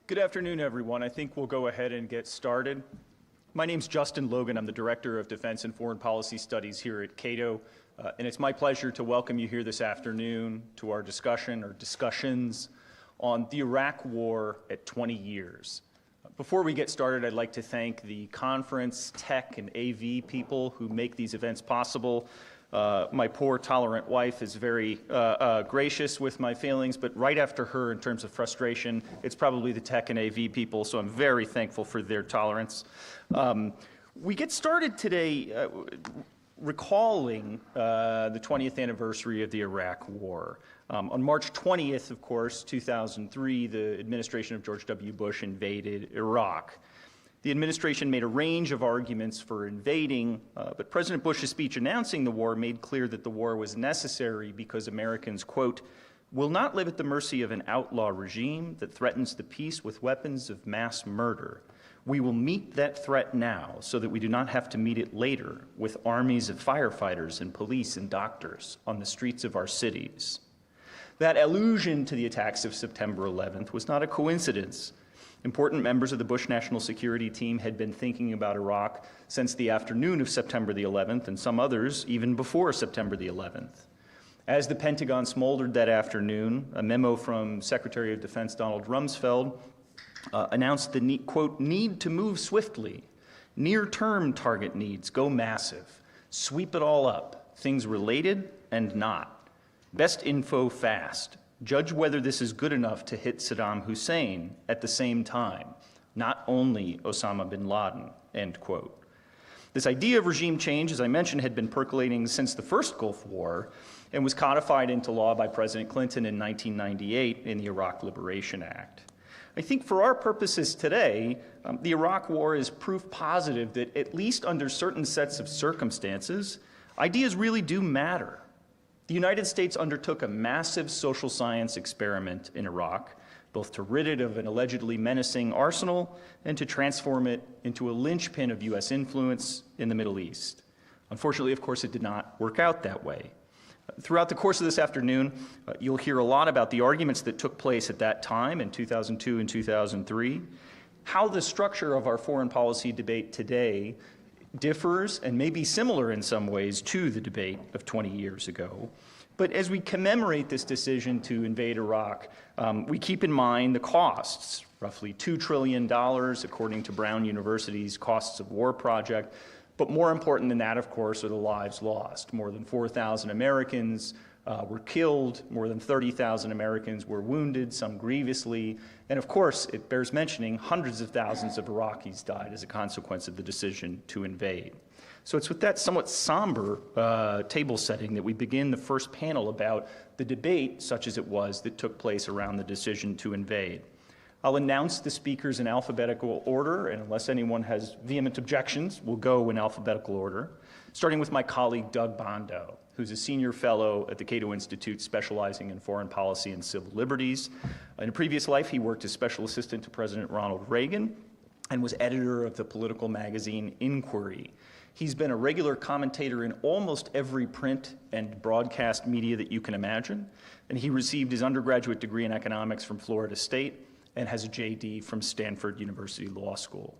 Good afternoon, everyone. I think we'll go ahead and get started. My name's Justin Logan. I'm the Director of Defense and Foreign Policy Studies here at Cato, and it's my pleasure to welcome you here this afternoon to our discussion or discussions on the Iraq War at 20 years. Before we get started, I'd like to thank the conference, tech, and AV people who make these events possible. My poor, tolerant wife is very gracious with my failings, but right after her, in terms of frustration, it's probably the tech and AV people, so I'm very thankful for their tolerance. We get started today recalling the 20th anniversary of the Iraq War. On March 20th, of course, 2003, the administration of George W. Bush invaded Iraq. The administration made a range of arguments for invading, but President Bush's speech announcing the war made clear that the war was necessary because Americans, quote, will not live at the mercy of an outlaw regime that threatens the peace with weapons of mass murder. We will meet that threat now so that we do not have to meet it later with armies of firefighters and police and doctors on the streets of our cities. That allusion to the attacks of September 11th was not a coincidence. Important members of the Bush National Security Team had been thinking about Iraq since the afternoon of September the 11th, and some others even before September the 11th. As the Pentagon smoldered that afternoon, a memo from Secretary of Defense Donald Rumsfeld announced the, quote, need to move swiftly. Near-term target needs, go massive. Sweep it all up, things related and not. Best info fast. Judge whether this is good enough to hit Saddam Hussein at the same time, not only Osama bin Laden, end quote. This idea of regime change, as I mentioned, had been percolating since the first Gulf War and was codified into law by President Clinton in 1998 in the Iraq Liberation Act. I think for our purposes today, the Iraq War is proof positive that at least under certain sets of circumstances, ideas really do matter. The United States undertook a massive social science experiment in Iraq, both to rid it of an allegedly menacing arsenal and to transform it into a linchpin of U.S. influence in the Middle East. Unfortunately, of course, it did not work out that way. Throughout the course of this afternoon, you'll hear a lot about the arguments that took place at that time in 2002 and 2003, how the structure of our foreign policy debate today differs and may be similar in some ways to the debate of 20 years ago. But as we commemorate this decision to invade Iraq, we keep in mind the costs, roughly $2 trillion according to Brown University's Costs of War project. But more important than that, of course, are the lives lost. More than 4,000 Americans were killed, more than 30,000 Americans were wounded, some grievously, and of course, it bears mentioning, hundreds of thousands of Iraqis died as a consequence of the decision to invade. So it's with that somewhat somber table setting that we begin the first panel about the debate, such as it was, that took place around the decision to invade. I'll announce the speakers in alphabetical order, and unless anyone has vehement objections, we'll go in alphabetical order, starting with my colleague Doug Bondo, who's a senior fellow at the Cato Institute specializing in foreign policy and civil liberties. In a previous life, he worked as special assistant to President Ronald Reagan and was editor of the political magazine Inquiry. He's been a regular commentator in almost every print and broadcast media that you can imagine, and he received his undergraduate degree in economics from Florida State and has a JD from Stanford University Law School.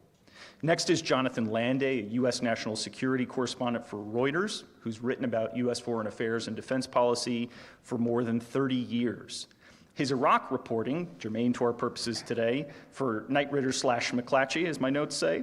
Next is Jonathan Lande, a U.S. national security correspondent for Reuters, who's written about U.S. foreign affairs and defense policy for more than 30 years. His Iraq reporting, germane to our purposes today, for Knight Ridder / McClatchy, as my notes say,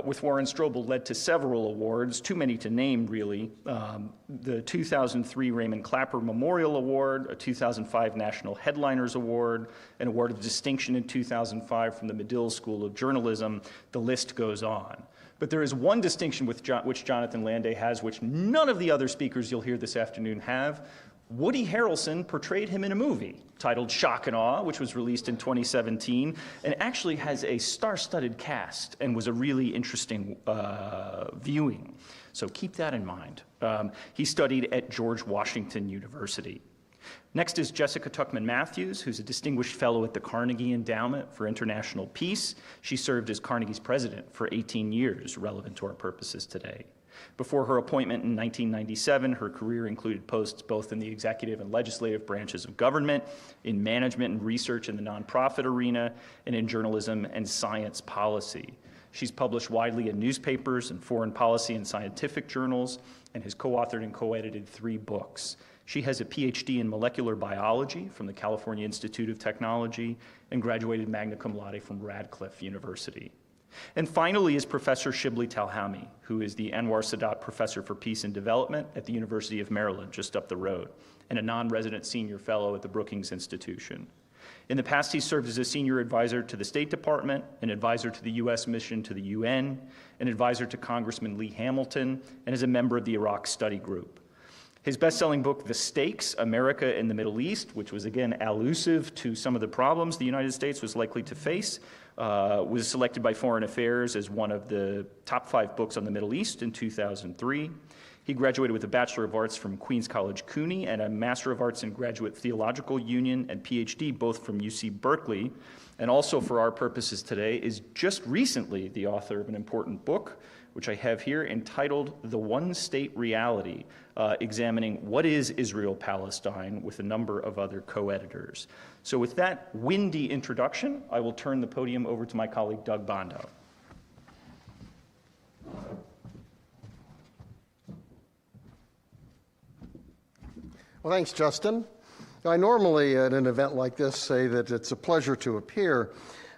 with Warren Strobel led to several awards, too many to name, really. The 2003 Raymond Clapper Memorial Award, a 2005 National Headliners Award, an award of distinction in 2005 from the Medill School of Journalism. The list goes on. But there is one distinction which Jonathan Lande has, which none of the other speakers you'll hear this afternoon have. Woody Harrelson portrayed him in a movie titled Shock and Awe, which was released in 2017, and actually has a star-studded cast and was a really interesting viewing. So keep that in mind. He studied at George Washington University. Next is Jessica Tuchman-Matthews, who's a distinguished fellow at the Carnegie Endowment for International Peace. She served as Carnegie's president for 18 years, relevant to our purposes today. Before her appointment in 1997, her career included posts both in the executive and legislative branches of government, in management and research in the nonprofit arena, and in journalism and science policy. She's published widely in newspapers and foreign policy and scientific journals, and has co-authored and co-edited 3 books. She has a PhD in molecular biology from the California Institute of Technology and graduated magna cum laude from Radcliffe University. And finally is Professor Shibli Talhami, who is the Anwar Sadat Professor for Peace and Development at the University of Maryland, just up the road, and a non-resident senior fellow at the Brookings Institution. In the past, he served as a senior advisor to the State Department, an advisor to the U.S. mission to the UN, an advisor to Congressman Lee Hamilton, and as a member of the Iraq Study Group. His best-selling book, The Stakes, America in the Middle East, which was again allusive to some of the problems the United States was likely to face, was selected by Foreign Affairs as one of the top 5 books on the Middle East in 2003. He graduated with a Bachelor of Arts from Queens College CUNY and a Master of Arts in Graduate Theological Union and PhD, both from UC Berkeley, and also for our purposes today is just recently the author of an important book, which I have here, entitled The One-State Reality, examining what is Israel-Palestine with a number of other co-editors. So with that windy introduction, I will turn the podium over to my colleague, Doug Bondo. Well, thanks, Justin. I normally, at an event like this, say that it's a pleasure to appear,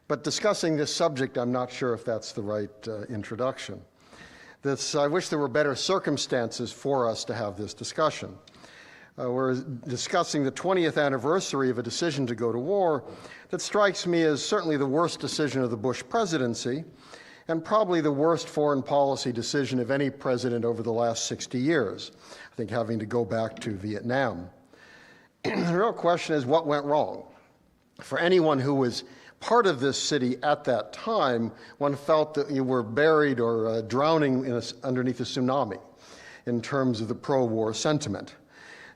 but discussing this subject, I'm not sure if that's the right introduction. I wish there were better circumstances for us to have this discussion. We're discussing the 20th anniversary of a decision to go to war that strikes me as certainly the worst decision of the Bush presidency, and probably the worst foreign policy decision of any president over the last 60 years, I think having to go back to Vietnam. The real question is, what went wrong? For anyone who was part of this city at that time, one felt that you were buried or drowning underneath a tsunami in terms of the pro-war sentiment.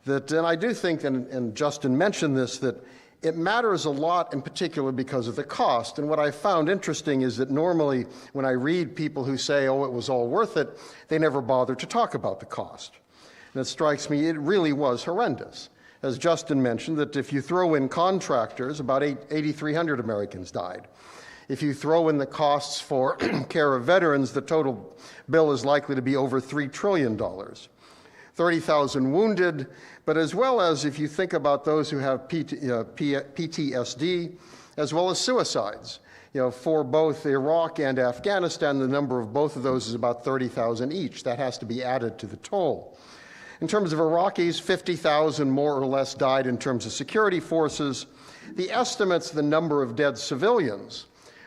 And I do think, and Justin mentioned this, that it matters a lot in particular because of the cost. And what I found interesting is that normally when I read people who say, oh, it was all worth it, they never bother to talk about the cost. And it strikes me it really was horrendous. As Justin mentioned, that if you throw in contractors, about 8,300 Americans died. If you throw in the costs for care of veterans, the total bill is likely to be over $3 trillion. 30,000 wounded, but as well as if you think about those who have PTSD, as well as suicides. For both Iraq and Afghanistan, the number of both of those is about 30,000 each. That has to be added to the toll. In terms of Iraqis, 50,000 more or less died in terms of security forces. The estimates, the number of dead civilians,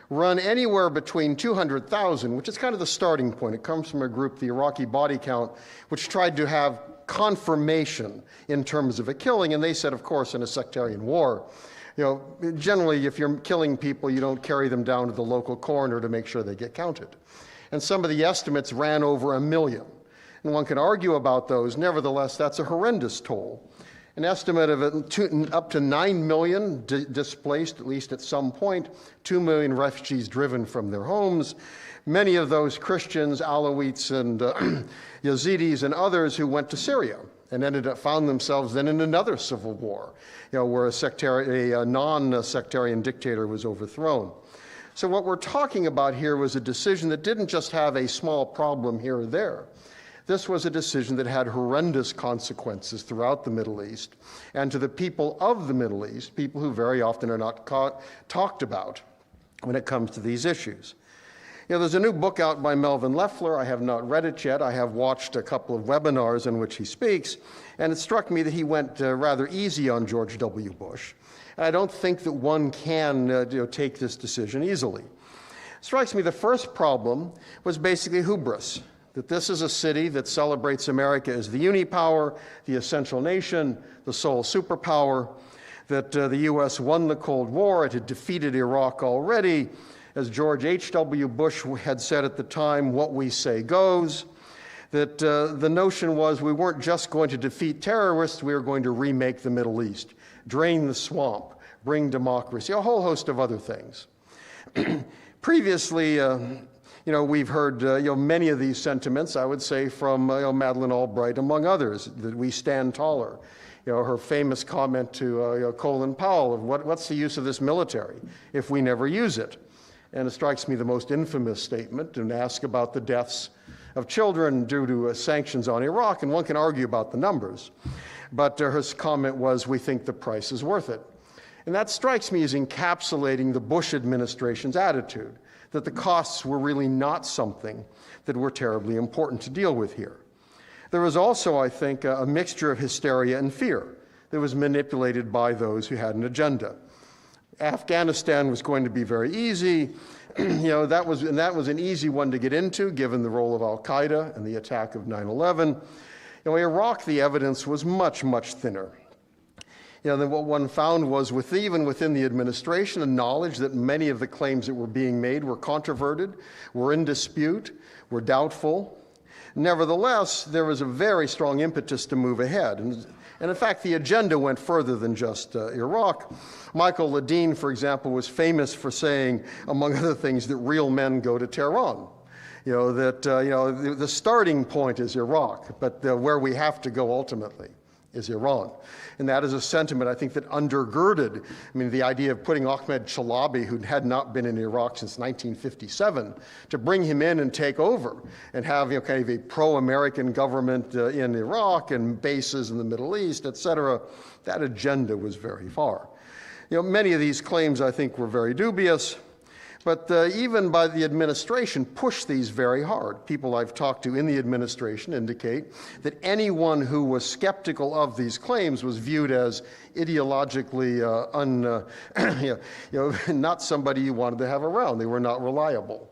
run anywhere between 200,000, which is kind of the starting point. It comes from a group, the Iraqi Body Count, which tried to have confirmation in terms of a killing, and they said, of course, in a sectarian war, generally if you're killing people, you don't carry them down to the local coroner to make sure they get counted. And some of the estimates ran over 1 million. And one can argue about those. Nevertheless, that's a horrendous toll. An estimate of up to 9 million displaced, at least at some point, 2 million refugees driven from their homes, many of those Christians, Alawites, and Yazidis, and others who went to Syria and found themselves then in another civil war, where a non-sectarian dictator was overthrown. So what we're talking about here was a decision that didn't just have a small problem here or there. This was a decision that had horrendous consequences throughout the Middle East and to the people of the Middle East, people who very often are not talked about when it comes to these issues. There's a new book out by Melvin Leffler. I have not read it yet. I have watched a couple of webinars in which he speaks, and it struck me that he went rather easy on George W. Bush. And I don't think that one can take this decision easily. It strikes me the first problem was basically hubris. That this is a city that celebrates America as the unipower, the essential nation, the sole superpower, that the U.S. won the Cold War, it had defeated Iraq already. As George H.W. Bush had said at the time, what we say goes, that the notion was we weren't just going to defeat terrorists, we were going to remake the Middle East, drain the swamp, bring democracy, a whole host of other things. Previously, we've heard many of these sentiments, I would say, from Madeleine Albright, among others, that we stand taller. Her famous comment to Colin Powell of what's the use of this military if we never use it? And it strikes me the most infamous statement, and ask about the deaths of children due to sanctions on Iraq, and one can argue about the numbers. But her comment was, we think the price is worth it. And that strikes me as encapsulating the Bush administration's attitude, that the costs were really not something that were terribly important to deal with here. There was also, I think, a mixture of hysteria and fear that was manipulated by those who had an agenda. Afghanistan was going to be very easy. That was an easy one to get into, given the role of al-Qaeda and the attack of 9/11. Iraq, the evidence was much, much thinner. Then what one found was, even within the administration, a knowledge that many of the claims that were being made were controverted, were in dispute, were doubtful. Nevertheless, there was a very strong impetus to move ahead. And in fact, the agenda went further than just Iraq. Michael Ledeen, for example, was famous for saying, among other things, that real men go to Tehran. The starting point is Iraq, but where we have to go ultimately is Iran. And that is a sentiment, I think, that undergirded, the idea of putting Ahmed Chalabi, who had not been in Iraq since 1957, to bring him in and take over and have kind of a pro-American government in Iraq and bases in the Middle East, et cetera. That agenda was very far. Many of these claims, I think, were very dubious. But even by the administration pushed these very hard. People I've talked to in the administration indicate that anyone who was skeptical of these claims was viewed as ideologically not somebody you wanted to have around. They were not reliable.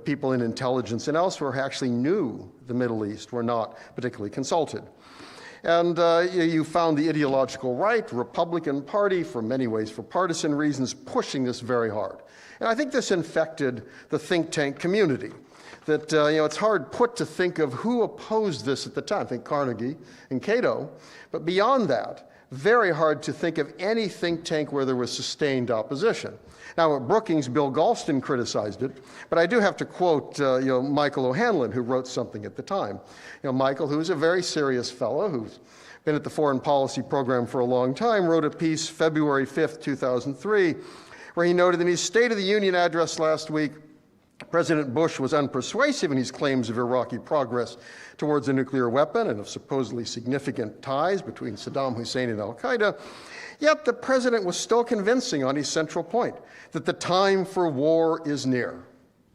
People in intelligence and elsewhere actually knew the Middle East were not particularly consulted. And you found the ideological right, Republican Party, for many ways, for partisan reasons, pushing this very hard. And I think this infected the think tank community. That it's hard put to think of who opposed this at the time. I think Carnegie and Cato. But beyond that, very hard to think of any think tank where there was sustained opposition. Now, at Brookings, Bill Galston criticized it, but I do have to quote Michael O'Hanlon, who wrote something at the time. Michael, who is a very serious fellow, who's been at the foreign policy program for a long time, wrote a piece February 5th, 2003, where he noted in his State of the Union address last week, President Bush was unpersuasive in his claims of Iraqi progress towards a nuclear weapon and of supposedly significant ties between Saddam Hussein and al-Qaeda, yet the president was still convincing on his central point, that the time for war is near.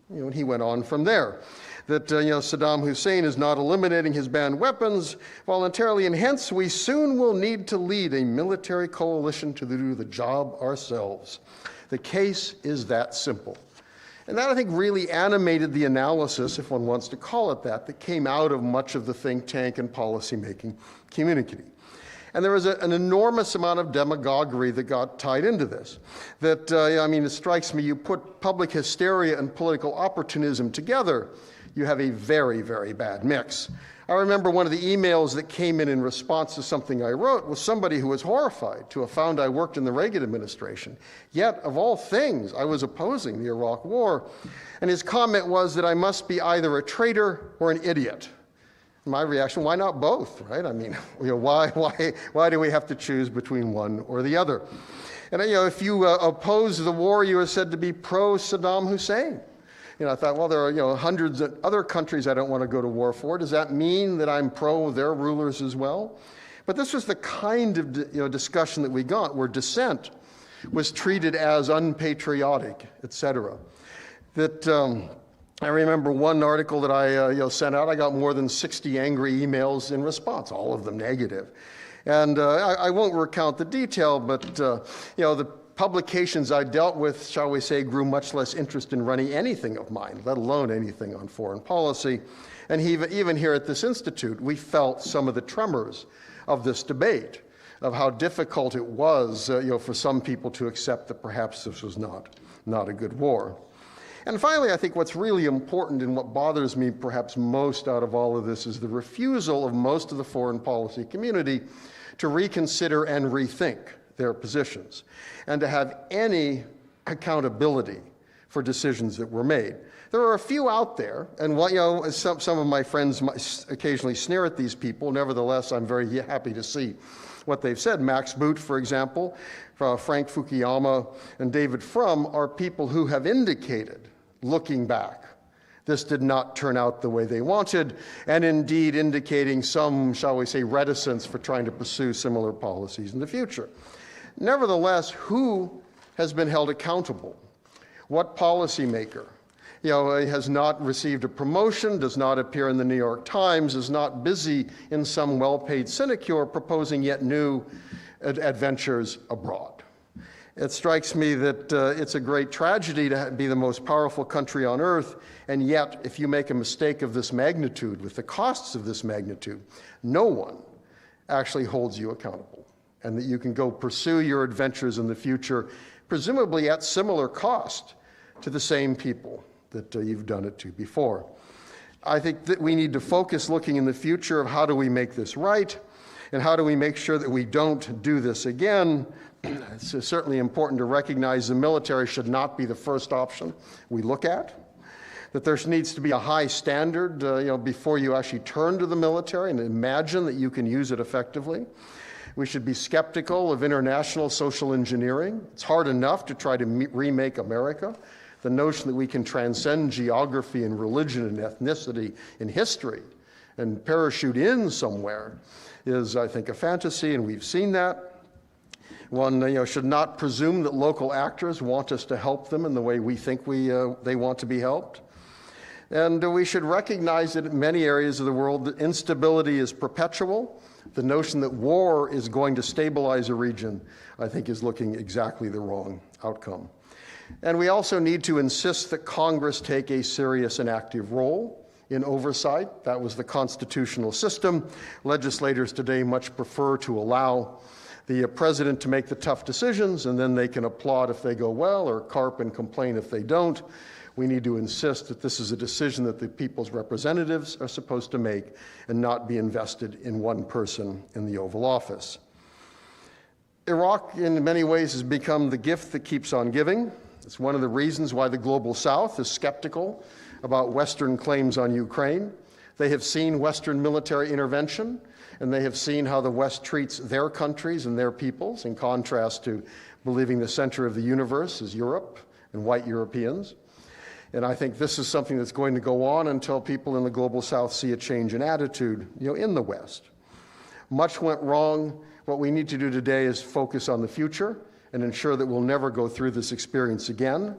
And he went on from there, that Saddam Hussein is not eliminating his banned weapons voluntarily, and hence we soon will need to lead a military coalition to do the job ourselves. The case is that simple. And that, I think, really animated the analysis, if one wants to call it that came out of much of the think tank and policymaking community. And there was an enormous amount of demagoguery that got tied into this. That, it strikes me, you put public hysteria and political opportunism together, you have a very, very bad mix. I remember one of the emails that came in response to something I wrote was somebody who was horrified to have found I worked in the Reagan administration. Yet, of all things, I was opposing the Iraq War. And his comment was that I must be either a traitor or an idiot. My reaction, why not both, right? Why do we have to choose between one or the other? And if you oppose the war, you are said to be pro-Saddam Hussein. I thought, well, there are hundreds of other countries I don't want to go to war for. Does that mean that I'm pro their rulers as well? But this was the kind of discussion that we got, where dissent was treated as unpatriotic, et cetera. That I remember one article that I sent out. I got more than 60 angry emails in response, all of them negative. And I won't recount the detail, but the publications I dealt with, shall we say, grew much less interest in running anything of mine, let alone anything on foreign policy. And even here at this institute, we felt some of the tremors of this debate, of how difficult it was for some people to accept that perhaps this was not a good war. And finally, I think what's really important and what bothers me perhaps most out of all of this is the refusal of most of the foreign policy community to reconsider and rethink their positions, and to have any accountability for decisions that were made. There are a few out there, and some of my friends might occasionally sneer at these people. Nevertheless, I'm very happy to see what they've said. Max Boot, for example, Frank Fukuyama, and David Frum are people who have indicated, looking back, this did not turn out the way they wanted, and indeed indicating some, shall we say, reticence for trying to pursue similar policies in the future. Nevertheless, who has been held accountable? What policymaker, has not received a promotion, does not appear in the New York Times, is not busy in some well-paid sinecure proposing yet new adventures abroad? It strikes me that it's a great tragedy to be the most powerful country on earth, and yet if you make a mistake of this magnitude, with the costs of this magnitude, no one actually holds you accountable, and that you can go pursue your adventures in the future, presumably at similar cost to the same people that you've done it to before. I think that we need to focus looking in the future of how do we make this right, and how do we make sure that we don't do this again. It's certainly important to recognize the military should not be the first option we look at, that there needs to be a high standard before you actually turn to the military and imagine that you can use it effectively. We should be skeptical of international social engineering. It's hard enough to try to remake America. The notion that we can transcend geography and religion and ethnicity and history and parachute in somewhere is, I think, a fantasy, and we've seen that. One should not presume that local actors want us to help them in the way we think they want to be helped. And we should recognize that in many areas of the world, that instability is perpetual. The notion that war is going to stabilize a region, I think, is looking exactly the wrong outcome. And we also need to insist that Congress take a serious and active role in oversight. That was the constitutional system. Legislators today much prefer to allow the president to make the tough decisions, and then they can applaud if they go well or carp and complain if they don't. We need to insist that this is a decision that the people's representatives are supposed to make and not be invested in one person in the Oval Office. Iraq, in many ways, has become the gift that keeps on giving. It's one of the reasons why the Global South is skeptical about Western claims on Ukraine. They have seen Western military intervention, and they have seen how the West treats their countries and their peoples, in contrast to believing the center of the universe is Europe and white Europeans. And I think this is something that's going to go on until people in the Global South see a change in attitude, in the West. Much went wrong. What we need to do today is focus on the future and ensure that we'll never go through this experience again.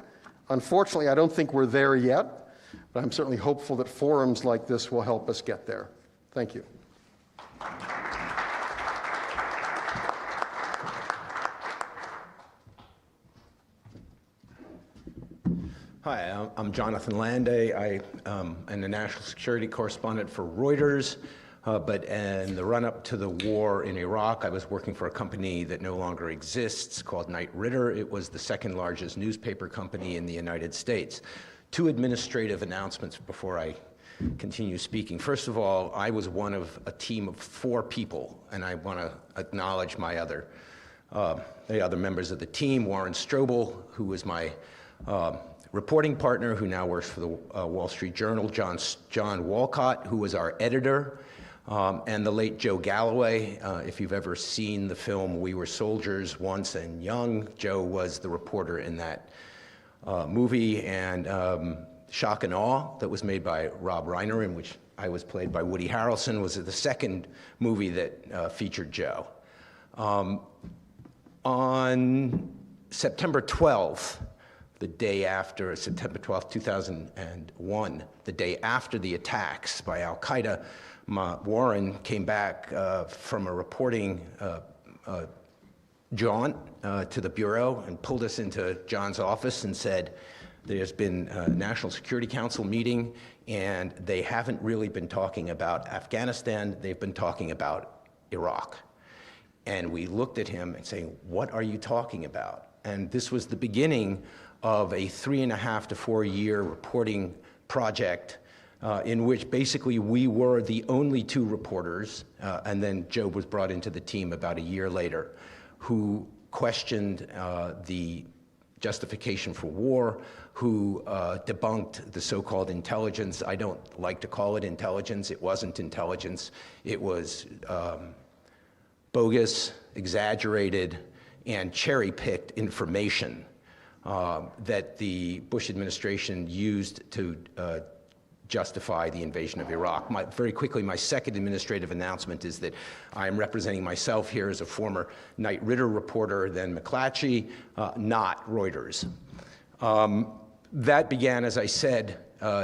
Unfortunately, I don't think we're there yet, but I'm certainly hopeful that forums like this will help us get there. Thank you. Hi, I'm Jonathan Landay. I am the national security correspondent for Reuters, but in the run-up to the war in Iraq, I was working for a company that no longer exists called Knight Ridder. It was the second largest newspaper company in the United States. Two administrative announcements before I continue speaking. First of all, I was one of a team of 4 people, and I want to acknowledge the other members of the team. Warren Strobel, who was my reporting partner, who now works for the Wall Street Journal, John Walcott, who was our editor, and the late Joe Galloway. If you've ever seen the film We Were Soldiers Once and Young, Joe was the reporter in that movie, and Shock and Awe, that was made by Rob Reiner, in which I was played by Woody Harrelson, was the second movie that featured Joe. On September 12th, the day after, September 12th, 2001, the day after the attacks by Al-Qaeda, Warren came back from a reporting jaunt to the Bureau and pulled us into John's office and said, there's been a National Security Council meeting, and they haven't really been talking about Afghanistan, they've been talking about Iraq. And we looked at him and saying, what are you talking about? And this was the beginning of a 3.5 to 4 year reporting project in which basically we were the only 2 reporters, and then Joe was brought into the team about a year later, who questioned the Justification for War, who debunked the so-called intelligence. I don't like to call it intelligence. It wasn't intelligence. It was bogus, exaggerated, and cherry-picked information that the Bush administration used to justify the invasion of Iraq. Very quickly, my second administrative announcement is that I am representing myself here as a former Knight Ridder reporter, then McClatchy, not Reuters. That began, as I said,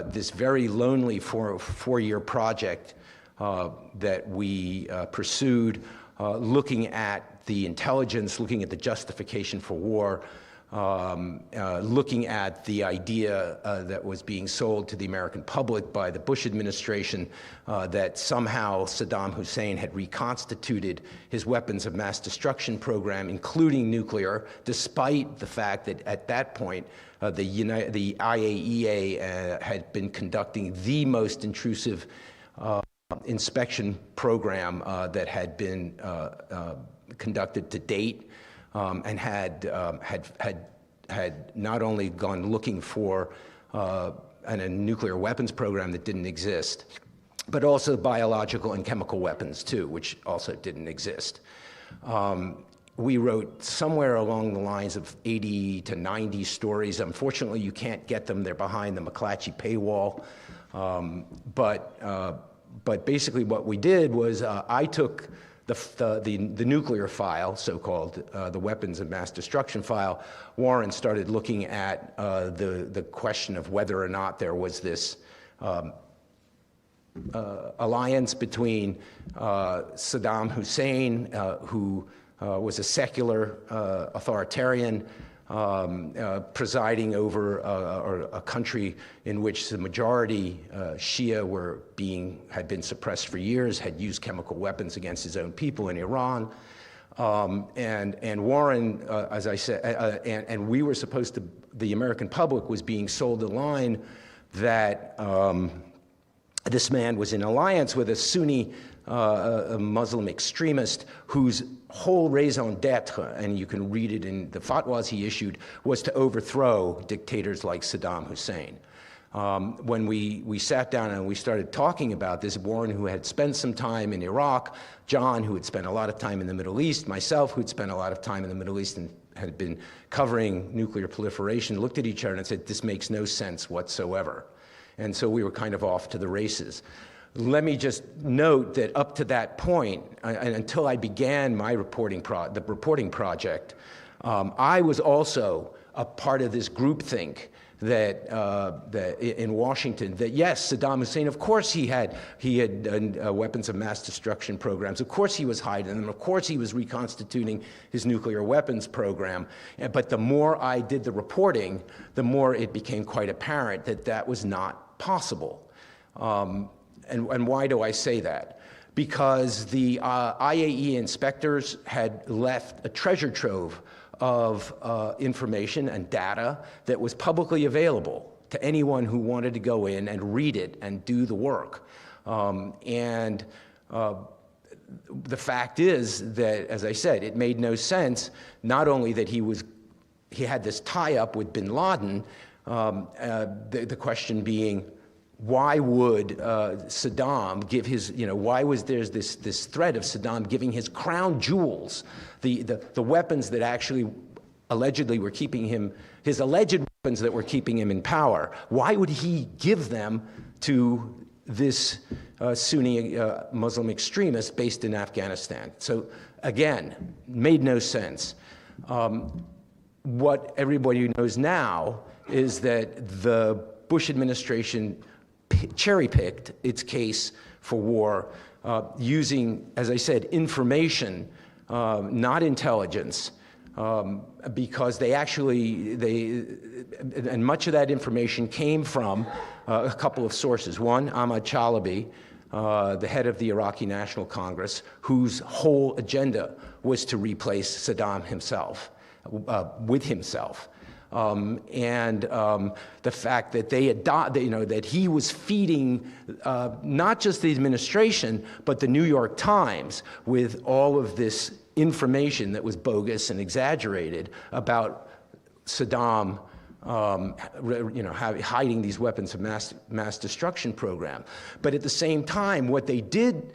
this very lonely four-year project that we pursued, looking at the intelligence, looking at the justification for war, looking at the idea that was being sold to the American public by the Bush administration that somehow Saddam Hussein had reconstituted his weapons of mass destruction program, including nuclear, despite the fact that at that point the IAEA had been conducting the most intrusive inspection program that had been conducted to date. And had not only gone looking for a nuclear weapons program that didn't exist, but also biological and chemical weapons too, which also didn't exist. We wrote somewhere along the lines of 80 to 90 stories. Unfortunately, you can't get them. They're behind the McClatchy paywall. But basically what we did was I took the nuclear file, so-called, the weapons of mass destruction file. Warren started looking at the question of whether or not there was this alliance between Saddam Hussein, who was a secular authoritarian, presiding over a country in which the majority Shia had been suppressed for years, had used chemical weapons against his own people in Iran. And Warren, as I said, and we were supposed to, the American public was being sold a line that this man was in alliance with a Sunni a Muslim extremist whose whole raison d'etre, and you can read it in the fatwas he issued, was to overthrow dictators like Saddam Hussein. When we sat down and we started talking about this, Warren, who had spent some time in Iraq, John, who had spent a lot of time in the Middle East, myself, who had spent a lot of time in the Middle East and had been covering nuclear proliferation, looked at each other and said, this makes no sense whatsoever. And so we were kind of off to the races. Let me just note that up to that point, and until I began my reporting project, I was also a part of this groupthink that in Washington, that yes, Saddam Hussein, of course he had weapons of mass destruction programs. Of course he was hiding them. Of course he was reconstituting his nuclear weapons program. But the more I did the reporting, the more it became quite apparent that that was not possible. And why do I say that? Because the IAEA inspectors had left a treasure trove of information and data that was publicly available to anyone who wanted to go in and read it and do the work. The fact is that, as I said, it made no sense, not only that he had this tie-up with bin Laden, the question being, why would Saddam give his, why was there this threat of Saddam giving his crown jewels, the weapons that actually allegedly were keeping him, his alleged weapons that were keeping him in power, why would he give them to this Sunni Muslim extremist based in Afghanistan? So again, made no sense. What everybody knows now is that the Bush administration cherry-picked its case for war using, as I said, information, not intelligence, because and much of that information came from a couple of sources. One, Ahmad Chalabi, the head of the Iraqi National Congress, whose whole agenda was to replace Saddam himself, with himself. The fact that that he was feeding not just the administration, but the New York Times with all of this information that was bogus and exaggerated about Saddam hiding these weapons of mass destruction program. But at the same time, what they did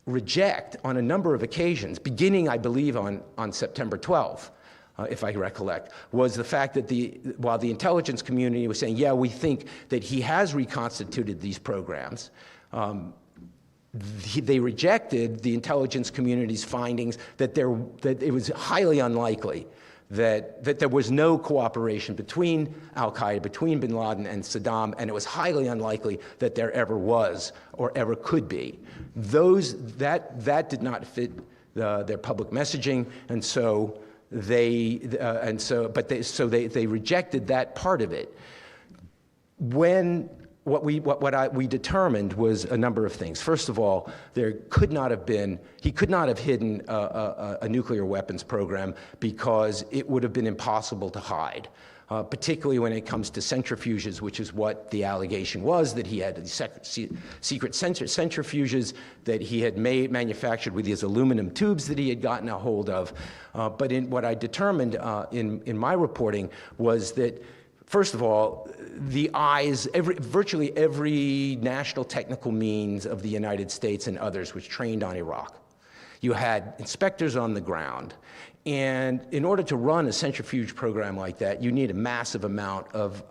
reject on a number of occasions, beginning, I believe, on September 12th, if I recollect, was the fact that while the intelligence community was saying, yeah, we think that he has reconstituted these programs, they rejected the intelligence community's findings that it was highly unlikely that there was no cooperation between al-Qaeda, between bin Laden and Saddam, and it was highly unlikely that there ever was or ever could be. That did not fit their public messaging, and so they rejected that part of it. What we determined was a number of things. First of all, he could not have hidden a nuclear weapons program because it would have been impossible to hide, particularly when it comes to centrifuges, which is what the allegation was, that he had secret centrifuges that he had manufactured with these aluminum tubes that he had gotten a hold of. But what I determined in my reporting was that, first of all, virtually every national technical means of the United States and others was trained on Iraq. You had inspectors on the ground. And in order to run a centrifuge program like that, you need a massive amount of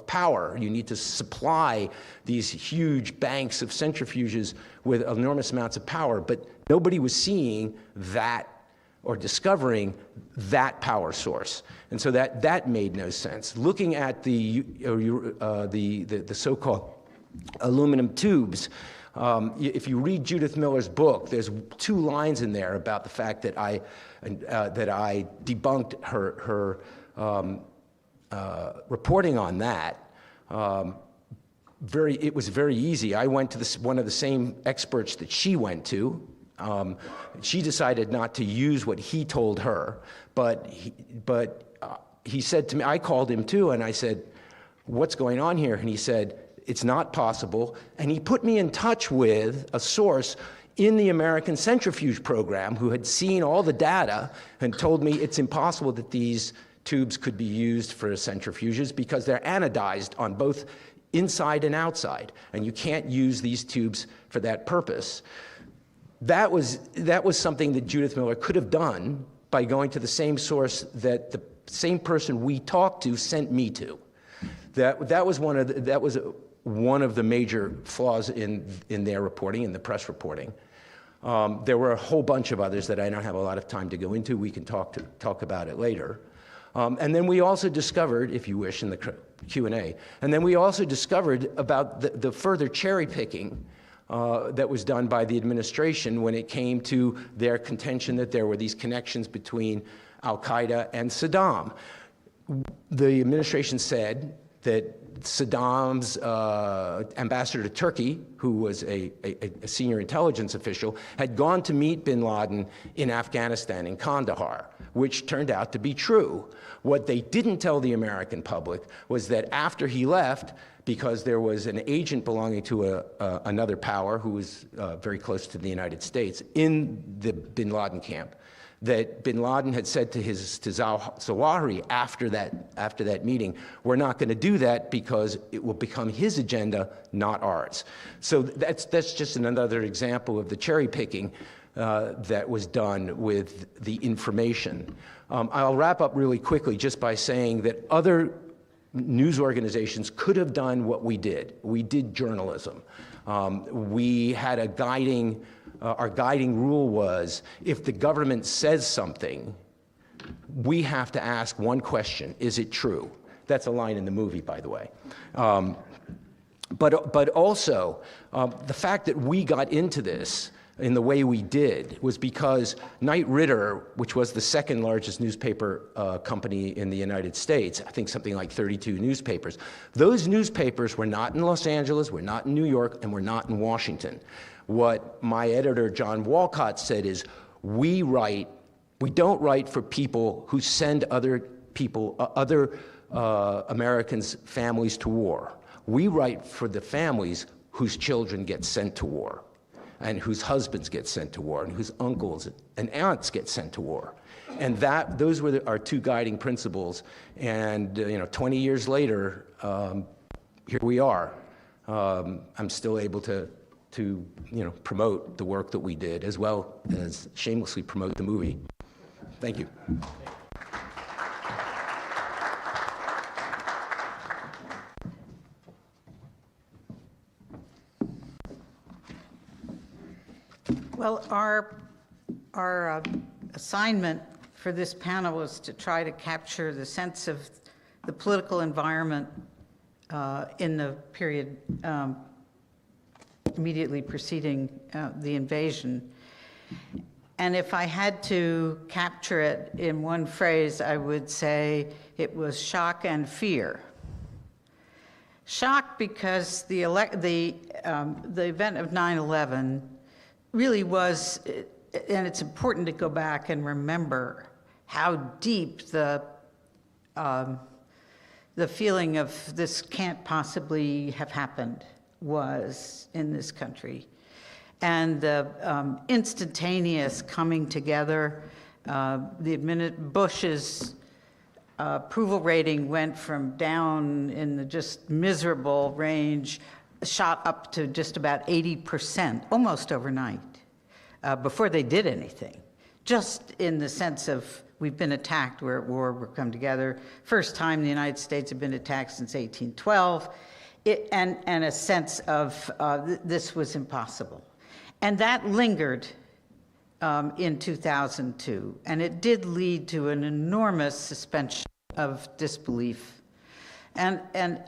power. You need to supply these huge banks of centrifuges with enormous amounts of power. But nobody was seeing that or discovering that power source. And so that made no sense. Looking at the so-called aluminum tubes, if you read Judith Miller's book, there's 2 lines in there about the fact that I debunked her reporting on that. It was very easy. I went to one of the same experts that she went to. She decided not to use what he told her, but he said to me, I called him too, and I said, what's going on here? And he said, it's not possible. And he put me in touch with a source in the American centrifuge program who had seen all the data and told me it's impossible that these tubes could be used for centrifuges because they're anodized on both inside and outside, and you can't use these tubes for that purpose. That was something that Judith Miller could have done by going to the same source that the same person we talked to sent me to. That was one of the major flaws in their reporting, in the press reporting. There were a whole bunch of others that I don't have a lot of time to go into. We can talk about it later. And then we also discovered, if you wish, in the Q&A, and then we also discovered about the further cherry picking that was done by the administration when it came to their contention that there were these connections between al-Qaeda and Saddam. The administration said that Saddam's ambassador to Turkey, who was a senior intelligence official, had gone to meet bin Laden in Afghanistan, in Kandahar, which turned out to be true. What they didn't tell the American public was that after he left, because there was an agent belonging to another power who was very close to the United States in the bin Laden camp, that bin Laden had said to Zawahiri after that meeting, we're not going to do that because it will become his agenda, not ours. So that's just another example of the cherry picking that was done with the information. I'll wrap up really quickly just by saying that other news organizations could have done what we did. We did journalism. We had a guiding, our guiding rule was, if the government says something, we have to ask one question: is it true? That's a line in the movie, by the way. But also, the fact that we got into this in the way we did was because Knight Ridder, which was the second largest newspaper company in the United States, I think something like 32 newspapers, those newspapers were not in Los Angeles, were not in New York, and were not in Washington. What my editor, John Walcott, said is, we don't write for people who send other Americans' families to war. We write for the families whose children get sent to war, and whose husbands get sent to war, and whose uncles and aunts get sent to war. And those were our two guiding principles. And 20 years later, here we are. I'm still able to promote the work that we did, as well as shamelessly promote the movie. Thank you. Well, our assignment for this panel was to try to capture the sense of the political environment in the period immediately preceding the invasion. And if I had to capture it in one phrase, I would say it was shock and fear. Shock because the event of 9/11 really was, and it's important to go back and remember how deep the feeling of this can't possibly have happened was in this country. And the instantaneous coming together, Bush's approval rating went from down in the just miserable range, shot up to just about 80%, almost overnight, before they did anything. Just in the sense of, we've been attacked, we're at war, we're come together. First time the United States had been attacked since 1812, and a sense of this was impossible. And that lingered in 2002, and it did lead to an enormous suspension of disbelief and an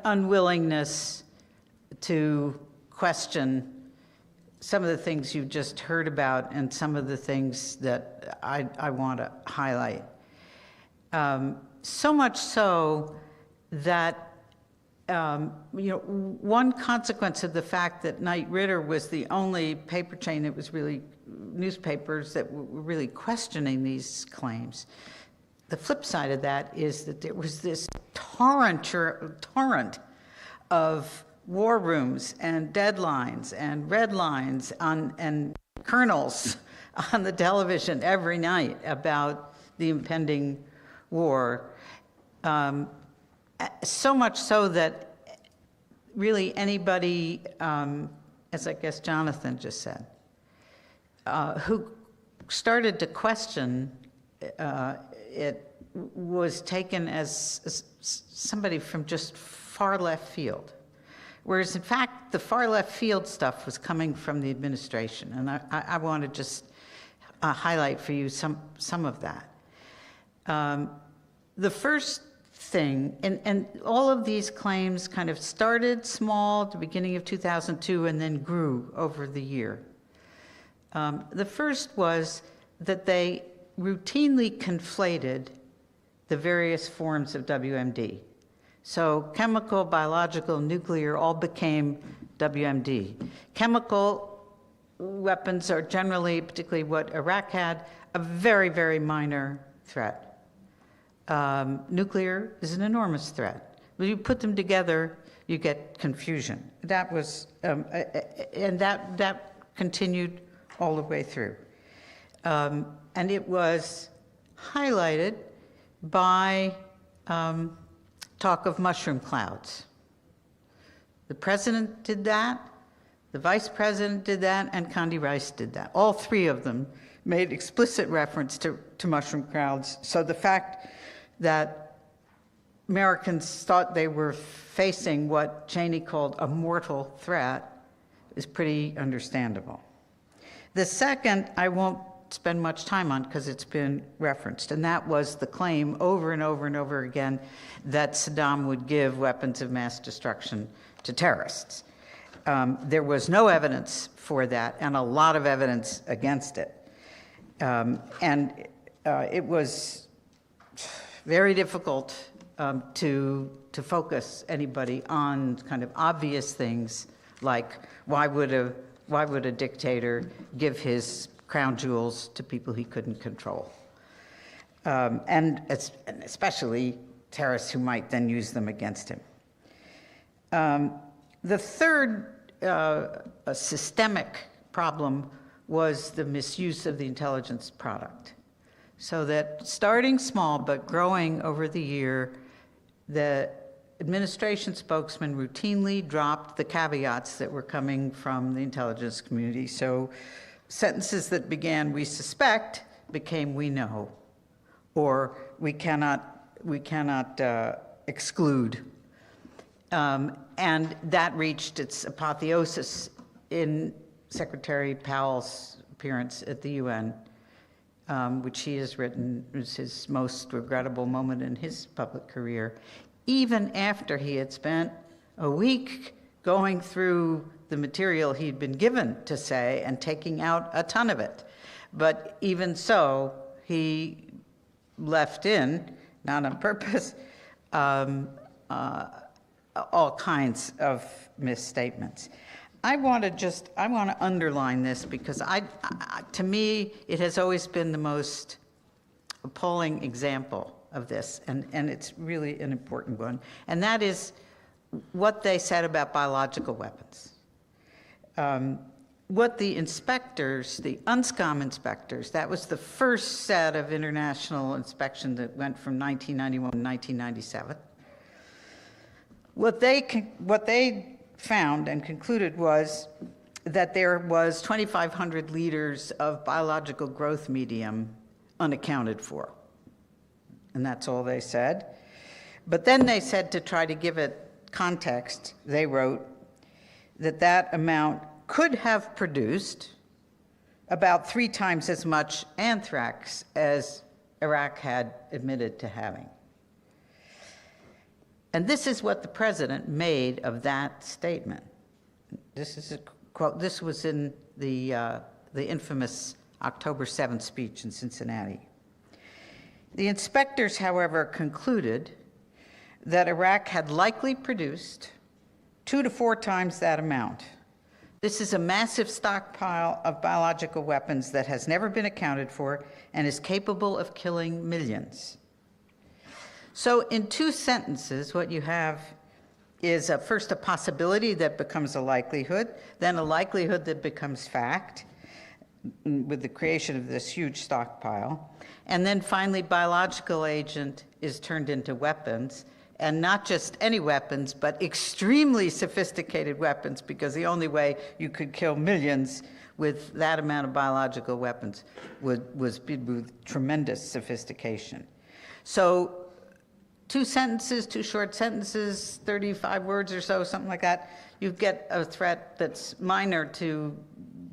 unwillingness to question some of the things you just heard about and some of the things that I want to highlight. So much so that one consequence of the fact that Knight Ridder was the only paper chain that was really, newspapers that were really questioning these claims. The flip side of that is that there was this torrent of war rooms and deadlines and red lines and kernels on the television every night about the impending war. So much so that really anybody, as I guess Jonathan just said, who started to question it was taken as somebody from just far left field. Whereas in fact, the far left field stuff was coming from the administration. And I want to just highlight for you some of that. The first thing, and all of these claims kind of started small at the beginning of 2002 and then grew over the year. The first was that they routinely conflated the various forms of WMD. So chemical, biological, nuclear all became WMD. Chemical weapons are generally, particularly what Iraq had, a very, very minor threat. Nuclear is an enormous threat. When you put them together, you get confusion. That was, and that continued all the way through. And it was highlighted by talk of mushroom clouds. The president did that, the vice president did that, and Condi Rice did that. All three of them made explicit reference to mushroom clouds. So the fact that Americans thought they were facing what Cheney called a mortal threat is pretty understandable. The second, I won't spend much time on because it's been referenced, and that was the claim over and over and over again that Saddam would give weapons of mass destruction to terrorists. There was no evidence for that and a lot of evidence against it. It was very difficult to focus anybody on kind of obvious things like why would a dictator give his crown jewels to people he couldn't control, and especially terrorists who might then use them against him. The third systemic problem was the misuse of the intelligence product. So that starting small but growing over the year, the administration spokesman routinely dropped the caveats that were coming from the intelligence community. So sentences that began, "we suspect," became "we know," or we cannot exclude. And that reached its apotheosis in Secretary Powell's appearance at the UN, which he has written was his most regrettable moment in his public career, even after he had spent a week going through the material he'd been given to say and taking out a ton of it. But even so, he left in, not on purpose, all kinds of misstatements. I want to underline this because to me, it has always been the most appalling example of this, and it's really an important one. And that is what they said about biological weapons. What the inspectors, the UNSCOM inspectors, that was the first set of international inspection that went from 1991 to 1997. What they found and concluded was that there was 2,500 liters of biological growth medium unaccounted for. And that's all they said. But then they said, to try to give it context, they wrote that that amount could have produced about 3 times as much anthrax as Iraq had admitted to having. And this is what the president made of that statement. This is a quote. This was in the infamous October 7th speech in Cincinnati. The inspectors, however, concluded that Iraq had likely produced 2 to 4 times that amount. This is a massive stockpile of biological weapons that has never been accounted for and is capable of killing millions. So in 2 sentences, what you have is first a possibility that becomes a likelihood, then a likelihood that becomes fact with the creation of this huge stockpile, and then finally biological agent is turned into weapons, and not just any weapons, but extremely sophisticated weapons, because the only way you could kill millions with that amount of biological weapons was with tremendous sophistication. So 2 sentences, 2 short sentences, 35 words or so, something like that, you get a threat that's minor to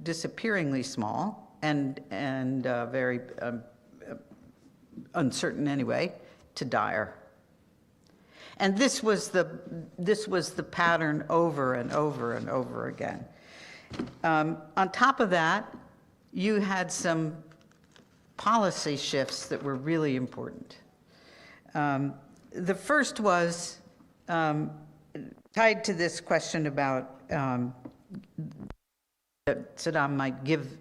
disappearingly small and very uncertain anyway, to dire. And this was the pattern over and over and over again. On top of that, you had some policy shifts that were really important. The first was tied to this question about that Saddam might give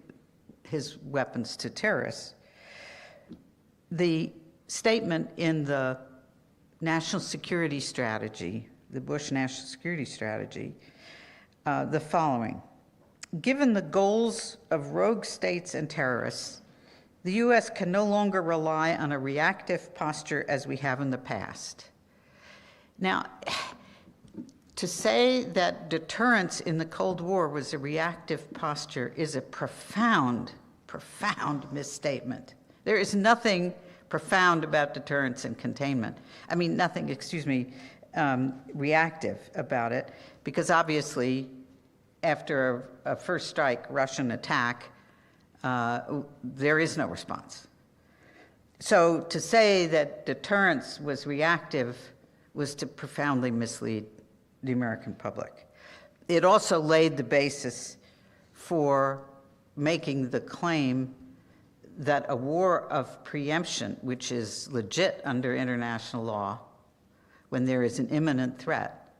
his weapons to terrorists. The statement in the national security strategy, the Bush national security strategy, the following: given the goals of rogue states and terrorists, the U.S. can no longer rely on a reactive posture as we have in the past. Now, to say that deterrence in the Cold War was a reactive posture is a profound, profound misstatement. There is nothing profound about deterrence and containment. I mean, nothing, reactive about it, because obviously, after a first strike Russian attack, there is no response. So to say that deterrence was reactive was to profoundly mislead the American public. It also laid the basis for making the claim that a war of preemption, which is legit under international law, when there is an imminent threat,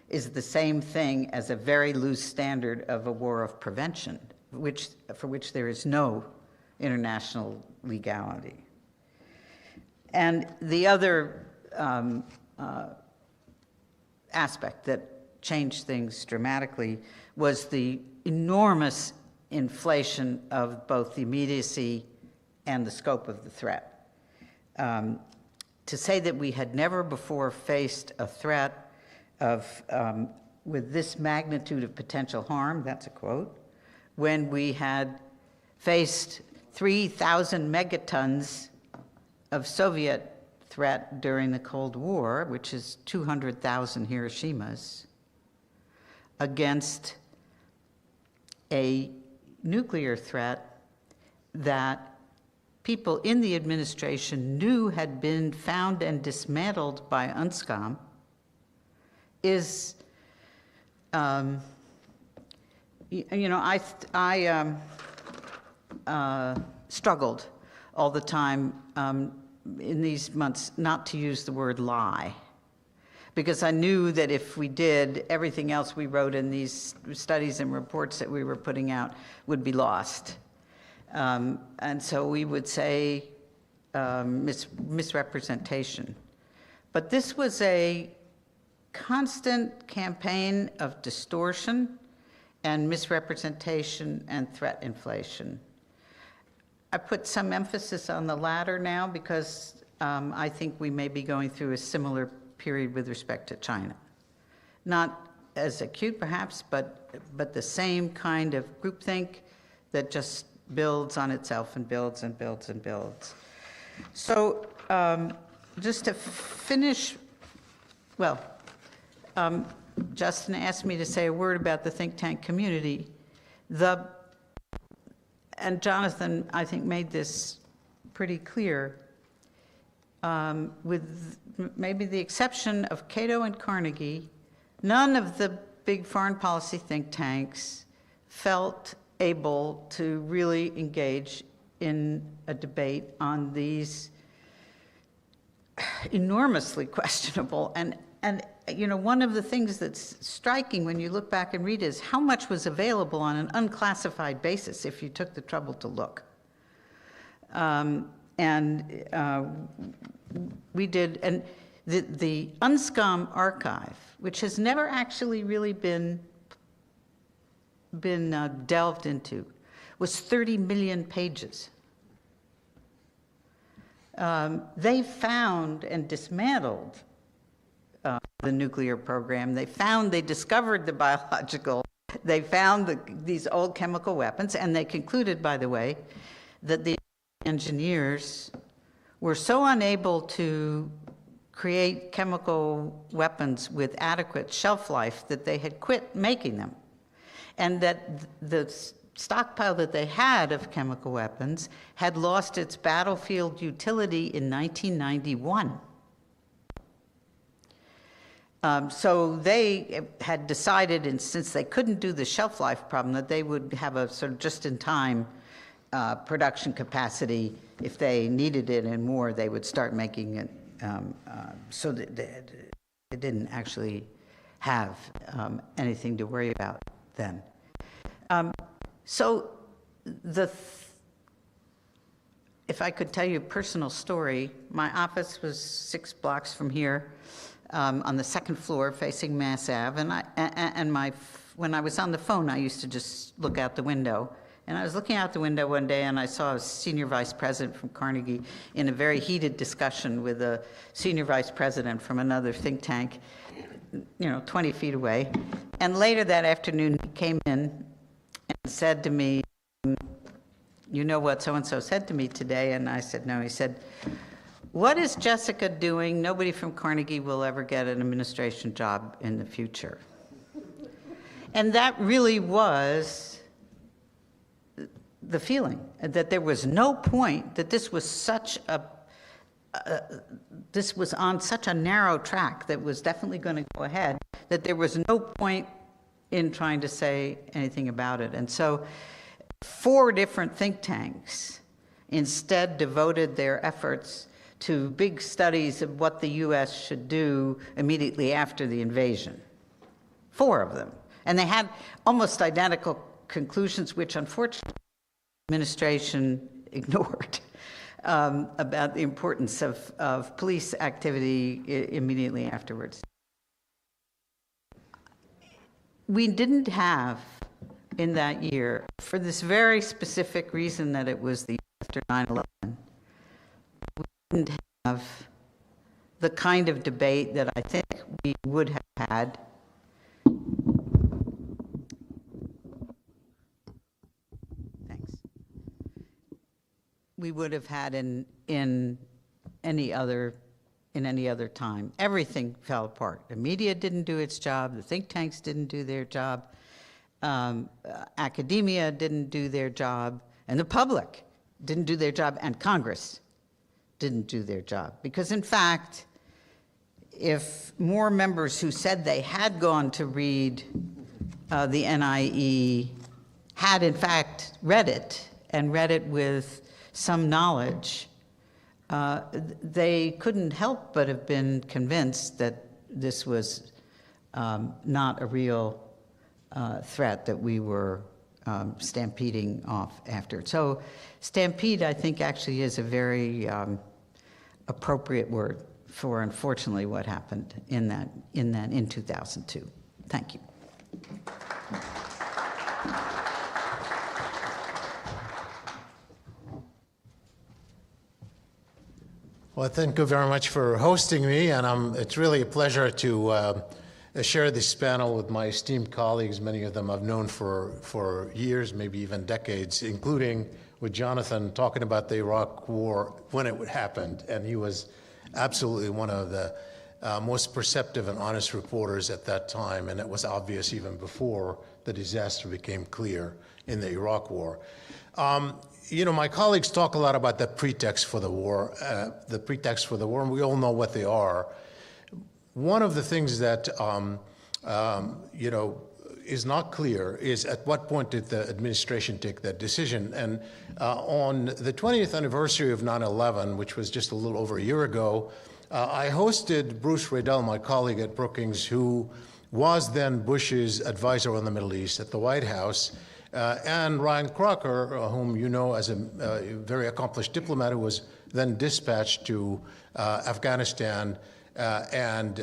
is the same thing as a very loose standard of a war of prevention, for which there is no international legality. And the other aspect that changed things dramatically was the enormous inflation of both the immediacy and the scope of the threat. To say that we had never before faced a threat of, with this magnitude of potential harm, that's a quote, when we had faced 3,000 megatons of Soviet threat during the Cold War, which is 200,000 Hiroshimas, against a nuclear threat that people in the administration knew had been found and dismantled by UNSCOM, is, you know, I struggled all the time in these months not to use the word lie, because I knew that if we did, everything else we wrote in these studies and reports that we were putting out would be lost. And so we would say misrepresentation. But this was a constant campaign of distortion and misrepresentation and threat inflation. I put some emphasis on the latter now because I think we may be going through a similar period with respect to China. Not as acute perhaps, but the same kind of groupthink that just builds on itself and builds and builds and builds. So just to finish, well, Justin asked me to say a word about the think tank community. And Jonathan, I think, made this pretty clear. With maybe the exception of Cato and Carnegie, none of the big foreign policy think tanks felt able to really engage in a debate on these enormously questionable and you know, one of the things that's striking when you look back and read is how much was available on an unclassified basis if you took the trouble to look. We did, and the UNSCOM archive, which has never actually really been delved into, was 30 million pages. They found and dismantled the nuclear program. They discovered the biological, they found these old chemical weapons, and they concluded, by the way, that the engineers were so unable to create chemical weapons with adequate shelf life that they had quit making them. And that the stockpile that they had of chemical weapons had lost its battlefield utility in 1991. So they had decided, and since they couldn't do the shelf life problem, that they would have a sort of just-in-time production capacity. If they needed it and more, they would start making it so that they didn't actually have anything to worry about then. So if I could tell you a personal story, my office was 6 blocks from here. On the second floor facing Mass Ave, when I was on the phone, I used to just look out the window. And I was looking out the window one day and I saw a senior vice president from Carnegie in a very heated discussion with a senior vice president from another think tank, 20 feet away. And later that afternoon, he came in and said to me, "You know what so-and-so said to me today?" And I said, "No." He said, "What is Jessica doing? Nobody from Carnegie will ever get an administration job in the future." And that really was the feeling, that there was no point, that this was this was on such a narrow track that was definitely going to go ahead, that there was no point in trying to say anything about it. And so 4 different think tanks instead devoted their efforts to big studies of what the U.S. should do immediately after the invasion. 4 of them. And they had almost identical conclusions, which unfortunately the administration ignored, about the importance of police activity immediately afterwards. We didn't have in that year, for this very specific reason that it was the after 9/11, we didn't have the kind of debate that I think we would have had in any other time. Everything fell apart. The media didn't do its job. The think tanks didn't do their job. Academia didn't do their job. And the public didn't do their job. And Congress didn't do their job. Because, in fact, if more members who said they had gone to read the NIE had, in fact, read it, and read it with some knowledge, they couldn't help but have been convinced that this was not a real threat that we were stampeding off after. So stampede, I think, actually is a very appropriate word for, unfortunately, what happened in 2002. Thank you. Well, thank you very much for hosting me, and it's really a pleasure to share this panel with my esteemed colleagues. Many of them I've known for years, maybe even decades, including with Jonathan, talking about the Iraq War when it happened. And he was absolutely one of the most perceptive and honest reporters at that time, and it was obvious even before the disaster became clear in the Iraq War. You know, my colleagues talk a lot about the pretext for the war, and we all know what they are. One of the things that, you know, is not clear is at what point did the administration take that decision? And on the 20th anniversary of 9/11, which was just a little over a year ago, I hosted Bruce Riedel, my colleague at Brookings, who was then Bush's advisor on the Middle East at the White House, and Ryan Crocker, whom you know as a very accomplished diplomat who was then dispatched to Afghanistan and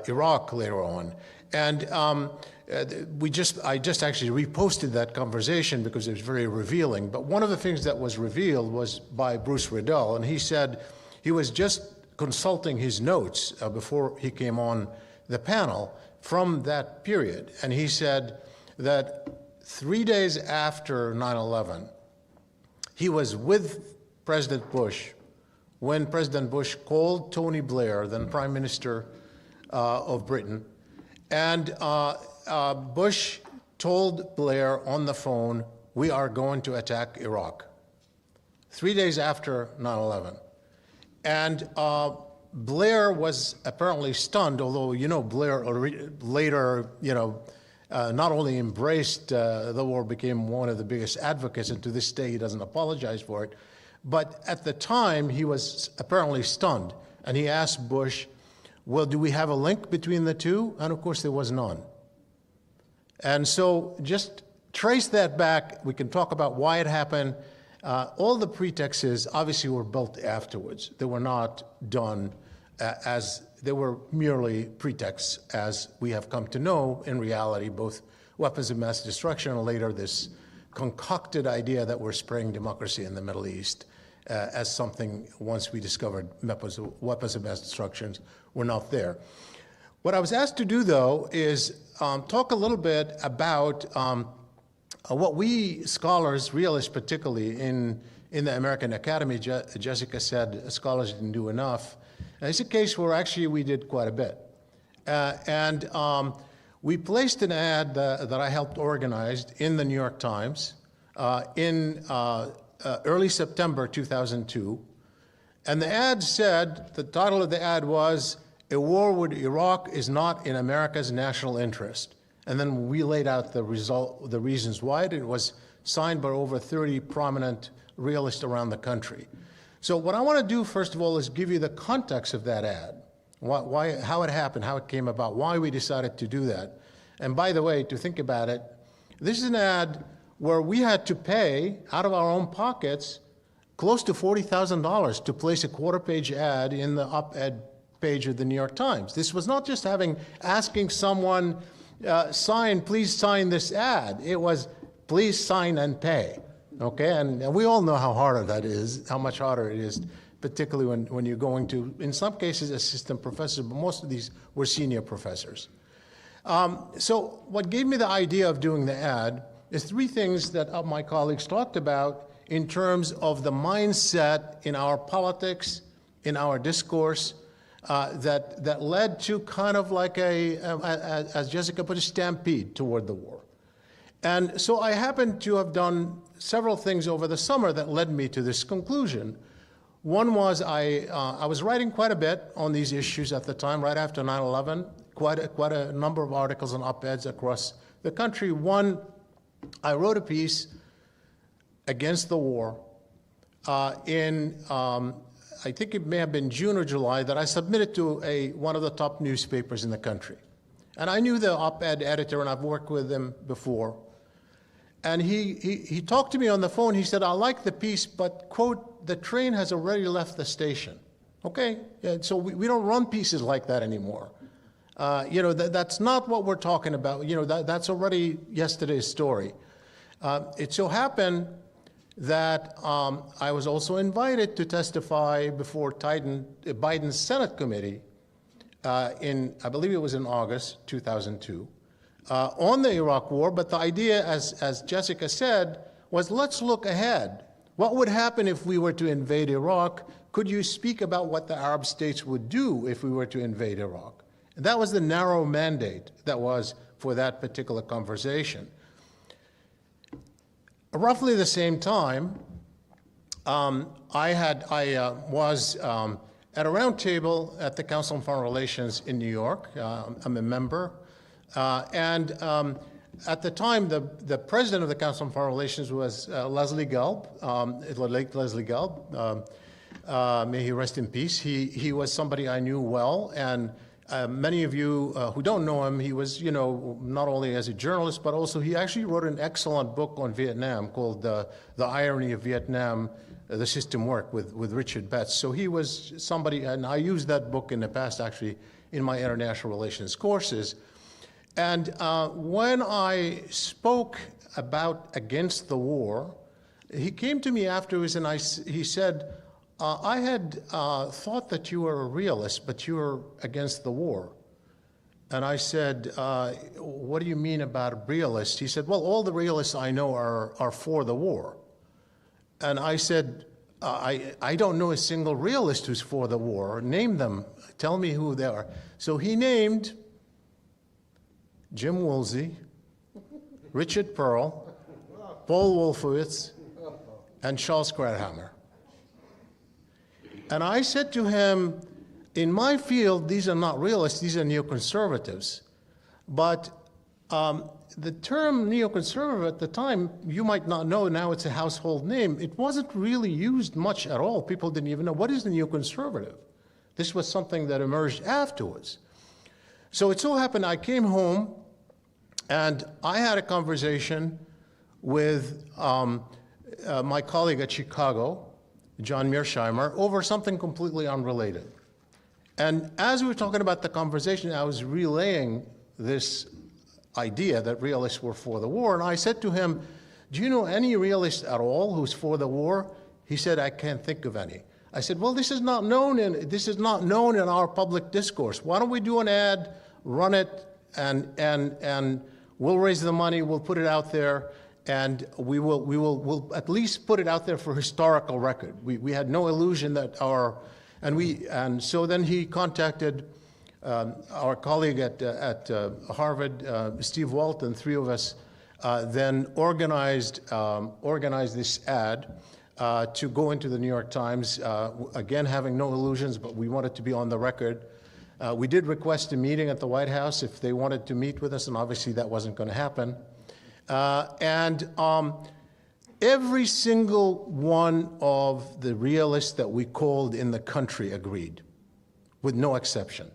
Iraq later on. And I just actually reposted that conversation because it was very revealing. But one of the things that was revealed was by Bruce Riedel, and he said he was just consulting his notes before he came on the panel from that period. And he said that 3 days after 9/11, he was with President Bush when President Bush called Tony Blair, then Prime Minister of Britain, and Bush told Blair on the phone, "We are going to attack Iraq." 3 days after 9/11. And Blair was apparently stunned, although, you know, Blair later, you know, not only embraced the war, became one of the biggest advocates, and to this day he doesn't apologize for it. But at the time, he was apparently stunned. And he asked Bush, well, do we have a link between the two? And of course, there was none. And so just trace that back. We can talk about why it happened. All the pretexts obviously were built afterwards. They were not done as they were merely pretexts, as we have come to know in reality, both weapons of mass destruction and later this concocted idea that we're spraying democracy in the Middle East as something, once we discovered weapons of mass destruction, were not there. What I was asked to do, though, is talk a little bit about what we scholars, realists particularly in the American Academy, Jessica said scholars didn't do enough. It's a case where actually we did quite a bit. And we placed an ad that I helped organize in the New York Times in early September 2002. And the ad said, the title of the ad was, "A War with Iraq is not in America's national interest." And then we laid out the reasons why. It was signed by over 30 prominent realists around the country. So what I want to do, first of all, is give you the context of that ad, how it happened, how it came about, why we decided to do that. And by the way, to think about it, this is an ad where we had to pay, out of our own pockets, close to $40,000 to place a quarter-page ad in the op-ed page of the New York Times. This was not just asking someone, please sign this ad. It was, please sign and pay. okay? And we all know how hard that is, how much harder it is, particularly when you're going to, in some cases, assistant professors, but most of these were senior professors. So what gave me the idea of doing the ad is three things that my colleagues talked about in terms of the mindset in our politics, in our discourse, that led to kind of like as Jessica put it, stampede toward the war. And so I happened to have done several things over the summer that led me to this conclusion. One was I was writing quite a bit on these issues at the time, right after 9/11, quite a number of articles and op-eds across the country. One, I wrote a piece against the war I think it may have been June or July, that I submitted to one of the top newspapers in the country. And I knew the op-ed editor, and I've worked with him before. And he talked to me on the phone. He said, "I like the piece, but," quote, "the train has already left the station." Okay, so we don't run pieces like that anymore. That's not what we're talking about. That's already yesterday's story. It so happened that I was also invited to testify before Biden's Senate committee I believe it was in August 2002, on the Iraq War. But the idea, as Jessica said, was let's look ahead. What would happen if we were to invade Iraq? Could you speak about what the Arab states would do if we were to invade Iraq? And that was the narrow mandate that was for that particular conversation. Roughly the same time, I was at a round table at the Council on Foreign Relations in New York. I'm a member. And at the time, the president of the Council on Foreign Relations was Leslie Gelb, late Leslie Gelb. May he rest in peace. He was somebody I knew well, and many of you who don't know him, he was, not only as a journalist, but also he actually wrote an excellent book on Vietnam called The Irony of Vietnam, The System Worked with Richard Betts. So he was somebody, and I used that book in the past actually in my international relations courses. And when I spoke against the war, he came to me afterwards and he said, I had thought that you were a realist, but you were against the war. And I said, what do you mean about a realist? He said, well, all the realists I know are for the war. And I said, I don't know a single realist who's for the war. Name them. Tell me who they are. So he named Jim Woolsey, Richard Pearl, Paul Wolfowitz, and Charles Krauthammer. And I said to him, in my field, these are not realists, these are neoconservatives. But the term neoconservative at the time, you might not know, now it's a household name. It wasn't really used much at all. People didn't even know, what is the neoconservative? This was something that emerged afterwards. So it so happened I came home and I had a conversation with my colleague at Chicago, John Mearsheimer, over something completely unrelated. And as we were talking about the conversation, I was relaying this idea that realists were for the war. And I said to him, do you know any realist at all who's for the war? He said, I can't think of any. I said, well, this is not known in our public discourse. Why don't we do an ad, run it, and we'll raise the money, we'll put it out there, and we'll at least put it out there for historical record. We had no illusion that and so then he contacted our colleague at Harvard, Steve Walton. Three of us then organized this ad to go into the New York Times, again having no illusions, but we wanted to be on the record. We did request a meeting at the White House if they wanted to meet with us, and obviously that wasn't going to happen. Every single one of the realists that we called in the country agreed, with no exception.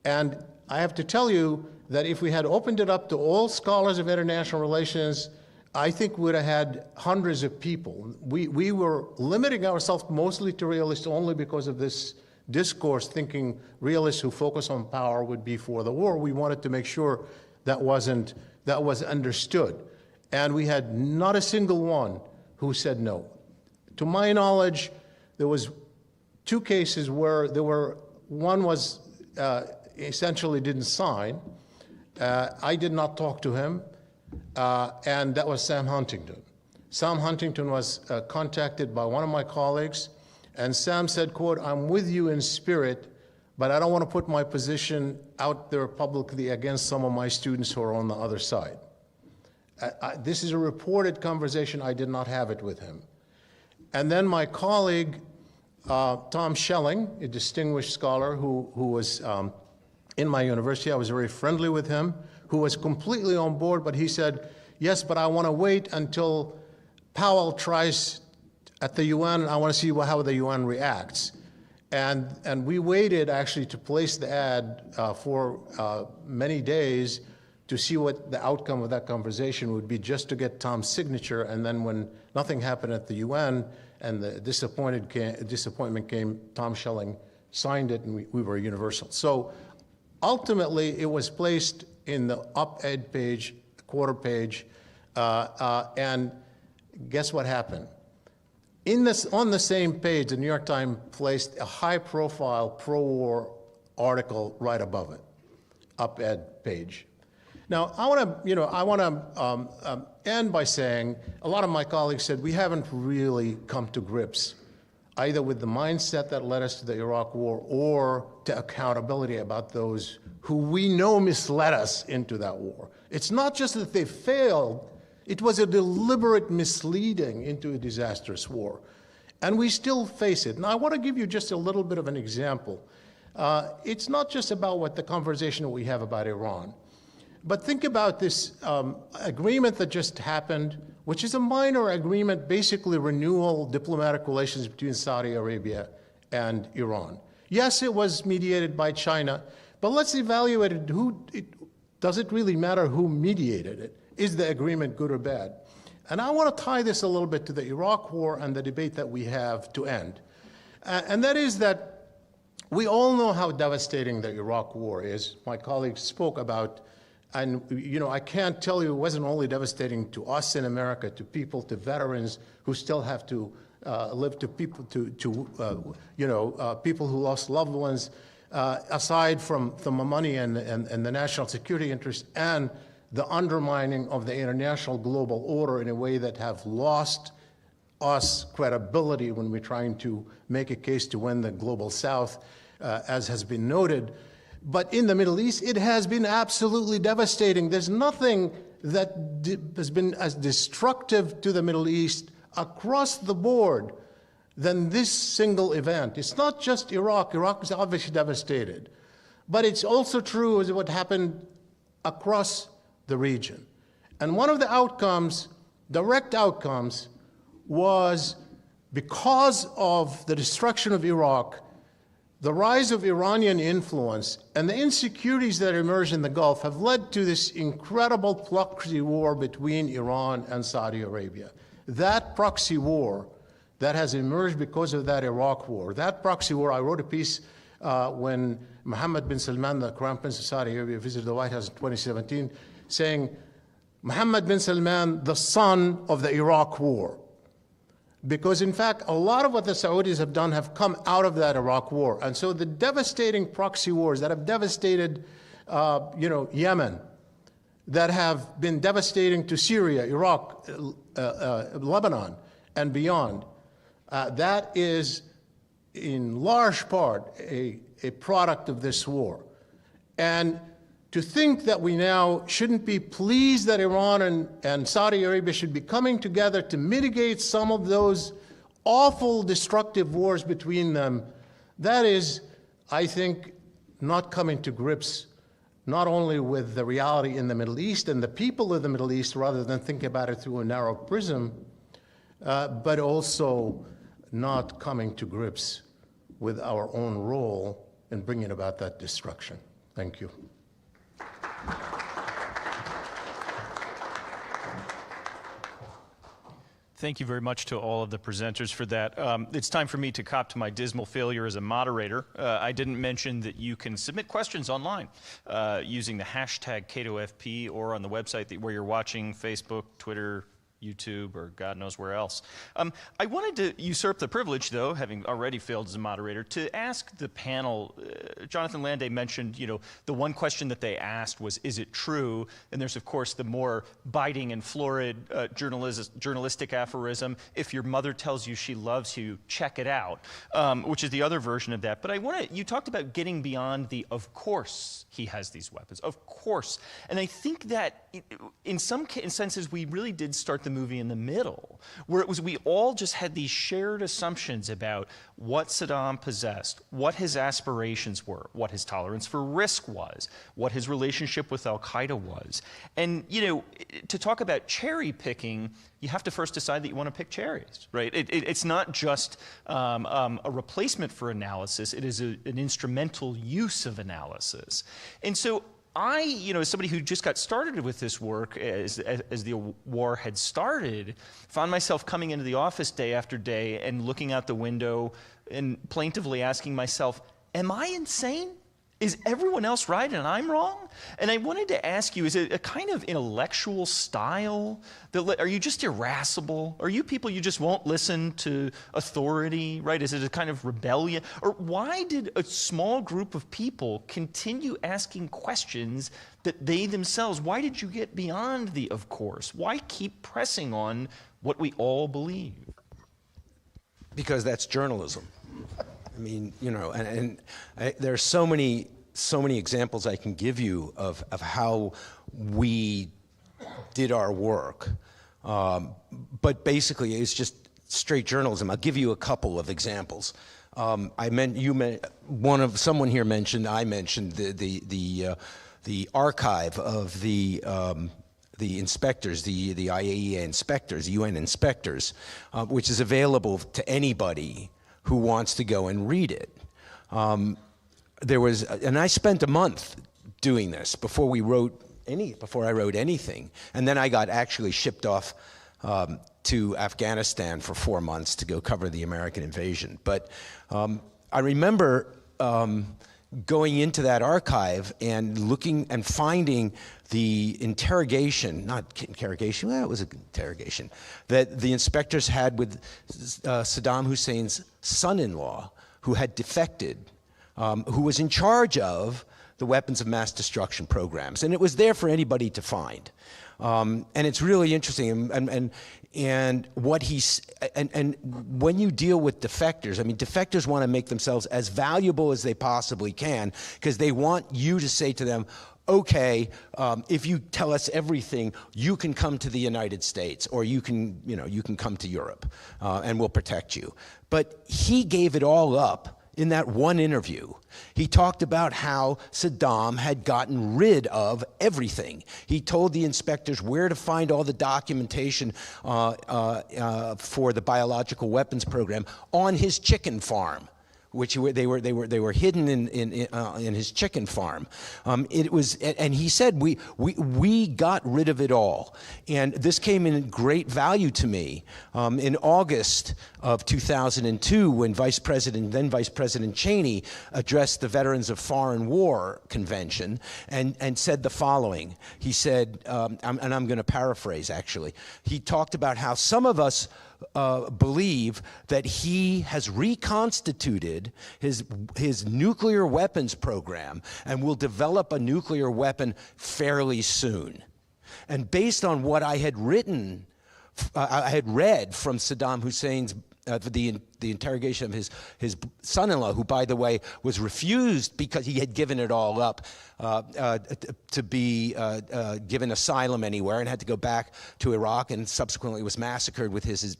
And I have to tell you that if we had opened it up to all scholars of international relations, I think we would have had hundreds of people. We were limiting ourselves mostly to realists only because of this discourse, thinking realists who focus on power would be for the war. We wanted to make sure that was understood. And we had not a single one who said no. To my knowledge, there was 2 cases where one was essentially didn't sign. I did not talk to him, and that was Sam Huntington. Sam Huntington was contacted by one of my colleagues, and Sam said, quote, "I'm with you in spirit, but I don't want to put my position out there publicly against some of my students who are on the other side." This is a reported conversation. I did not have it with him. And then my colleague, Tom Schelling, a distinguished scholar who was in my university, I was very friendly with him, who was completely on board, but he said, "Yes, but I want to wait until Powell tries at the UN, and I want to see how the UN reacts." And we waited actually to place the ad for many days to see what the outcome of that conversation would be, just to get Tom's signature. And then when nothing happened at the UN and the disappointment came, Tom Schelling signed it, and we were universal. So ultimately, it was placed in the op-ed page, quarter page, and guess what happened? On the same page, the New York Times placed a high-profile pro-war article right above it, op-ed page. Now, I want to end by saying a lot of my colleagues said we haven't really come to grips either with the mindset that led us to the Iraq War or to accountability about those who we know misled us into that war. It's not just that they failed, it was a deliberate misleading into a disastrous war. And we still face it. Now, I want to give you just a little bit of an example. It's not just about what the conversation that we have about Iran, but think about this agreement that just happened, which is a minor agreement, basically renewal diplomatic relations between Saudi Arabia and Iran. Yes, it was mediated by China, but let's evaluate it. Does it really matter who mediated it? Is the agreement good or bad? And I want to tie this a little bit to the Iraq War and the debate that we have to end. And that is that we all know how devastating the Iraq War is. My colleagues spoke about, and I can't tell you it wasn't only devastating to us in America, to people, to veterans who still have to live, to people, people who lost loved ones, aside from the money and the national security interest and the undermining of the international global order in a way that have lost us credibility when we're trying to make a case to win the global south, as has been noted. But in the Middle East, it has been absolutely devastating. There's nothing that has been as destructive to the Middle East across the board than this single event. It's not just Iraq. Iraq is obviously devastated. But it's also true as what happened across the region. And one of the outcomes, direct outcomes, was because of the destruction of Iraq, the rise of Iranian influence and the insecurities that emerged in the Gulf have led to this incredible proxy war between Iran and Saudi Arabia. That proxy war that has emerged because of that Iraq war, that proxy war, I wrote a piece when Mohammed bin Salman, the Crown Prince of Saudi Arabia, visited the White House in 2017, saying, Mohammed bin Salman, the son of the Iraq war. Because in fact, a lot of what the Saudis have done have come out of that Iraq war. And so the devastating proxy wars that have devastated, Yemen, that have been devastating to Syria, Iraq, Lebanon, and beyond, that is in large part a product of this war. And to think that we now shouldn't be pleased that Iran and Saudi Arabia should be coming together to mitigate some of those awful destructive wars between them, that is, I think, not coming to grips not only with the reality in the Middle East and the people of the Middle East, rather than think about it through a narrow prism, but also not coming to grips with our own role in bringing about that destruction. Thank you. Thank you very much to all of the presenters for that. It's time for me to cop to my dismal failure as a moderator. I didn't mention that you can submit questions online using the hashtag CatoFP or on the website where you're watching, Facebook, Twitter, YouTube, or God knows where else. I wanted to usurp the privilege, though, having already failed as a moderator, to ask the panel. Jonathan Landay mentioned, the one question that they asked was, is it true? And there's, of course, the more biting and florid journalistic aphorism, if your mother tells you she loves you, check it out, which is the other version of that. But you talked about getting beyond the, of course he has these weapons, of course. And I think that in some senses, we really did start the movie in the middle, where it was we all just had these shared assumptions about what Saddam possessed, what his aspirations were, what his tolerance for risk was, what his relationship with Al-Qaeda was. And, to talk about cherry picking, you have to first decide that you want to pick cherries, right? It's not just a replacement for analysis, it is an instrumental use of analysis. And so as somebody who just got started with this work as the war had started, found myself coming into the office day after day and looking out the window and plaintively asking myself, am I insane? Is everyone else right and I'm wrong? And I wanted to ask you, is it a kind of intellectual style? Are you just irascible? Are you people you just won't listen to authority, right? Is it a kind of rebellion? Or why did a small group of people continue asking questions that they themselves, why did you get beyond the of course? Why keep pressing on what we all believe? Because that's journalism. I mean, there's so many examples I can give you of how we did our work. But basically, it's just straight journalism. I'll give you a couple of examples. I mentioned the archive of the inspectors, the IAEA inspectors, UN inspectors, which is available to anybody who wants to go and read it. And I spent a month doing this before I wrote anything. And then I got actually shipped off to Afghanistan for 4 months to go cover the American invasion. But I remember going into that archive and looking and finding the interrogation, it was an interrogation, that the inspectors had with Saddam Hussein's son-in-law, who had defected, who was in charge of the weapons of mass destruction programs. And it was there for anybody to find. And it's really interesting. And when you deal with defectors, defectors want to make themselves as valuable as they possibly can, because they want you to say to them, okay, if you tell us everything, you can come to the United States, or you can come to Europe, and we'll protect you. But he gave it all up in that one interview. He talked about how Saddam had gotten rid of everything. He told the inspectors where to find all the documentation for the biological weapons program on his chicken farm, which they were hidden in his chicken farm. And he said we got rid of it all, and this came in great value to me in August of 2002 when then Vice President Cheney addressed the Veterans of Foreign War Convention and said the following. He said, and I'm going to paraphrase actually. He talked about how some of us believe that he has reconstituted his nuclear weapons program and will develop a nuclear weapon fairly soon. And based on what I had read from Saddam Hussein's the interrogation of his son-in-law, who, by the way, was refused because he had given it all up to be given asylum anywhere, and had to go back to Iraq, and subsequently was massacred with his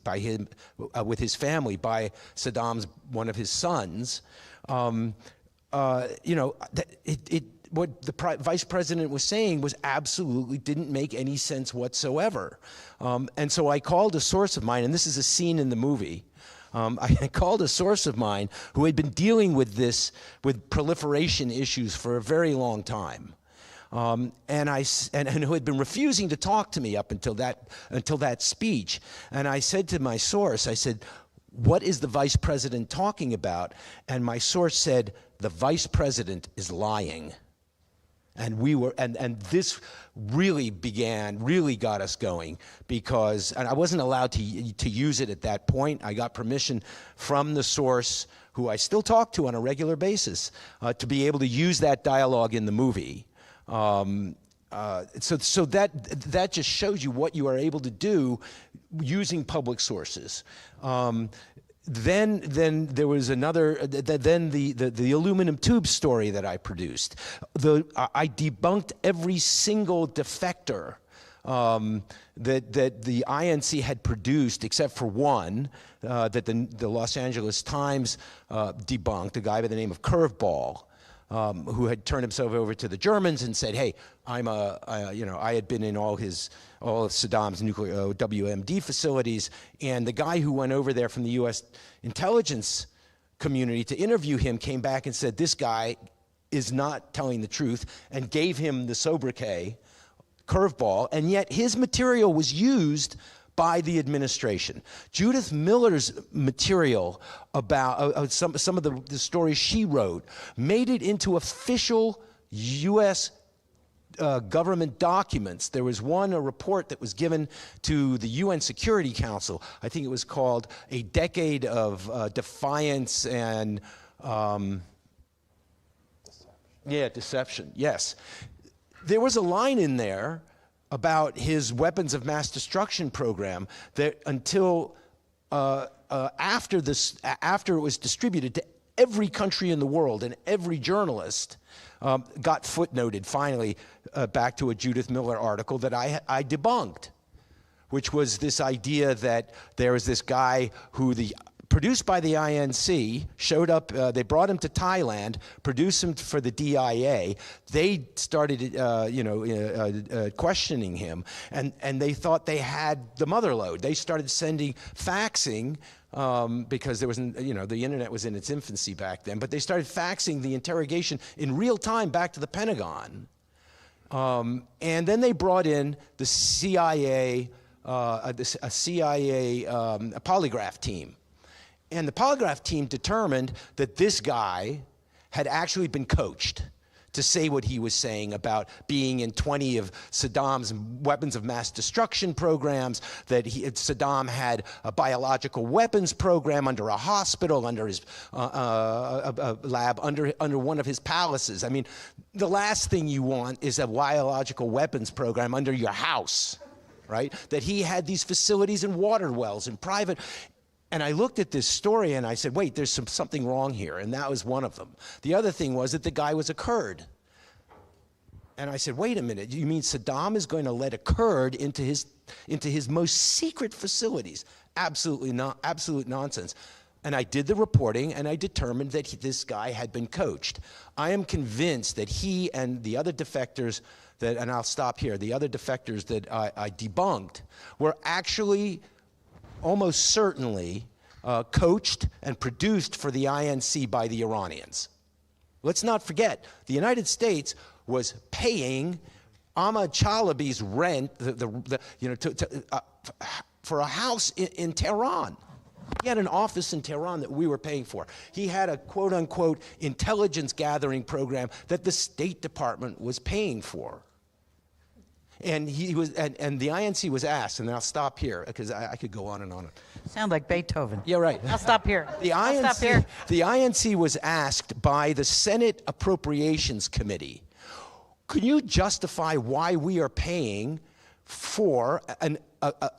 family by Saddam's one of his sons. What the vice president was saying was absolutely didn't make any sense whatsoever. And so I called a source of mine, and this is a scene in the movie. I called a source of mine who had been dealing with proliferation issues for a very long time. and who had been refusing to talk to me up until that speech. And I said to my source, I said, "What is the vice president talking about?" And my source said, "The vice president is lying." And this really got us going, because, and I wasn't allowed to use it at that point. I got permission from the source, who I still talk to on a regular basis, to be able to use that dialogue in the movie. So that just shows you what you are able to do using public sources. Then there was another. Then the aluminum tube story that I produced. I debunked every single defector that the INC had produced, except for one that the Los Angeles Times debunked. A guy by the name of Curveball, who had turned himself over to the Germans and said, "Hey, I had been in all of Saddam's nuclear WMD facilities," and the guy who went over there from the U.S. intelligence community to interview him came back and said, "This guy is not telling the truth," and gave him the sobriquet Curveball, and yet his material was used by the administration. Judith Miller's material about some of the stories she wrote made it into official U.S. government documents. There was a report that was given to the UN Security Council. I think it was called "A Decade of Defiance and Deception." Yes. There was a line in there about his weapons of mass destruction program that until after it was distributed to every country in the world and every journalist, got footnoted finally back to a Judith Miller article that I debunked, which was this idea that there was this guy who produced by the INC, showed up, they brought him to Thailand, produced him for the DIA. They started, questioning him, and they thought they had the mother lode. They started faxing, because there wasn't, the internet was in its infancy back then, but they started faxing the interrogation in real time back to the Pentagon. And then they brought in the CIA, a polygraph team. And the polygraph team determined that this guy had actually been coached to say what he was saying about being in 20 of Saddam's weapons of mass destruction programs, that Saddam had a biological weapons program under a hospital, under his a lab, under one of his palaces. I mean, the last thing you want is a biological weapons program under your house, right? That he had these facilities and water wells and private. And I looked at this story and I said, wait, there's something wrong here. And that was one of them. The other thing was that the guy was a Kurd. And I said, wait a minute, you mean Saddam is going to let a Kurd into his most secret facilities? Absolutely not, absolute nonsense. And I did the reporting and I determined that this guy had been coached. I am convinced that he and the other defectors and I'll stop here, the other defectors that I debunked were actually almost certainly coached and produced for the INC by the Iranians. Let's not forget, the United States was paying Ahmad Chalabi's rent for a house in Tehran. He had an office in Tehran that we were paying for. He had a quote-unquote intelligence gathering program that the State Department was paying for. And and the INC was asked, and I'll stop here because I could go on and on. Sound like Beethoven. Yeah, right. I'll stop here. The INC was asked by the Senate Appropriations Committee, can you justify why we are paying for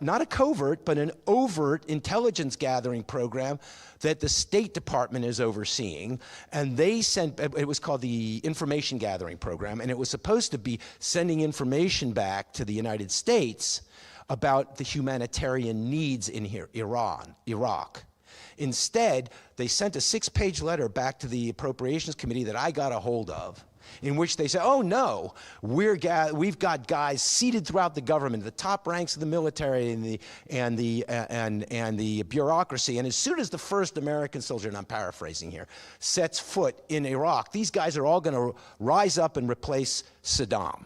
not a covert, but an overt intelligence gathering program that the State Department is overseeing? And they sent, it was called the Information Gathering Program, and it was supposed to be sending information back to the United States about the humanitarian needs in Iraq. Instead, they sent a 6-page letter back to the Appropriations Committee that I got a hold of, in which they say, oh no, we've got guys seated throughout the government, the top ranks of the military and the bureaucracy, and as soon as the first American soldier, and I'm paraphrasing here, sets foot in Iraq, these guys are all going to rise up and replace Saddam.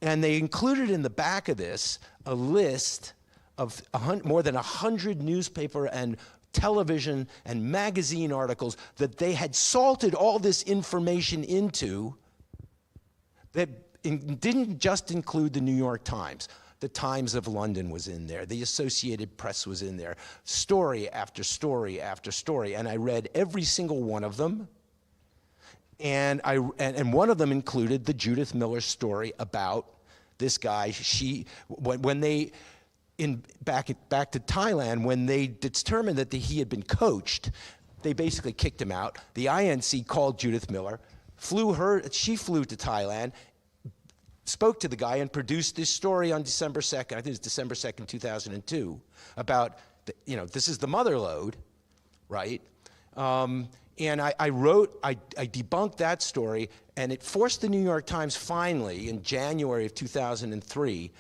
And they included in the back of this a list of more than 100 newspaper and television and magazine articles that they had salted all this information into, that didn't just include the New York Times. The Times of London was in there. The Associated Press was in there. Story after story after story. And I read every single one of them. And one of them included the Judith Miller story about this guy. When they, back to Thailand, when they determined that he had been coached, they basically kicked him out. The INC called Judith Miller, she flew to Thailand, spoke to the guy, and produced this story on December 2nd, I think it was December 2nd, 2002, about, this is the mother lode, right? And I debunked that story, and it forced the New York Times finally, in January of 2003,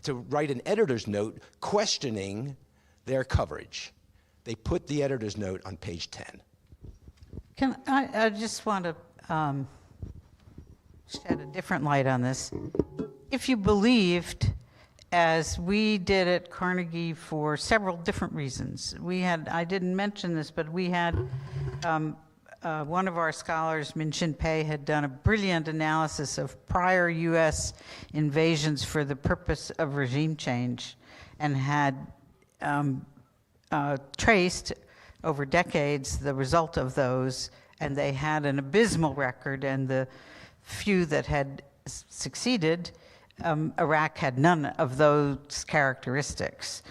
to write an editor's note questioning their coverage. They put the editor's note on page 10. I just want to shed a different light on this. If you believed, as we did at Carnegie for several different reasons, I didn't mention this, but we had one of our scholars, Min-Shin Pei, had done a brilliant analysis of prior U.S. invasions for the purpose of regime change, and had traced over decades the result of those, and they had an abysmal record, and the few that had succeeded, Iraq had none of those characteristics.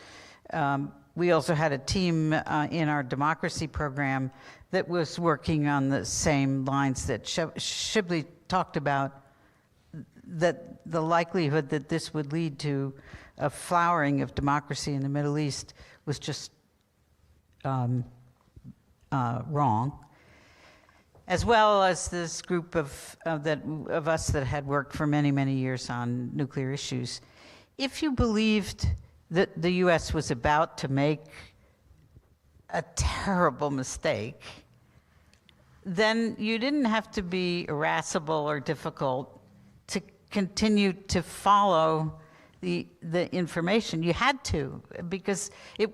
We also had a team in our democracy program that was working on the same lines that Shibley talked about, that the likelihood that this would lead to a flowering of democracy in the Middle East was just wrong, as well as this group of us that had worked for many, many years on nuclear issues. If you believed that the U.S. was about to make a terrible mistake, then you didn't have to be irascible or difficult to continue to follow the information. You had to, because it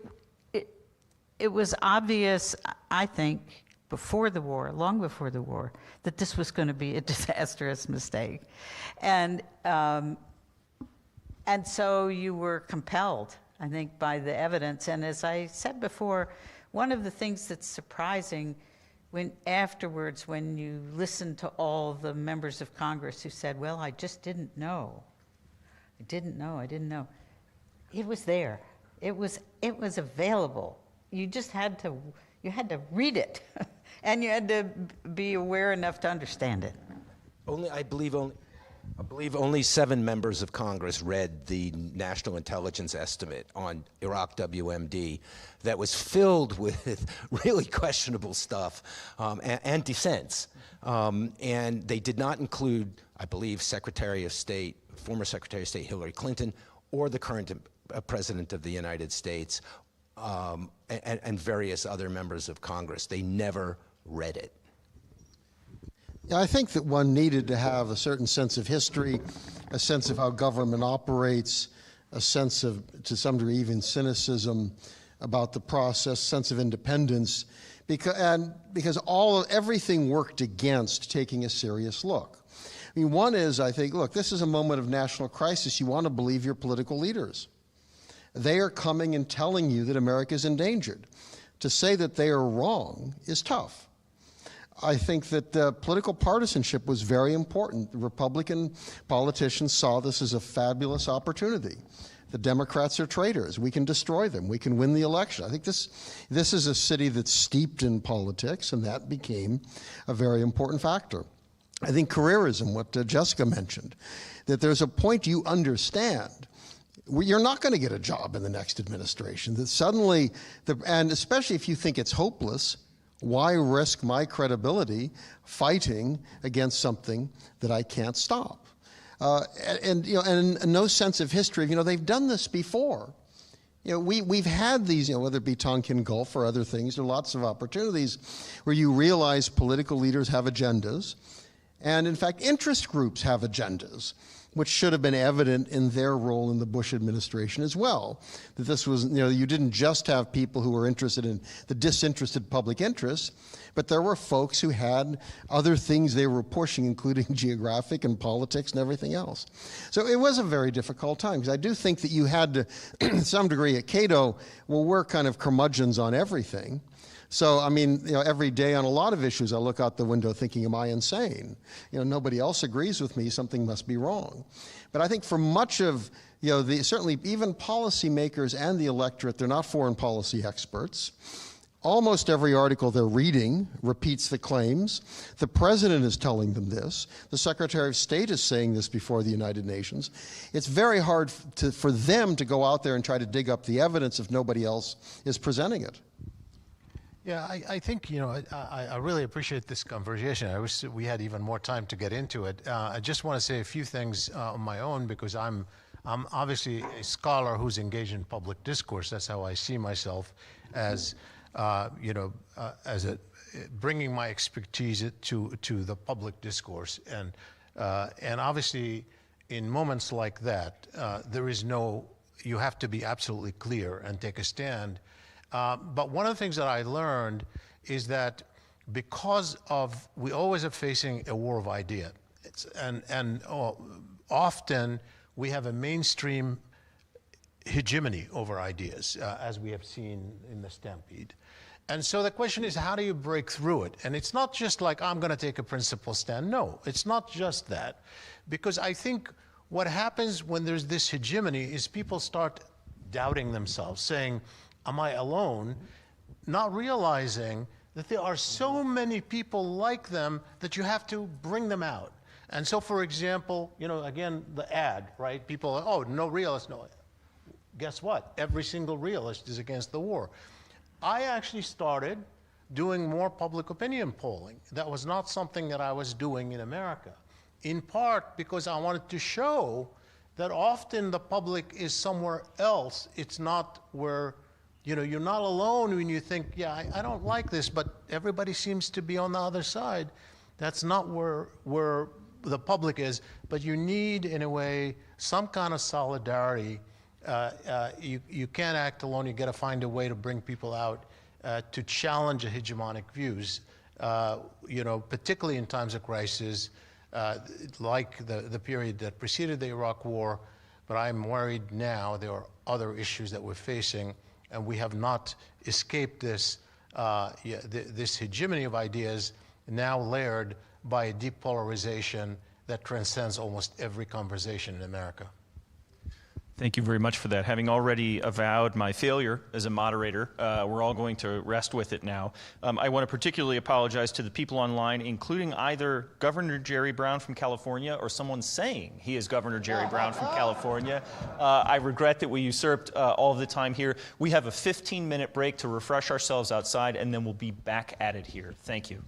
was obvious, I think, before the war, long before the war, that this was going to be a disastrous mistake. And so you were compelled, I think, by the evidence. And as I said before, one of the things that's surprising afterwards, when you listen to all the members of Congress who said, well, I just didn't know. I didn't know. It was there. It was available. You just had to read it, and you had to be aware enough to understand it. I believe only 7 members of Congress read the National Intelligence Estimate on Iraq WMD that was filled with really questionable stuff and dissents. And they did not include, I believe, former Secretary of State Hillary Clinton, or the current President of the United States, and various other members of Congress. They never read it. Yeah, I think that one needed to have a certain sense of history, a sense of how government operates, a sense of, to some degree, even cynicism about the process, sense of independence, because everything worked against taking a serious look. I mean, one is, I think, look, this is a moment of national crisis. You want to believe your political leaders. They are coming and telling you that America is endangered. To say that they are wrong is tough. I think that political partisanship was very important. The Republican politicians saw this as a fabulous opportunity. The Democrats are traitors. We can destroy them. We can win the election. I think this is a city that's steeped in politics, and that became a very important factor. I think careerism, what Jessica mentioned, that there's a point you understand. You're not going to get a job in the next administration. That suddenly, and especially if you think it's hopeless, Why risk my credibility fighting against something that I can't stop? And in no sense of history, they've done this before. We've had these, whether it be Tonkin Gulf or other things, there are lots of opportunities where you realize political leaders have agendas, and in fact, interest groups have agendas, which should have been evident in their role in the Bush administration as well. That this was, you didn't just have people who were interested in the disinterested public interests, but there were folks who had other things they were pushing, including geographic and politics and everything else. So it was a very difficult time, because I do think that you had to, to some degree at Cato, we're kind of curmudgeons on everything. So, I mean, every day on a lot of issues, I look out the window thinking, am I insane? Nobody else agrees with me, something must be wrong. But I think for much of, certainly even policymakers and the electorate, they're not foreign policy experts. Almost every article they're reading repeats the claims. The president is telling them this. The Secretary of State is saying this before the United Nations. It's very hard for them to go out there and try to dig up the evidence if nobody else is presenting it. Yeah, I think, I really appreciate this conversation. I wish we had even more time to get into it. I just want to say a few things on my own, because I'm obviously a scholar who's engaged in public discourse. That's how I see myself, as, bringing my expertise to the public discourse. And obviously, in moments like that, you have to be absolutely clear and take a stand. But one of the things that I learned is that because we always are facing a war of idea, often we have a mainstream hegemony over ideas, as we have seen in the Stampede. And so the question is, how do you break through it? And it's not just like, I'm going to take a principled stand. No, it's not just that. Because I think what happens when there's this hegemony is people start doubting themselves, saying, am I alone? Not realizing that there are so many people like them that you have to bring them out. And so, for example, again, the ad, right? People are, oh, no realists, no. Guess what? Every single realist is against the war. I actually started doing more public opinion polling. That was not something that I was doing in America, in part because I wanted to show that often the public is somewhere else. It's not where, you're not alone when you think, yeah, I don't like this, but everybody seems to be on the other side. That's not where the public is, but you need, in a way, some kind of solidarity. You can't act alone. You got to find a way to bring people out to challenge the hegemonic views, particularly in times of crisis, like the period that preceded the Iraq War. But I'm worried now there are other issues that we're facing, and we have not escaped this hegemony of ideas, now layered by a deep polarization that transcends almost every conversation in America. Thank you very much for that. Having already avowed my failure as a moderator, we're all going to rest with it now. I want to particularly apologize to the people online, including either Governor Jerry Brown from California or someone saying he is Governor Jerry Brown from California. I regret that we usurped all of the time here. We have a 15-minute break to refresh ourselves outside, and then we'll be back at it here. Thank you.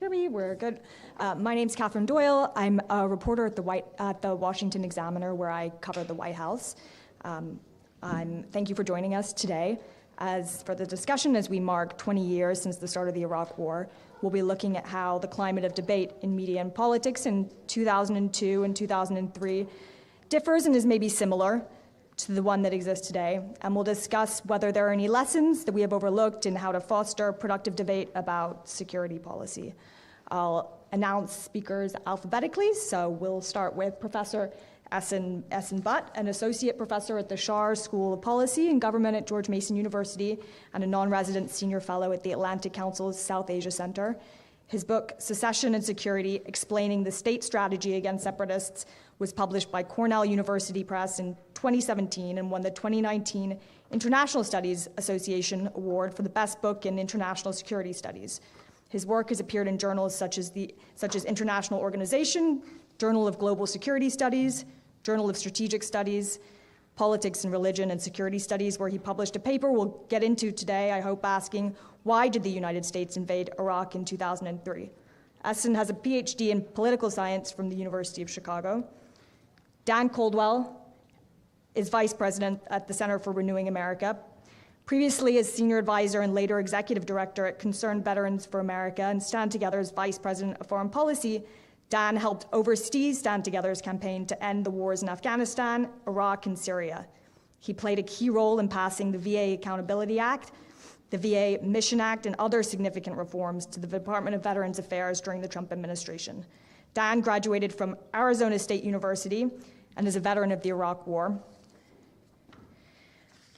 Hear me? We're good. My name's Catherine Doyle. I'm a reporter at the Washington Examiner, where I cover the White House. Thank you for joining us today. As for the discussion, as we mark 20 years since the start of the Iraq War, we'll be looking at how the climate of debate in media and politics in 2002 and 2003 differs and is maybe similar to the one that exists today. And we'll discuss whether there are any lessons that we have overlooked and how to foster productive debate about security policy. I'll announce speakers alphabetically, so we'll start with Professor Essen Butt, an associate professor at the Schar School of Policy and Government at George Mason University and a non-resident senior fellow at the Atlantic Council's South Asia Center. His book, Secession and Security, Explaining the State Strategy Against Separatists, was published by Cornell University Press in 2017 and won the 2019 International Studies Association Award for the best book in international security studies. His work has appeared in journals such as International Organization, Journal of Global Security Studies, Journal of Strategic Studies, Politics and Religion and Security Studies, where he published a paper we'll get into today, I hope, asking, why did the United States invade Iraq in 2003? Essen has a PhD in political science from the University of Chicago. Dan Coldwell is vice president at the Center for Renewing America. Previously as senior advisor and later executive director at Concerned Veterans for America and Stand Together's vice president of foreign policy, Dan helped oversee Stand Together's campaign to end the wars in Afghanistan, Iraq, and Syria. He played a key role in passing the VA Accountability Act, the VA Mission Act, and other significant reforms to the Department of Veterans Affairs during the Trump administration. Dan graduated from Arizona State University and is a veteran of the Iraq War.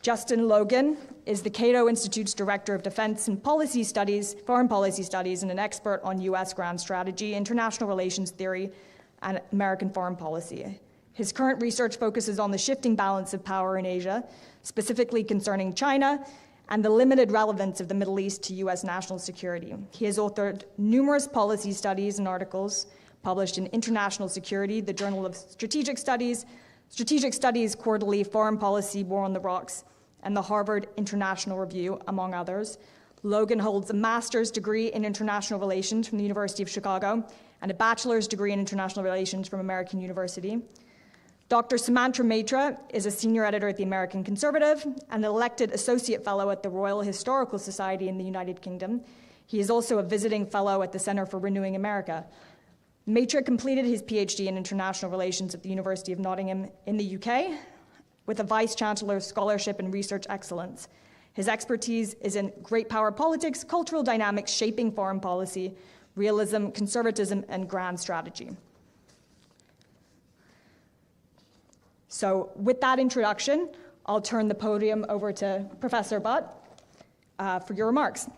Justin Logan is the Cato Institute's Director of Defense and Policy Studies, Foreign Policy Studies, and an expert on U.S. grand strategy, international relations theory, and American foreign policy. His current research focuses on the shifting balance of power in Asia, specifically concerning China, and the limited relevance of the Middle East to U.S. national security. He has authored numerous policy studies and articles published in International Security, the Journal of Strategic Studies Quarterly, Foreign Policy, War on the Rocks, and the Harvard International Review, among others. Logan holds a master's degree in international relations from the University of Chicago and a bachelor's degree in international relations from American University. Dr. Sumantra Mitra is a senior editor at the American Conservative and an elected associate fellow at the Royal Historical Society in the United Kingdom. He is also a visiting fellow at the Center for Renewing America. Mitra completed his PhD in international relations at the University of Nottingham in the UK, with a Vice Chancellor's Scholarship in Research Excellence. His expertise is in great power politics, cultural dynamics shaping foreign policy, realism, conservatism, and grand strategy. So with that introduction, I'll turn the podium over to Professor Butt for your remarks.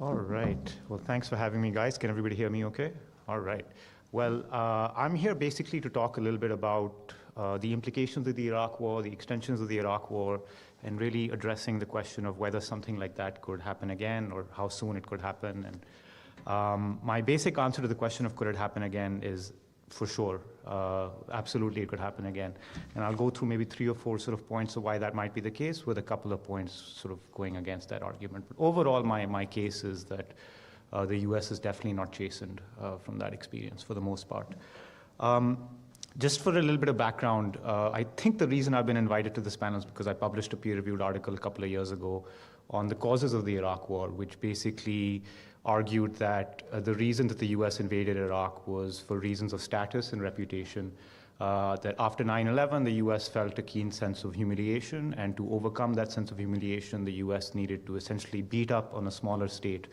All right. Well, thanks for having me, guys. Can everybody hear me okay? All right. Well, I'm here basically to talk a little bit about the implications of the Iraq War, the extensions of the Iraq War, and really addressing the question of whether something like that could happen again or how soon it could happen. And my basic answer to the question of could it happen again is for sure. Absolutely, it could happen again. And I'll go through maybe 3 or 4 sort of points of why that might be the case, with a couple of points sort of going against that argument. But overall, my case is that the US is definitely not chastened from that experience for the most part. Just for a little bit of background, I think the reason I've been invited to this panel is because I published a peer-reviewed article a couple of years ago on the causes of the Iraq War, which basically argued that the reason that the US invaded Iraq was for reasons of status and reputation, that after 9/11, the US felt a keen sense of humiliation, and to overcome that sense of humiliation, the US needed to essentially beat up on a smaller state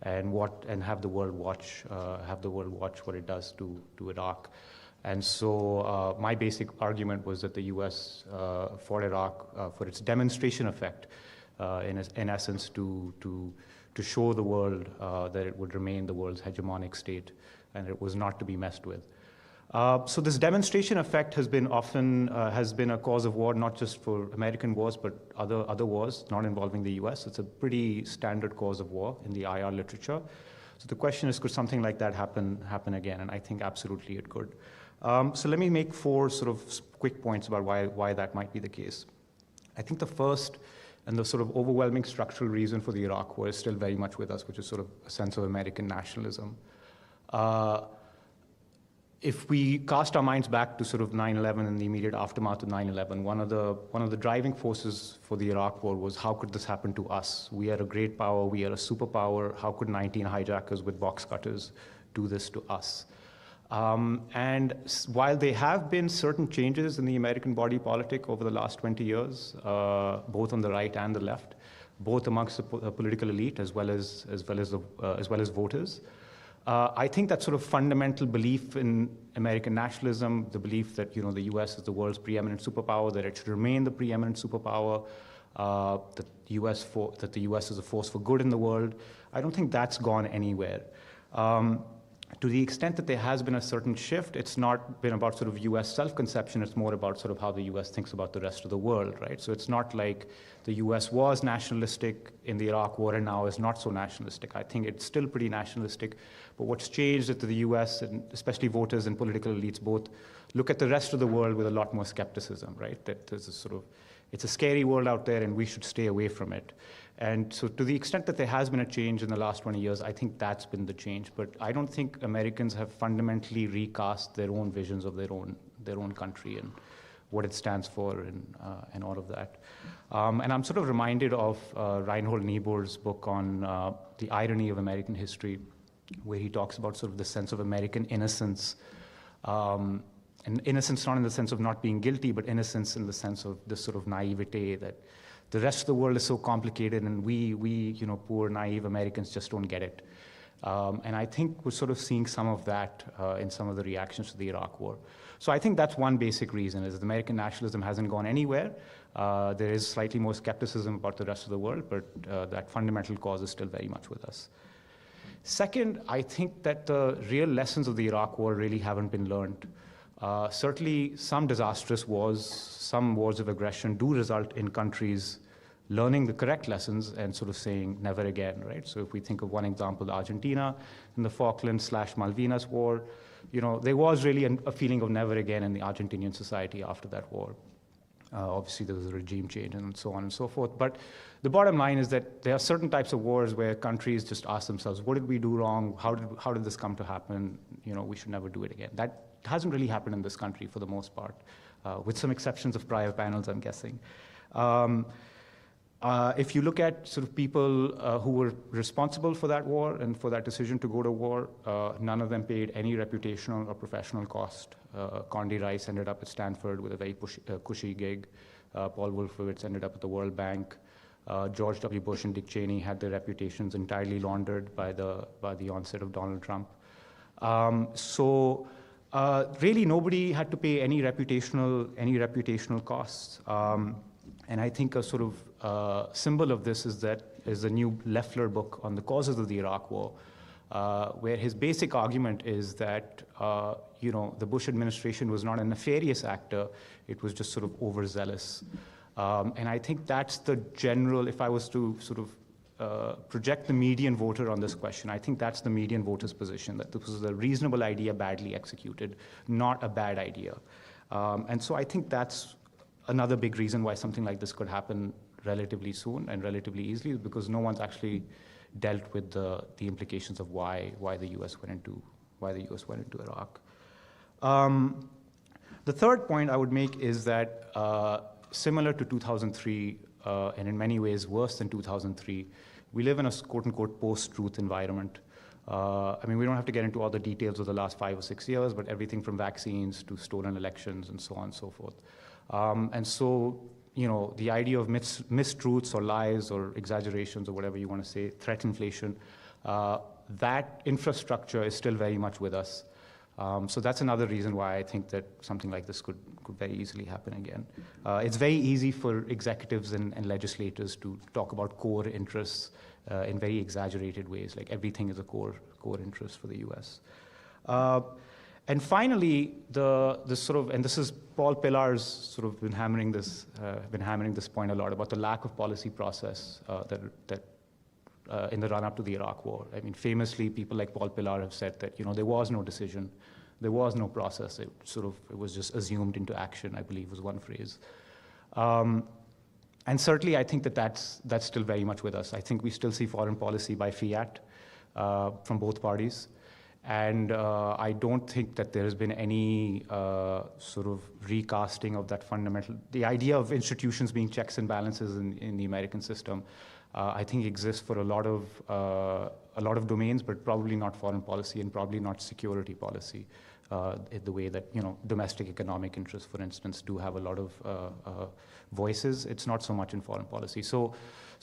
and have the world watch what it does to Iraq. And so my basic argument was that the US fought Iraq for its demonstration effect, in essence, to show the world that it would remain the world's hegemonic state and it was not to be messed with. So this demonstration effect has been a cause of war, not just for American wars, but other wars not involving the US. It's a pretty standard cause of war in the IR literature. So the question is, could something like that happen again? And I think absolutely it could. So let me make 4 sort of quick points about why that might be the case. I think the first And the sort of overwhelming structural reason for the Iraq War is still very much with us, which is sort of a sense of American nationalism. If we cast our minds back to sort of 9/11 and the immediate aftermath of 9/11, one of the driving forces for the Iraq War was, how could this happen to us? We are a great power, we are a superpower. How could 19 hijackers with box cutters do this to us? And while there have been certain changes in the American body politic over the last 20 years, both on the right and the left, both amongst the political elite as well as voters, I think that sort of fundamental belief in American nationalism, the belief that the U.S. is the world's preeminent superpower, that it should remain the preeminent superpower, that the U.S. is a force for good in the world, I don't think that's gone anywhere. To the extent that there has been a certain shift, it's not been about sort of U.S. self-conception, it's more about sort of how the U.S. thinks about the rest of the world, right? So it's not like the U.S. was nationalistic in the Iraq War and now is not so nationalistic. I think it's still pretty nationalistic, but what's changed is that the U.S., and especially voters and political elites both, look at the rest of the world with a lot more skepticism, right? That there's a sort of, it's a scary world out there and we should stay away from it. And so to the extent that there has been a change in the last 20 years, I think that's been the change. But I don't think Americans have fundamentally recast their own visions of their own country and what it stands for and all of that. And I'm sort of reminded of Reinhold Niebuhr's book on the irony of American history, where he talks about sort of the sense of American innocence. And innocence not in the sense of not being guilty, but innocence in the sense of this sort of naivete that the rest of the world is so complicated and we poor naive Americans just don't get it. And I think we're sort of seeing some of that in some of the reactions to the Iraq War. So I think that's one basic reason, is that American nationalism hasn't gone anywhere. There is slightly more skepticism about the rest of the world, but that fundamental cause is still very much with us. Second, I think that the real lessons of the Iraq War really haven't been learned. Certainly, some disastrous wars, some wars of aggression do result in countries learning the correct lessons and sort of saying never again, right? So if we think of one example, Argentina in the Falklands/Malvinas War, there was really a feeling of never again in the Argentinian society after that war. Obviously, there was a regime change and so on and so forth. But the bottom line is that there are certain types of wars where countries just ask themselves, what did we do wrong? How did this come to happen? We should never do it again. That hasn't really happened in this country for the most part, with some exceptions of prior panels, I'm guessing. If you look at sort of people who were responsible for that war and for that decision to go to war, none of them paid any reputational or professional cost. Condi Rice ended up at Stanford with a very cushy gig. Paul Wolfowitz ended up at the World Bank. George W. Bush and Dick Cheney had their reputations entirely laundered by the onset of Donald Trump. Really, nobody had to pay any reputational costs. And I think a sort of symbol of this is the new Leffler book on the causes of the Iraq War, where his basic argument is that the Bush administration was not a nefarious actor; it was just sort of overzealous. And I think that's the general. If I was to sort of project the median voter on this question, I think that's the median voter's position, that this was a reasonable idea badly executed, not a bad idea. And so I think that's another big reason why something like this could happen relatively soon and relatively easily, is because no one's actually dealt with the implications of why the U.S. went into Iraq. The third point I would make is that similar to 2003, and in many ways worse than 2003, we live in a quote-unquote post-truth environment. I mean, we don't have to get into all the details of the last 5 or 6 years, but everything from vaccines to stolen elections and so on and so forth. And so, the idea of mistruths or lies or exaggerations or whatever you want to say, threat inflation, that infrastructure is still very much with us. So that's another reason why I think that something like this could very easily happen again. It's very easy for executives and legislators to talk about core interests in very exaggerated ways, like everything is a core interest for the U.S. And finally, and this is Paul Pillar's sort of been hammering this point a lot about the lack of policy process that in the run-up to the Iraq War. I mean, famously, people like Paul Pillar have said that there was no decision, there was no process. It was just assumed into action, I believe was one phrase. And certainly, I think that that's still very much with us. I think we still see foreign policy by fiat from both parties. And I don't think that there has been any sort of recasting of that fundamental. The idea of institutions being checks and balances in the American system, I think exists for a lot of domains, but probably not foreign policy and probably not security policy. In the way that, you know, domestic economic interests, for instance, do have a lot of voices. It's not so much in foreign policy. So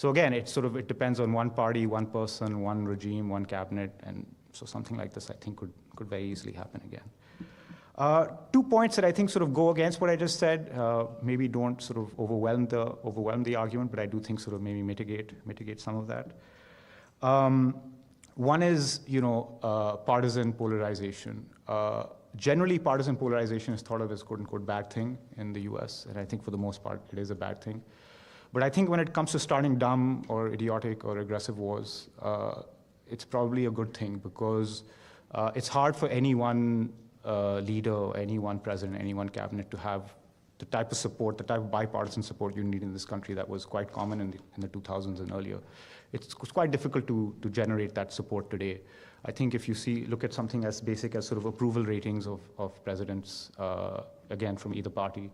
again, it depends on one party, one person, one regime, one cabinet, and so something like this, I think, could very easily happen again. 2 points that I think sort of go against what I just said. Maybe don't sort of overwhelm the argument, but I do think sort of maybe mitigate some of that. One is, you know, partisan polarization. Generally, partisan polarization is thought of as quote-unquote bad thing in the US, and I think for the most part, it is a bad thing. But I think when it comes to starting dumb or idiotic or aggressive wars, it's probably a good thing, because it's hard for any one leader, any one president, any one cabinet to have the type of support, the type of bipartisan support you need in this country that was quite common in the 2000s and earlier. It's quite difficult to generate that support today. I think if you look at something as basic as sort of approval ratings of presidents, again, from either party,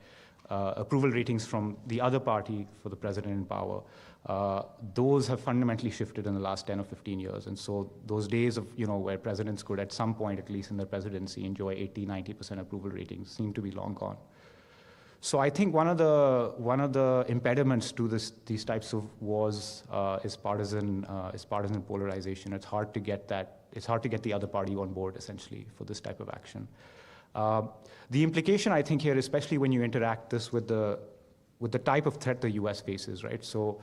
approval ratings from the other party for the president in power, those have fundamentally shifted in the last 10 or 15 years. And so those days of, you know, where presidents could at some point, at least in their presidency, enjoy 80, 90% approval ratings seem to be long gone. So I think one of the impediments to these types of wars is partisan polarization. It's hard to get the other party on board, essentially, for this type of action. The implication, I think, here, especially when you interact this with the type of threat the U.S. faces, right? So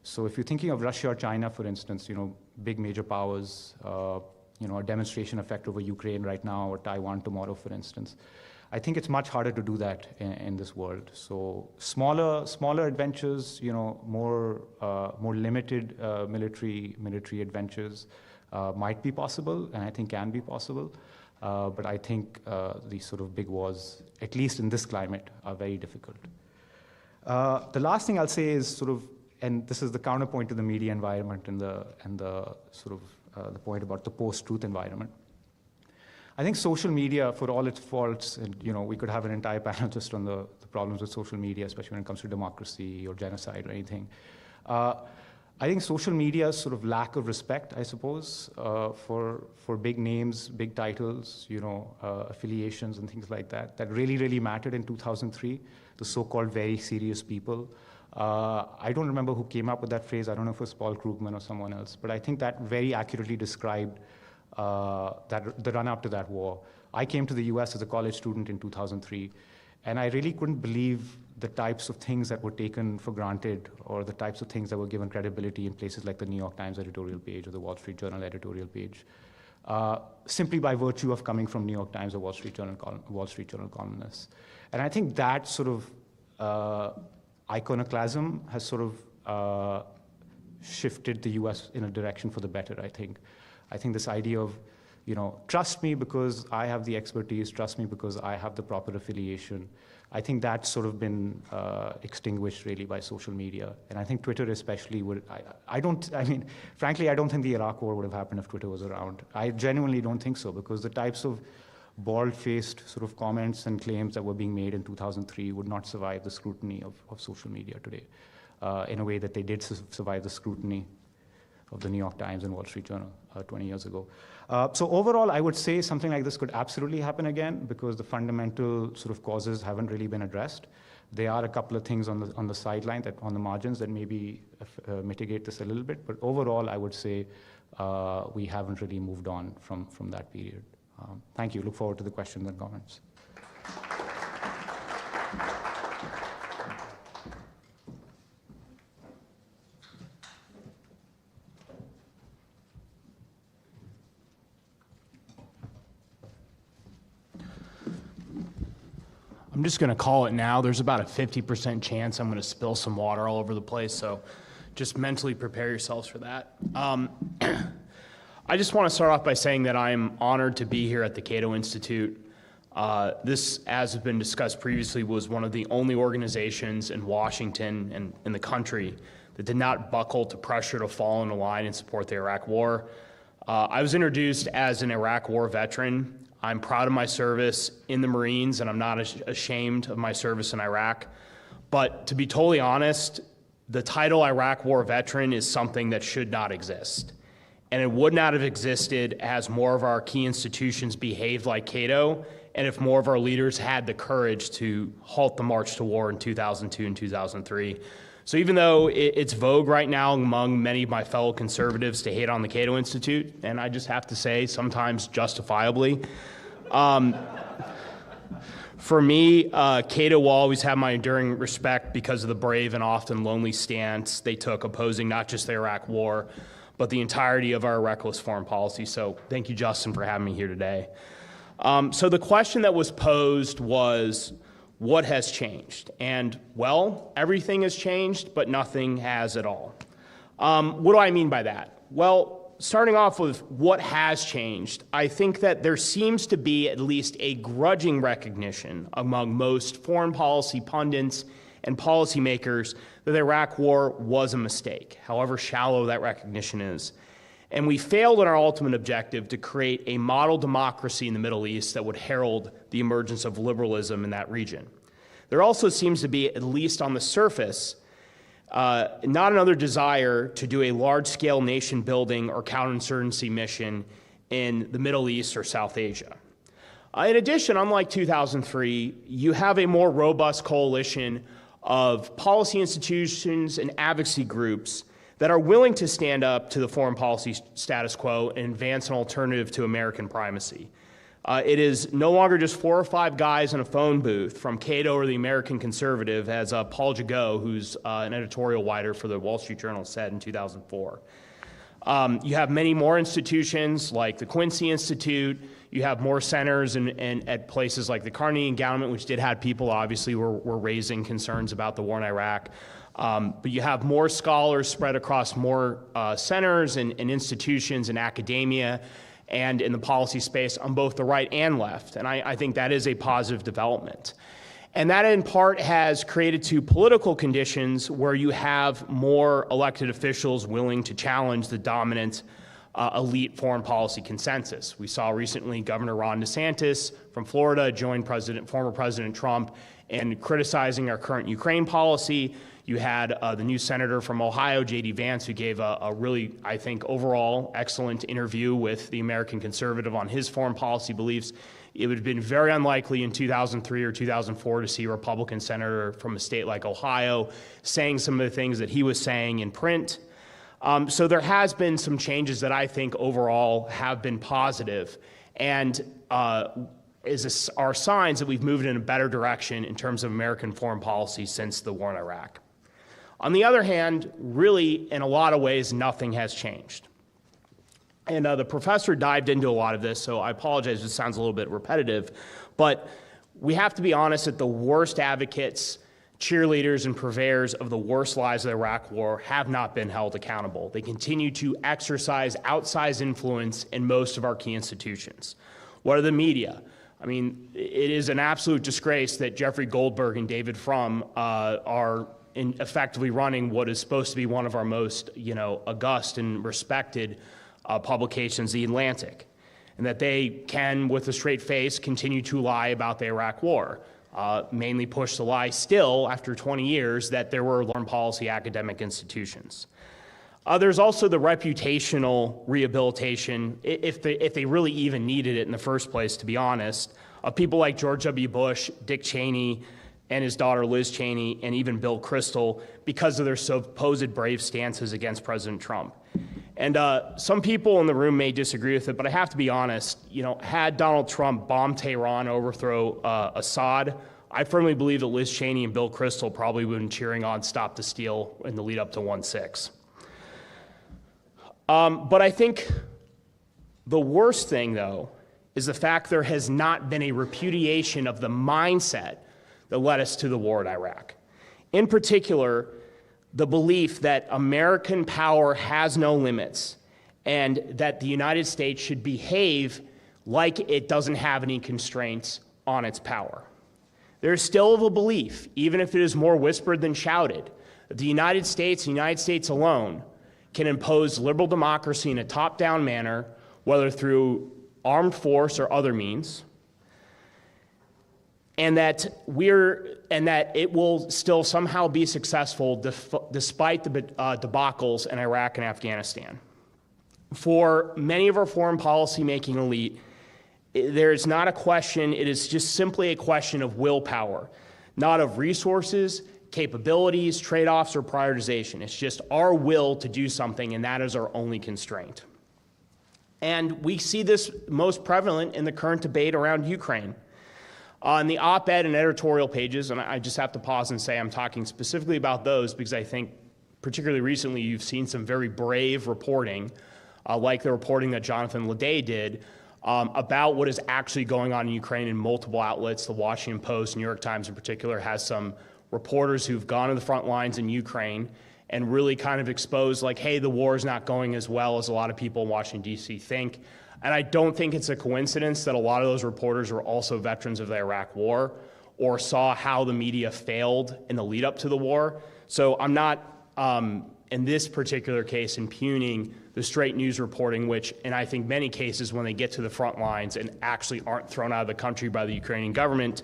if you're thinking of Russia or China, for instance, you know, big major powers, you know, a demonstration effect over Ukraine right now, or Taiwan tomorrow, for instance, I think it's much harder to do that in this world. So smaller adventures, you know, more limited military adventures might be possible, and I think can be possible. But I think these sort of big wars, at least in this climate, are very difficult. The last thing I'll say is sort of, and this is the counterpoint to the media environment and the sort of the point about the post-truth environment. I think social media, for all its faults, and you know, we could have an entire panel just on the problems with social media, especially when it comes to democracy or genocide or anything. I think social media's sort of lack of respect, I suppose, for big names, big titles, you know, affiliations and things like that, that really, really mattered in 2003, the so-called very serious people. I don't remember who came up with that phrase. I don't know if it was Paul Krugman or someone else, but I think that very accurately described the run-up to that war. I came to the US as a college student in 2003, and I really couldn't believe the types of things that were taken for granted, or the types of things that were given credibility in places like the New York Times editorial page or the Wall Street Journal editorial page, simply by virtue of coming from New York Times or Wall Street Journal columnists. And I think that sort of iconoclasm has sort of shifted the US in a direction for the better, I think. I think this idea of, you know, trust me because I have the expertise, trust me because I have the proper affiliation, I think that's sort of been extinguished really by social media. And I think Twitter especially would, frankly, I don't think the Iraq war would have happened if Twitter was around. I genuinely don't think so, because the types of bald-faced sort of comments and claims that were being made in 2003 would not survive the scrutiny of social media today in a way that they did survive the scrutiny of the New York Times and Wall Street Journal 20 years ago. So overall, I would say something like this could absolutely happen again, because the fundamental sort of causes haven't really been addressed. There are a couple of things on the sideline, that on the margins, that maybe mitigate this a little bit. But overall, I would say we haven't really moved on from that period. Thank you. Look forward to the questions and comments. I'm just going to call it now. There's about a 50% chance I'm going to spill some water all over the place, so just mentally prepare yourselves for that. I just want to start off by saying that I'm honored to be here at the Cato Institute. This, as has been discussed previously, was one of the only organizations in Washington and in the country that did not buckle to pressure to fall into line and support the Iraq War. I was introduced as an Iraq War veteran. I'm proud of my service in the Marines, and I'm not ashamed of my service in Iraq. But to be totally honest, the title Iraq War veteran is something that should not exist. And it would not have existed as more of our key institutions behaved like Cato, and if more of our leaders had the courage to halt the march to war in 2002 and 2003. So even though it's vogue right now among many of my fellow conservatives to hate on the Cato Institute, and I just have to say, sometimes justifiably, for me, Cato will always have my enduring respect because of the brave and often lonely stance they took opposing not just the Iraq War, but the entirety of our reckless foreign policy. So thank you, Justin, for having me here today. So the question that was posed was, what has changed? And, well, everything has changed, but nothing has at all. What do I mean by that? Well, starting off with what has changed, I think that there seems to be at least a grudging recognition among most foreign policy pundits and policymakers that the Iraq War was a mistake, however shallow that recognition is. And we failed in our ultimate objective to create a model democracy in the Middle East that would herald the emergence of liberalism in that region. There also seems to be, at least on the surface, not another desire to do a large-scale nation-building or counterinsurgency mission in the Middle East or South Asia. In addition, unlike 2003, you have a more robust coalition of policy institutions and advocacy groups that are willing to stand up to the foreign policy status quo and advance an alternative to American primacy. It is no longer just 4 or 5 guys in a phone booth from Cato or the American Conservative, as Paul Jagot, who's an editorial writer for the Wall Street Journal, said in 2004. You have many more institutions like the Quincy Institute. You have more centers at places like the Carnegie Endowment, which did have people, obviously, were raising concerns about the war in Iraq. But you have more scholars spread across more centers and institutions in academia and in the policy space on both the right and left. And I think that is a positive development. And that in part has created 2 political conditions where you have more elected officials willing to challenge the dominant elite foreign policy consensus. We saw recently Governor Ron DeSantis from Florida join former President Trump in criticizing our current Ukraine policy. You had the new senator from Ohio, J.D. Vance, who gave a really, I think, overall excellent interview with the American Conservative on his foreign policy beliefs. It would have been very unlikely in 2003 or 2004 to see a Republican senator from a state like Ohio saying some of the things that he was saying in print. So there has been some changes that I think overall have been positive and are signs that we've moved in a better direction in terms of American foreign policy since the war in Iraq. On the other hand, really, in a lot of ways, nothing has changed. And the professor dived into a lot of this, so I apologize if it sounds a little bit repetitive, but we have to be honest that the worst advocates, cheerleaders, and purveyors of the worst lies of the Iraq War have not been held accountable. They continue to exercise outsized influence in most of our key institutions. What are the media? I mean, it is an absolute disgrace that Jeffrey Goldberg and David Frum are effectively running what is supposed to be one of our most, august and respected publications, The Atlantic, and that they can, with a straight face, continue to lie about the Iraq War, mainly push the lie still, after 20 years, that there were foreign policy academic institutions. There's also the reputational rehabilitation, if they really even needed it in the first place, to be honest, of people like George W. Bush, Dick Cheney, and his daughter Liz Cheney, and even Bill Kristol, because of their supposed brave stances against President Trump. And some people in the room may disagree with it, but I have to be honest, had Donald Trump bombed Tehran, overthrow Assad, I firmly believe that Liz Cheney and Bill Kristol probably would have been cheering on Stop the Steal in the lead up to 1/6. But I think the worst thing, though, is the fact there has not been a repudiation of the mindset that led us to the war in Iraq. In particular, the belief that American power has no limits and that the United States should behave like it doesn't have any constraints on its power. There is still a belief, even if it is more whispered than shouted, that the United States and the United States alone can impose liberal democracy in a top-down manner, whether through armed force or other means, and that it will still somehow be successful despite the debacles in Iraq and Afghanistan. For many of our foreign policy-making elite, there is not a question, it is just simply a question of willpower, not of resources, capabilities, trade-offs, or prioritization. It's just our will to do something, and that is our only constraint. And we see this most prevalent in the current debate around Ukraine. On the op-ed and editorial pages, and I just have to pause and say I'm talking specifically about those because I think particularly recently you've seen some very brave reporting, like the reporting that Jonathan Ledet did, about what is actually going on in Ukraine in multiple outlets. The Washington Post, New York Times in particular, has some reporters who've gone to the front lines in Ukraine and really kind of exposed, like, hey, the war is not going as well as a lot of people in Washington, D.C. think. And I don't think it's a coincidence that a lot of those reporters were also veterans of the Iraq War or saw how the media failed in the lead up to the war. So I'm not, in this particular case, impugning the straight news reporting, which in I think many cases when they get to the front lines and actually aren't thrown out of the country by the Ukrainian government,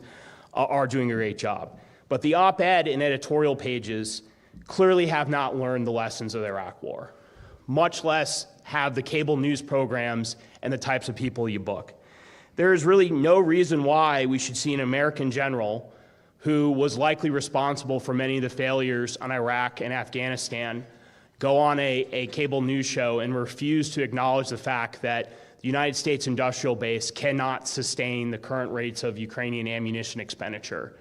are doing a great job. But the op-ed and editorial pages clearly have not learned the lessons of the Iraq War, much less have the cable news programs and the types of people you book. There is really no reason why we should see an American general who was likely responsible for many of the failures on Iraq and Afghanistan go on a cable news show and refuse to acknowledge the fact that the United States industrial base cannot sustain the current rates of Ukrainian ammunition expenditure.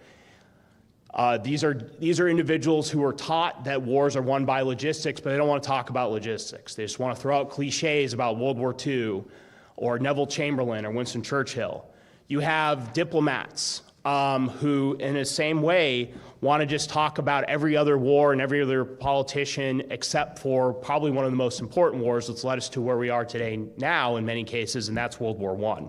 These are individuals who are taught that wars are won by logistics, but they don't want to talk about logistics. They just want to throw out cliches about World War II or Neville Chamberlain or Winston Churchill. You have diplomats who, in the same way, want to just talk about every other war and every other politician except for probably one of the most important wars that's led us to where we are today now in many cases, and that's World War I.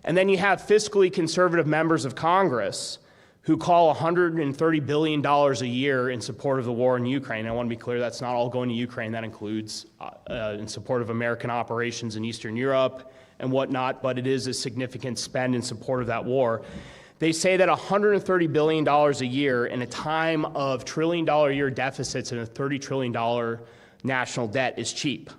And then you have fiscally conservative members of Congress who call $130 billion a year in support of the war in Ukraine. I want to be clear, that's not all going to Ukraine. That includes in support of American operations in Eastern Europe and whatnot, but it is a significant spend in support of that war. They say that $130 billion a year in a time of trillion-dollar-a-year deficits and a $30 trillion national debt is cheap.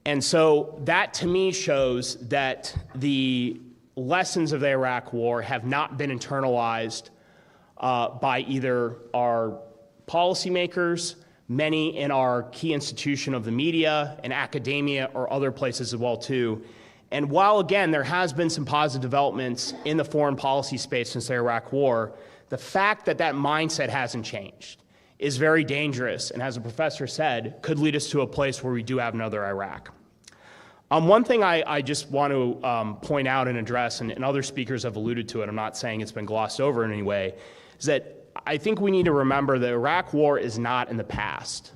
And so that, to me, shows that the lessons of the Iraq War have not been internalized by either our policymakers, many in our key institution of the media, in academia, or other places as well, too. And while, again, there has been some positive developments in the foreign policy space since the Iraq War, the fact that that mindset hasn't changed is very dangerous, and as the professor said, could lead us to a place where we do have another Iraq. One thing I just want to point out and address, and other speakers have alluded to it, I'm not saying it's been glossed over in any way, is that I think we need to remember the Iraq War is not in the past.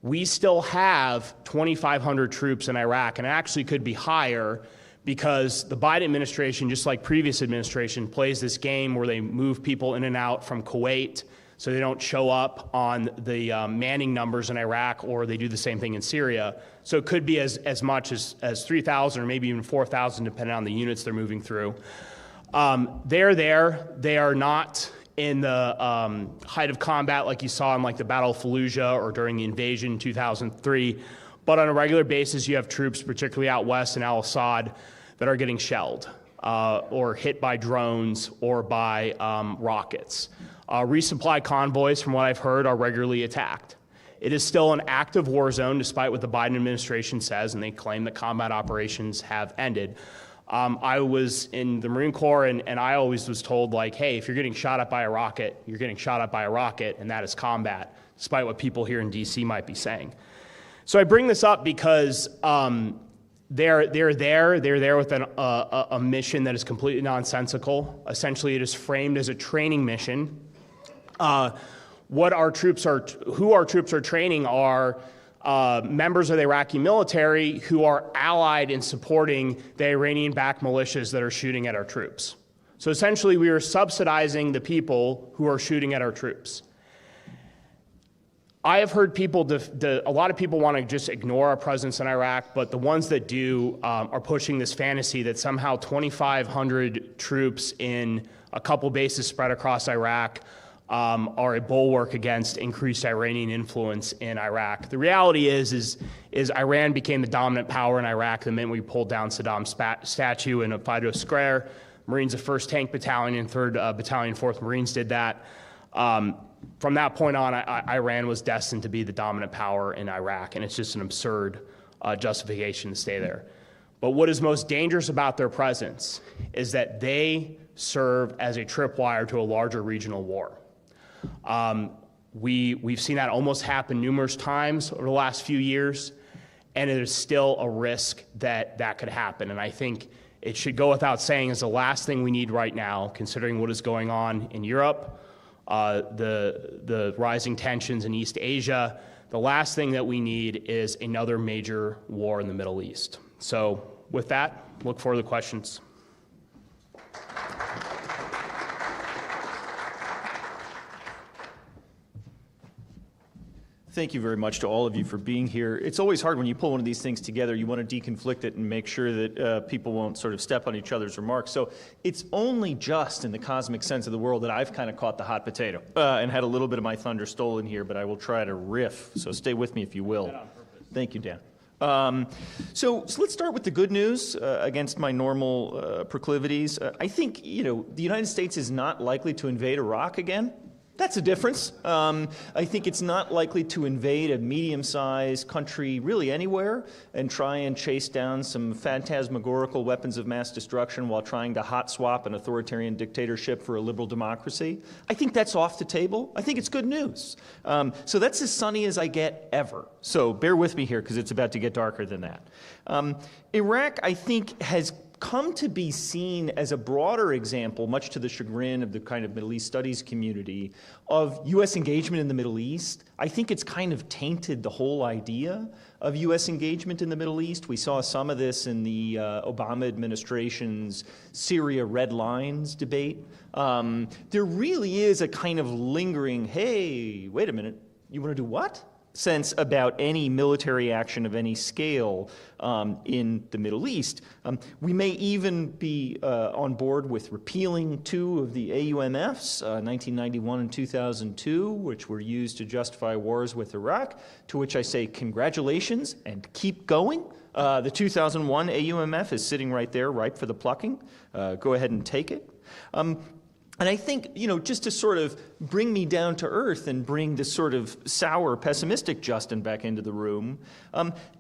We still have 2,500 troops in Iraq, and it actually could be higher because the Biden administration, just like previous administration, plays this game where they move people in and out from Kuwait so they don't show up on the manning numbers in Iraq, or they do the same thing in Syria. So it could be as much as 3,000 or maybe even 4,000, depending on the units they're moving through. They're there. They are not in the height of combat like you saw in like the Battle of Fallujah or during the invasion in 2003. But on a regular basis, you have troops, particularly out west in al-Assad, that are getting shelled or hit by drones or by rockets. Resupply convoys, from what I've heard, are regularly attacked. It is still an active war zone, despite what the Biden administration says, and they claim that combat operations have ended. I was in the Marine Corps, and I always was told, like, hey, if you're getting shot at by a rocket, you're getting shot at by a rocket, and that is combat, despite what people here in D.C. might be saying. So I bring this up because they're there with a mission that is completely nonsensical. Essentially, it is framed as a training mission. Who our troops are training are members of the Iraqi military who are allied in supporting the Iranian-backed militias that are shooting at our troops. So essentially, we are subsidizing the people who are shooting at our troops. I have heard people, a lot of people want to just ignore our presence in Iraq, but the ones that do are pushing this fantasy that somehow 2,500 troops in a couple bases spread across Iraq are a bulwark against increased Iranian influence in Iraq. The reality is Iran became the dominant power in Iraq the minute we pulled down Saddam's statue in Fido Square. Marines of 1st Tank Battalion and 3rd Battalion, 4th Marines did that. From that point on, Iran was destined to be the dominant power in Iraq, and it's just an absurd justification to stay there. But what is most dangerous about their presence is that they serve as a tripwire to a larger regional war. We've seen that almost happen numerous times over the last few years, and it is still a risk that that could happen. And I think it should go without saying is the last thing we need right now, considering what is going on in Europe, the rising tensions in East Asia. The last thing that we need is another major war in the Middle East. So with that, look forward to the questions. Thank you very much to all of you for being here. It's always hard when you pull one of these things together. You want to deconflict it and make sure that people won't sort of step on each other's remarks. So it's only just in the cosmic sense of the world that I've kind of caught the hot potato and had a little bit of my thunder stolen here, but I will try to riff. So stay with me if you will. Thank you, Dan. So let's start with the good news against my normal proclivities. I think, the United States is not likely to invade Iraq again. That's a difference. I think it's not likely to invade a medium-sized country really anywhere and try and chase down some phantasmagorical weapons of mass destruction while trying to hot swap an authoritarian dictatorship for a liberal democracy. I think that's off the table. I think it's good news. So that's as sunny as I get ever. So bear with me here because it's about to get darker than that. Iraq, I think, has come to be seen as a broader example, much to the chagrin of the kind of Middle East studies community, of U.S. engagement in the Middle East. I think it's kind of tainted the whole idea of U.S. engagement in the Middle East. We saw some of this in the Obama administration's Syria red lines debate. There really is a kind of lingering, hey, wait a minute, you want to do what? Sense about any military action of any scale in the Middle East. We may even be on board with repealing 2 of the AUMFs, 1991 and 2002, which were used to justify wars with Iraq, to which I say congratulations and keep going. The 2001 AUMF is sitting right there, ripe for the plucking. Go ahead and take it. And I think, just to sort of bring me down to earth and bring this sort of sour, pessimistic Justin back into the room,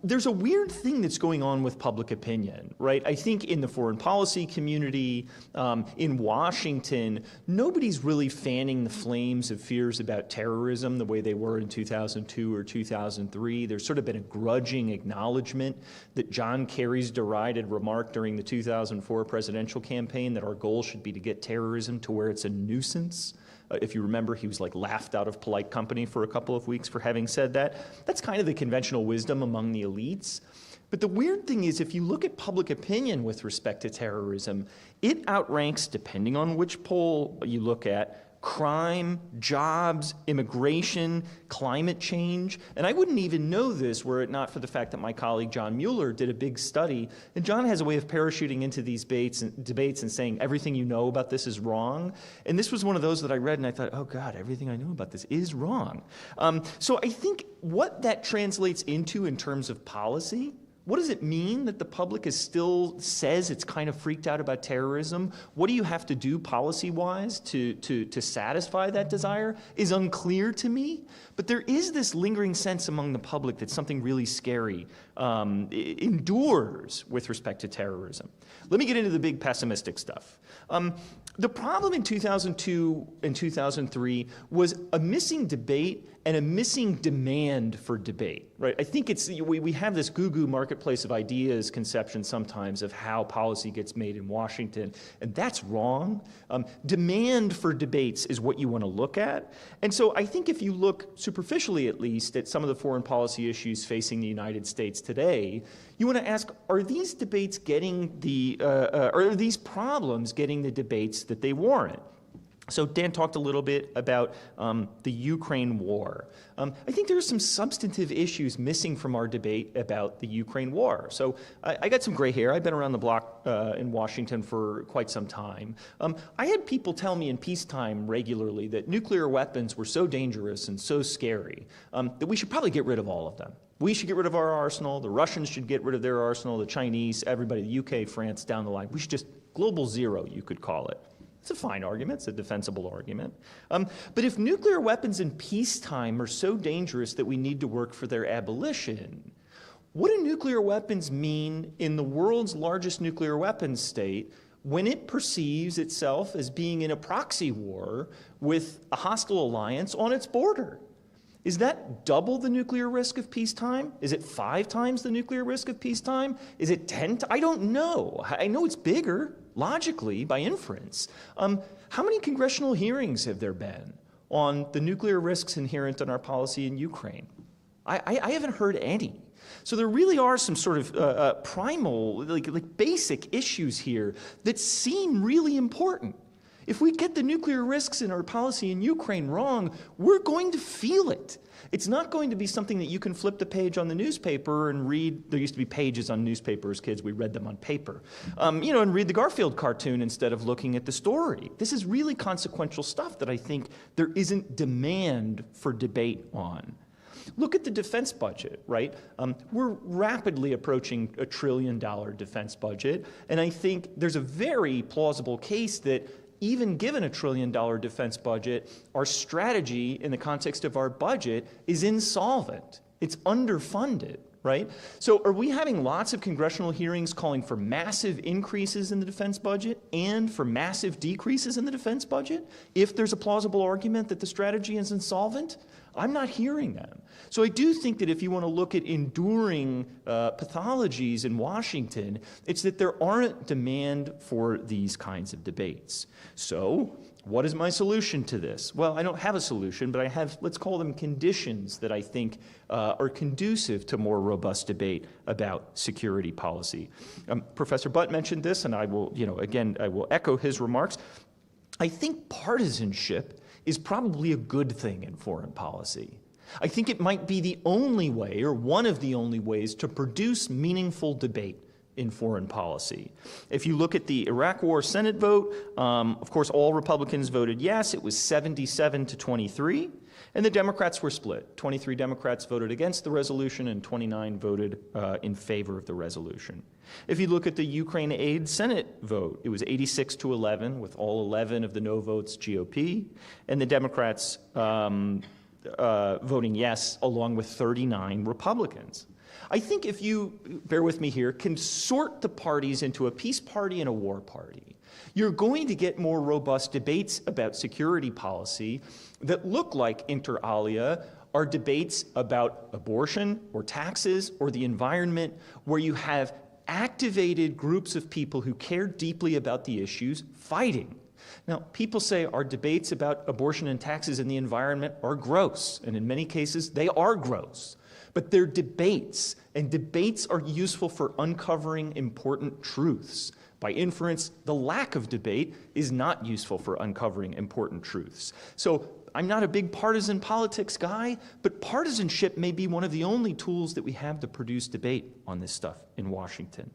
there's a weird thing that's going on with public opinion, right? I think in the foreign policy community, in Washington, nobody's really fanning the flames of fears about terrorism the way they were in 2002 or 2003. There's sort of been a grudging acknowledgement that John Kerry's derided remark during the 2004 presidential campaign that our goal should be to get terrorism to where it's a nuisance. If you remember, he was like laughed out of polite company for a couple of weeks for having said that. That's kind of the conventional wisdom among the elites. But the weird thing is, if you look at public opinion with respect to terrorism, it outranks, depending on which poll you look at, crime, jobs, immigration, climate change. And I wouldn't even know this were it not for the fact that my colleague John Mueller did a big study. And John has a way of parachuting into these debates and saying everything you know about this is wrong. And this was one of those that I read and I thought, oh God, everything I know about this is wrong. So I think what that translates into in terms of policy, what does it mean that the public still says it's kind of freaked out about terrorism? What do you have to do policy-wise to satisfy that desire is unclear to me. But there is this lingering sense among the public that something really scary endures with respect to terrorism. Let me get into the big pessimistic stuff. The problem in 2002 and 2003 was a missing debate and a missing demand for debate, right? I think we have this goo-goo marketplace of ideas conception sometimes of how policy gets made in Washington, and that's wrong. Demand for debates is what you want to look at. And so I think if you look superficially, at least, at some of the foreign policy issues facing the United States today, you want to ask, are these debates getting are these problems getting the debates that they warrant? So Dan talked a little bit about the Ukraine war. I think there are some substantive issues missing from our debate about the Ukraine war. So I got some gray hair. I've been around the block in Washington for quite some time. I had people tell me in peacetime regularly that nuclear weapons were so dangerous and so scary that we should probably get rid of all of them. We should get rid of our arsenal. The Russians should get rid of their arsenal. The Chinese, everybody, the UK, France, down the line. We should just global zero, you could call it. It's a fine argument. It's a defensible argument. But if nuclear weapons in peacetime are so dangerous that we need to work for their abolition, what do nuclear weapons mean in the world's largest nuclear weapons state when it perceives itself as being in a proxy war with a hostile alliance on its border? Is that double the nuclear risk of peacetime? Is it 5 times the nuclear risk of peacetime? Is it 10? I don't know. I know it's bigger, logically, by inference. How many congressional hearings have there been on the nuclear risks inherent in our policy in Ukraine? I haven't heard any. So there really are some sort of primal, like basic issues here that seem really important. If we get the nuclear risks in our policy in Ukraine wrong, we're going to feel it. It's not going to be something that you can flip the page on the newspaper and read. There used to be pages on newspapers, kids, we read them on paper. And read the Garfield cartoon instead of looking at the story. This is really consequential stuff that I think there isn't demand for debate on. Look at the defense budget, right? We're rapidly approaching $1 trillion defense budget, and I think there's a very plausible case that even given $1 trillion defense budget, our strategy in the context of our budget is insolvent. It's underfunded, right? So are we having lots of congressional hearings calling for massive increases in the defense budget and for massive decreases in the defense budget if there's a plausible argument that the strategy is insolvent? I'm not hearing them. So I do think that if you want to look at enduring pathologies in Washington, it's that there aren't demand for these kinds of debates. So what is my solution to this? Well, I don't have a solution, but I have, let's call them conditions that I think are conducive to more robust debate about security policy. Professor Butt mentioned this, and I will, I will echo his remarks. I think partisanship is probably a good thing in foreign policy. I think it might be the only way, or one of the only ways, to produce meaningful debate in foreign policy. If you look at the Iraq War Senate vote, of course, all Republicans voted yes. It was 77-23, and the Democrats were split. 23 Democrats voted against the resolution, and 29 voted in favor of the resolution. If you look at the Ukraine aid Senate vote, it was 86-11, with all 11 of the no votes GOP, and the Democrats voting yes, along with 39 Republicans. I think if you, bear with me here, can sort the parties into a peace party and a war party, you're going to get more robust debates about security policy that look like, inter alia, are debates about abortion or taxes or the environment, where you have activated groups of people who care deeply about the issues fighting. Now, people say our debates about abortion and taxes and the environment are gross, and in many cases, they are gross. But they're debates, and debates are useful for uncovering important truths. By inference, the lack of debate is not useful for uncovering important truths. So I'm not a big partisan politics guy, but partisanship may be one of the only tools that we have to produce debate on this stuff in Washington.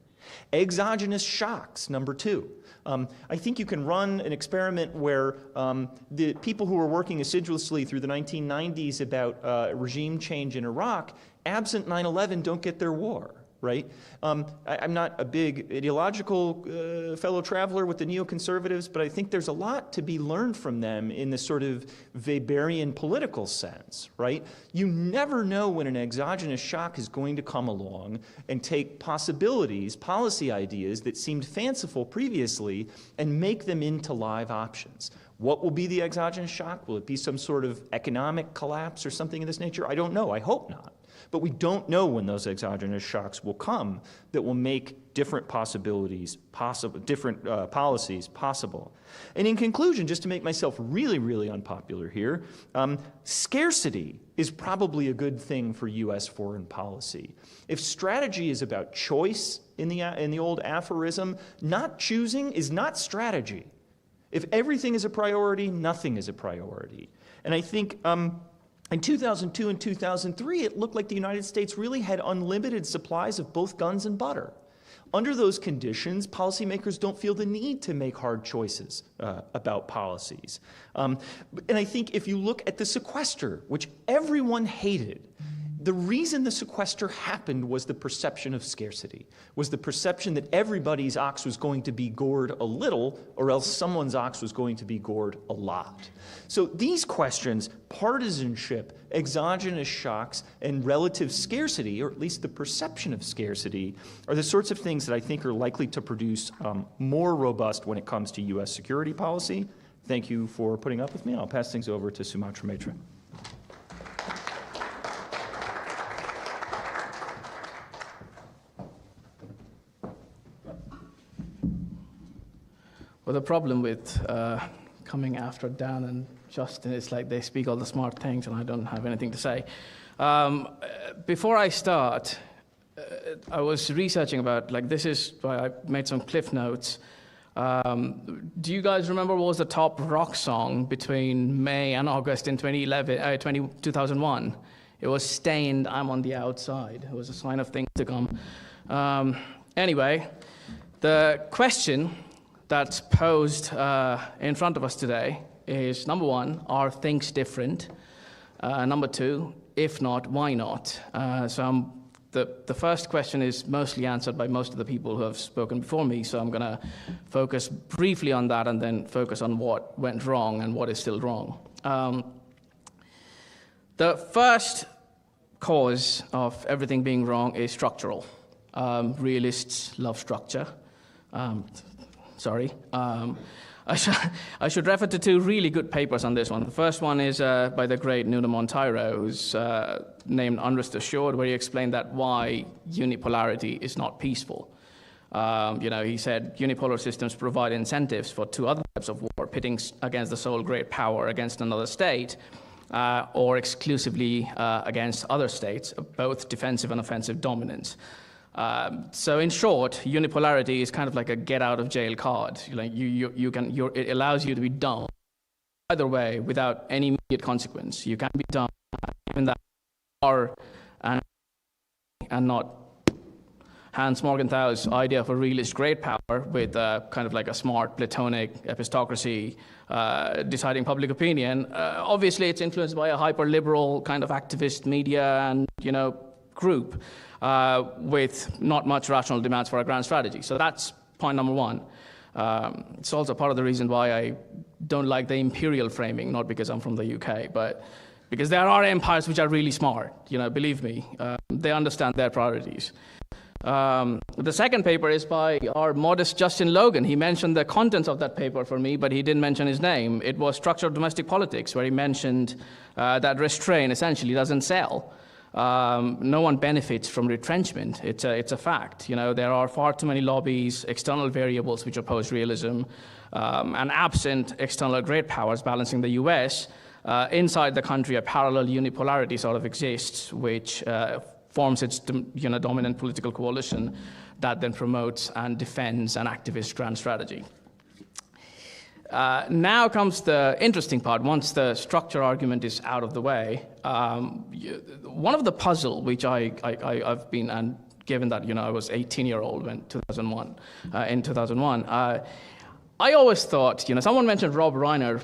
Exogenous shocks, number 2. I think you can run an experiment where the people who were working assiduously through the 1990s about regime change in Iraq, absent 9/11, don't get their war. right? I'm not a big ideological fellow traveler with the neoconservatives, but I think there's a lot to be learned from them in the sort of Weberian political sense, right? You never know when an exogenous shock is going to come along and take possibilities, policy ideas that seemed fanciful previously and make them into live options. What will be the exogenous shock? Will it be some sort of economic collapse or something of this nature? I don't know. I hope not. But we don't know when those exogenous shocks will come that will make different possibilities possible, different policies possible. And in conclusion, just to make myself really, really unpopular here, scarcity is probably a good thing for U.S. foreign policy. If strategy is about choice in the old aphorism, not choosing is not strategy. If everything is a priority, nothing is a priority. And I think in 2002 and 2003, it looked like the United States really had unlimited supplies of both guns and butter. Under those conditions, policymakers don't feel the need to make hard choices about policies. And I think if you look at the sequester, which everyone hated, the reason the sequester happened was the perception of scarcity, was the perception that everybody's ox was going to be gored a little, or else someone's ox was going to be gored a lot. So these questions, partisanship, exogenous shocks, and relative scarcity, or at least the perception of scarcity, are the sorts of things that I think are likely to produce more robust when it comes to U.S. security policy. Thank you for putting up with me. I'll pass things over to Sumatra Mitra. Well, the problem with coming after Dan and Justin is like they speak all the smart things and I don't have anything to say. Before I start, I was researching about, like, this is why I made some cliff notes. Do you guys remember what was the top rock song between May and August in 2001? It was Stained, I'm on the Outside. It was a sign of things to come. Anyway, the question that's posed in front of us today is, number one, are things different? Number two, if not, why not? The first question is mostly answered by most of the people who have spoken before me, so I'm going to focus briefly on that and then focus on what went wrong and what is still wrong. The first cause of everything being wrong is structural. Realists love structure. I should refer to two really good papers on this one. The first one is by the great Nuno Monteiro, who's named Unrest Assured, where he explained that why unipolarity is not peaceful. He said unipolar systems provide incentives for two other types of war, pitting against the sole great power against another state, or exclusively against other states, both defensive and offensive dominance. So in short, unipolarity is kind of like a get-out-of-jail card. It allows you to be dumb either way without any immediate consequence. You can be dumb even that are and not Hans Morgenthau's idea of a realist great power with kind of like a smart Platonic epistocracy deciding public opinion. Obviously, it's influenced by a hyper-liberal kind of activist media and group. With not much rational demands for a grand strategy. So that's point number one. It's also part of the reason why I don't like the imperial framing, not because I'm from the UK, but because there are empires which are really smart, believe me. They understand their priorities. The second paper is by our modest Justin Logan. He mentioned the contents of that paper for me, but he didn't mention his name. It was Structured Domestic Politics, where he mentioned that restraint essentially doesn't sell. No one benefits from retrenchment. It's a fact. There are far too many lobbies, external variables which oppose realism, and absent external great powers balancing the U.S., inside the country a parallel unipolarity sort of exists, which forms its dominant political coalition that then promotes and defends an activist grand strategy. Now comes the interesting part. Once the structure argument is out of the way, one of the puzzle which I've been, and given that I was 18-year-old in 2001, I always thought, someone mentioned Rob Reiner,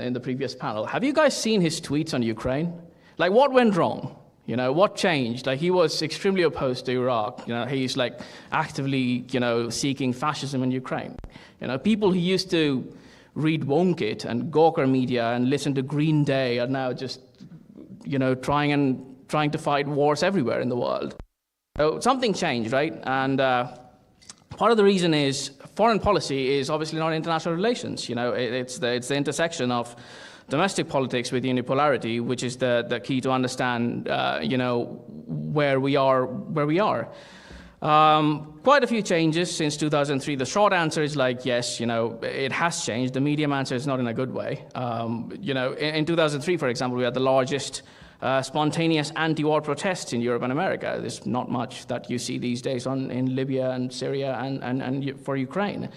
in the previous panel. Have you guys seen his tweets on Ukraine? Like, what went wrong? You know, what changed? Like, he was extremely opposed to Iraq. You know, he's like actively, you know, seeking fascism in Ukraine. You know, people who used to read Wonkit and Gawker Media and listen to Green Day are now just, you know, trying to fight wars everywhere in the world. So something changed, right? And part of the reason is foreign policy is obviously not international relations. You know, it's the intersection of domestic politics with unipolarity, which is the key to understand, you know, where we are. Quite a few changes since 2003. The short answer is like, yes, you know, it has changed. The medium answer is not in a good way. You know, in 2003, for example, we had the largest spontaneous anti-war protests in Europe and America. There's not much that you see these days in Libya and Syria and for Ukraine.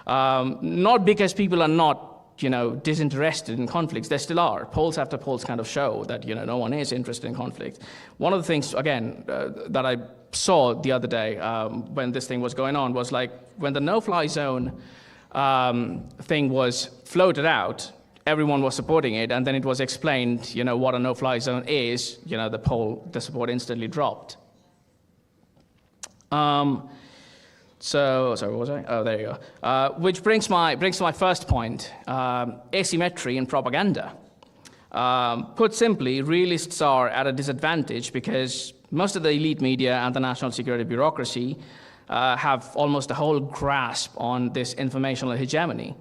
Not because people are not, you know, disinterested in conflicts. There still are. Polls after polls kind of show that, you know, no one is interested in conflict. One of the things, again, that I saw the other day when this thing was going on was like when the no-fly zone thing was floated out, everyone was supporting it, and then it was explained, you know, what a no-fly zone is. You know, the support instantly dropped. So, sorry, what was I? Oh, there you go. Which brings my first point, asymmetry in propaganda. Put simply, realists are at a disadvantage because most of the elite media and the national security bureaucracy have almost a whole grasp on this informational hegemony.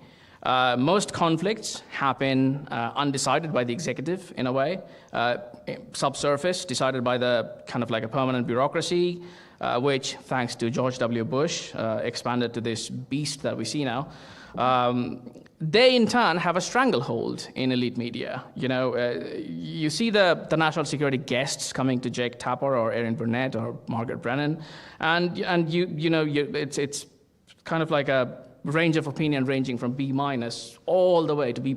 Most conflicts happen undecided by the executive, in a way, subsurface, decided by the kind of like a permanent bureaucracy, which, thanks to George W. Bush, expanded to this beast that we see now. They, in turn, have a stranglehold in elite media. You know, you see the national security guests coming to Jake Tapper or Erin Burnett or Margaret Brennan, and you know, it's kind of like a range of opinion ranging from B- all the way to B+.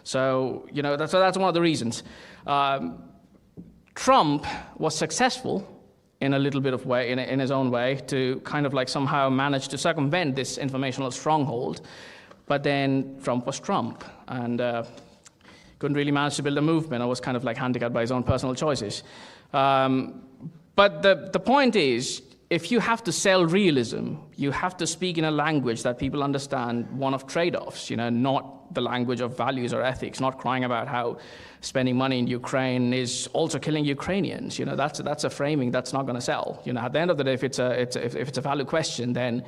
So, you know, that's one of the reasons. Trump was successful in a little bit of way, in his own way, to kind of like somehow manage to circumvent this informational stronghold. But then Trump was Trump, and couldn't really manage to build a movement, or was kind of like handicapped by his own personal choices. But the point is, if you have to sell realism, you have to speak in a language that people understand, one of trade-offs, you know, not the language of values or ethics, not crying about how spending money in Ukraine is also killing Ukrainians. You know, that's a framing that's not going to sell. You know, at the end of the day, if it's a value question, then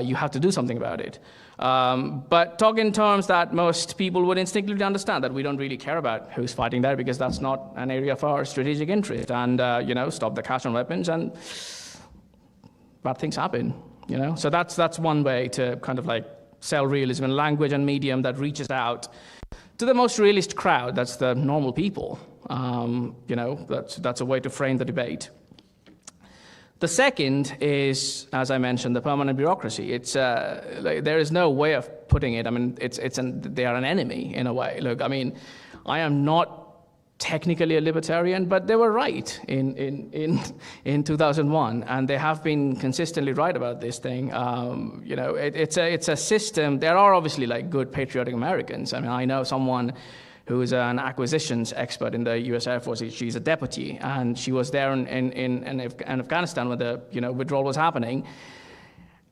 you have to do something about it. But talk in terms that most people would instinctively understand, that we don't really care about who's fighting there because that's not an area of our strategic interest, and you know, stop the cash on weapons, and bad things happen. You know, so that's one way to kind of like sell realism in language and medium that reaches out to the most realist crowd. That's the normal people. You know, that's a way to frame the debate. The second is, as I mentioned, the permanent bureaucracy. It's like, there is no way of putting it. I mean, they are an enemy in a way. Look, I mean, I am not technically a libertarian, but they were right in 2001, and they have been consistently right about this thing. You know, it's a system. There are obviously like good patriotic Americans. I mean, I know someone who is an acquisitions expert in the U.S. Air Force. She's a deputy, and she was there in Afghanistan when the withdrawal was happening.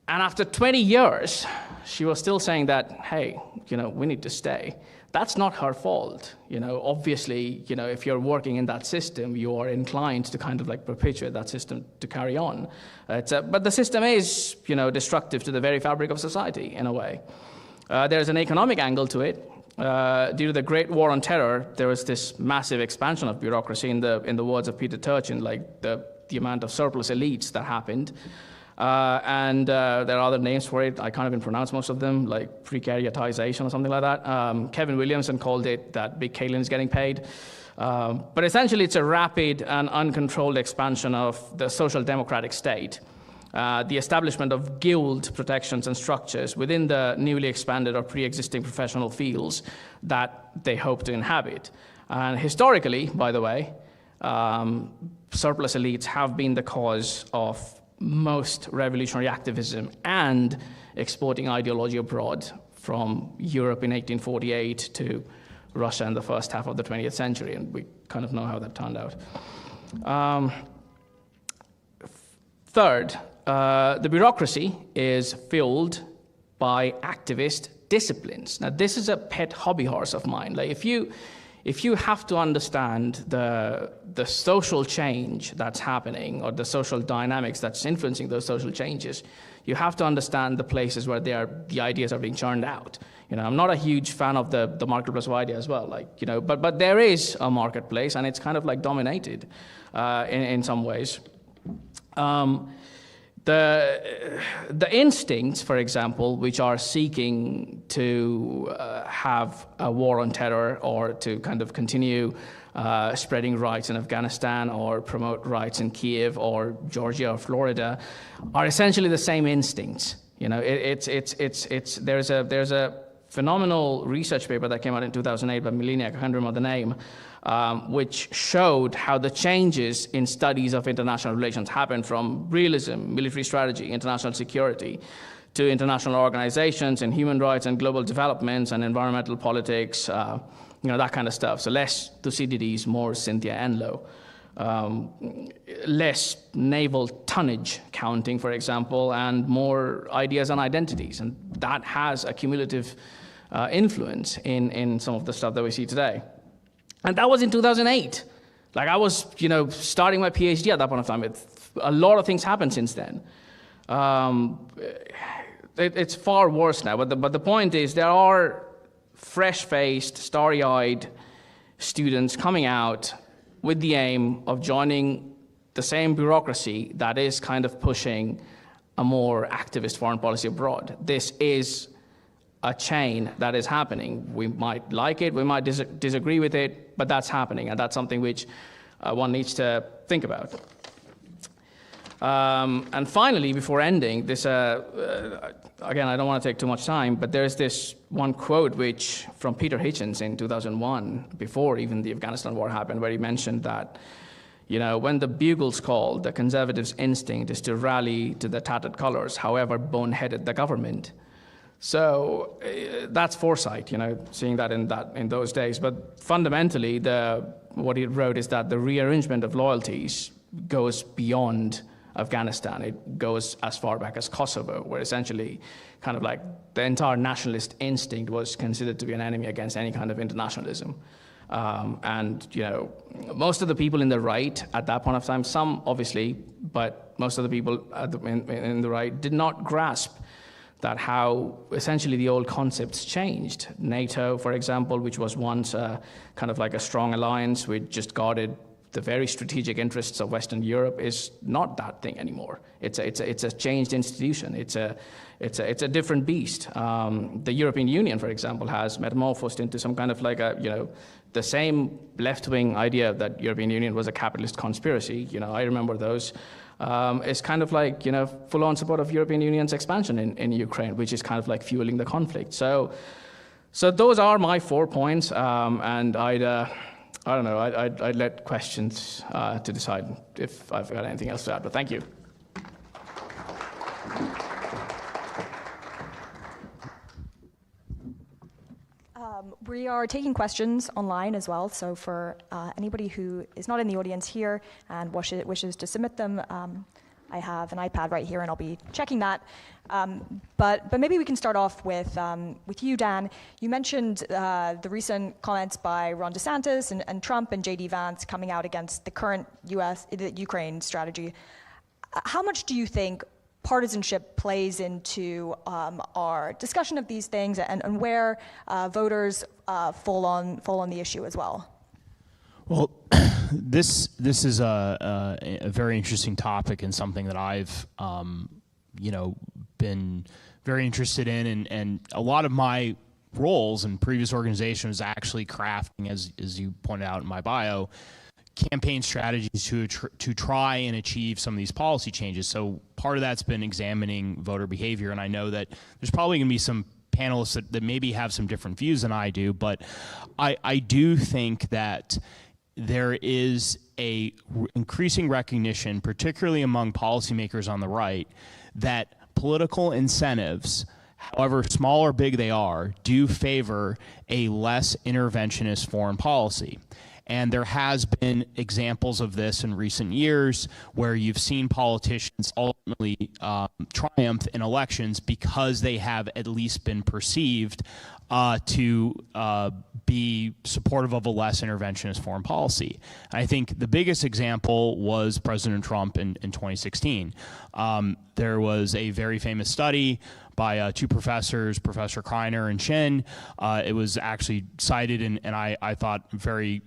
And after 20 years, she was still saying that, hey, we need to stay. That's not her fault. Obviously, if you're working in that system, you are inclined to kind of like perpetuate that system to carry on. But the system is, destructive to the very fabric of society in a way. There's an economic angle to it. Due to the Great War on Terror, there was this massive expansion of bureaucracy. In the words of Peter Turchin, like the amount of surplus elites that happened. And there are other names for it. I can't even pronounce most of them, like precariatization or something like that. Kevin Williamson called it that Big Kaylin is getting paid. But essentially, it's a rapid and uncontrolled expansion of the social democratic state. The establishment of guild protections and structures within the newly expanded or pre-existing professional fields that they hope to inhabit. And historically, by the way, surplus elites have been the cause of most revolutionary activism and exporting ideology abroad, from Europe in 1848 to Russia in the first half of the 20th century, and we kind of know how that turned out. Third, the bureaucracy is filled by activist disciplines. Now, this is a pet hobby horse of mine. Like, if you have to understand the social change that's happening, or the social dynamics that's influencing those social changes, you have to understand the places where the ideas are being churned out. I'm not a huge fan of the marketplace of ideas as well, but there is a marketplace, and it's kind of like dominated in some ways. The instincts, for example, which are seeking to have a war on terror, or to kind of continue spreading rights in Afghanistan, or promote rights in Kiev or Georgia or Florida, are essentially the same instincts. There's a phenomenal research paper that came out in 2008 by Mileniak, I can't remember the name, which showed how the changes in studies of international relations happen from realism, military strategy, international security, to international organizations and human rights and global developments and environmental politics, that kind of stuff. So less Thucydides, more Cynthia Enloe. Less naval tonnage counting, for example, and more ideas and identities. And that has a cumulative influence in some of the stuff that we see today. And that was in 2008. Like, I was, starting my PhD at that point of time. A lot of things happened since then. It's far worse now. But the point is, there are fresh-faced, starry-eyed students coming out with the aim of joining the same bureaucracy that is kind of pushing a more activist foreign policy abroad. This is a chain that is happening. We might like it, we might disagree with it, but that's happening, and that's something which one needs to think about. And finally, before ending, this, again, I don't want to take too much time, but there's this one quote from Peter Hitchens in 2001, before even the Afghanistan war happened, where he mentioned that, when the bugles call, the conservatives' instinct is to rally to the tattered colors, however boneheaded the government. So that's foresight, seeing that in those days. But fundamentally, what he wrote is that the rearrangement of loyalties goes beyond Afghanistan. It goes as far back as Kosovo, where essentially kind of like the entire nationalist instinct was considered to be an enemy against any kind of internationalism. And most of the people in the right at that point of time, some obviously, but most of the people in the right did not grasp that how essentially the old concepts changed. NATO, for example, which was once kind of like a strong alliance which just guarded the very strategic interests of Western Europe, is not that thing anymore. It's a changed institution. It's a different beast. The European Union, for example, has metamorphosed into some kind of like the same left-wing idea that European Union was a capitalist conspiracy. I remember those. Is kind of like, full-on support of European Union's expansion in Ukraine, which is kind of like fueling the conflict. So those are my 4 points, and I don't know, I'd let questions to decide if I've got anything else to add, but thank you. We are taking questions online as well, so for anybody who is not in the audience here and wishes to submit them, I have an iPad right here and I'll be checking that. But maybe we can start off with you, Dan. You mentioned the recent comments by Ron DeSantis and Trump and J.D. Vance coming out against the current Ukraine strategy. How much do you think partisanship plays into our discussion of these things, and where voters fall on the issue as well? Well, this is a very interesting topic, and something that I've been very interested in, and a lot of my roles in previous organizations actually crafting, as you pointed out in my bio, campaign strategies to try and achieve some of these policy changes. So part of that's been examining voter behavior, and I know that there's probably going to be some panelists that maybe have some different views than I do, but I do think that there is a increasing recognition, particularly among policymakers on the right, that political incentives, however small or big they are, do favor a less interventionist foreign policy. And there has been examples of this in recent years where you've seen politicians ultimately triumph in elections because they have at least been perceived to be supportive of a less interventionist foreign policy. And I think the biggest example was President Trump in 2016. There was a very famous study by two professors, Professor Kreiner and Shin. It was actually cited and I thought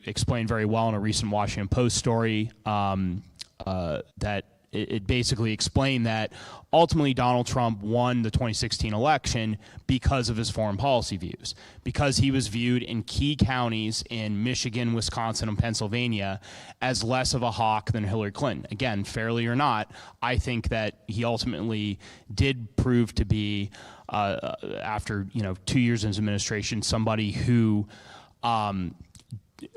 explained very well in a recent Washington Post story that it basically explained that ultimately Donald Trump won the 2016 election because of his foreign policy views, because he was viewed in key counties in Michigan, Wisconsin, and Pennsylvania as less of a hawk than Hillary Clinton. Again, fairly or not, I think that he ultimately did prove to be, after 2 years in his administration, somebody who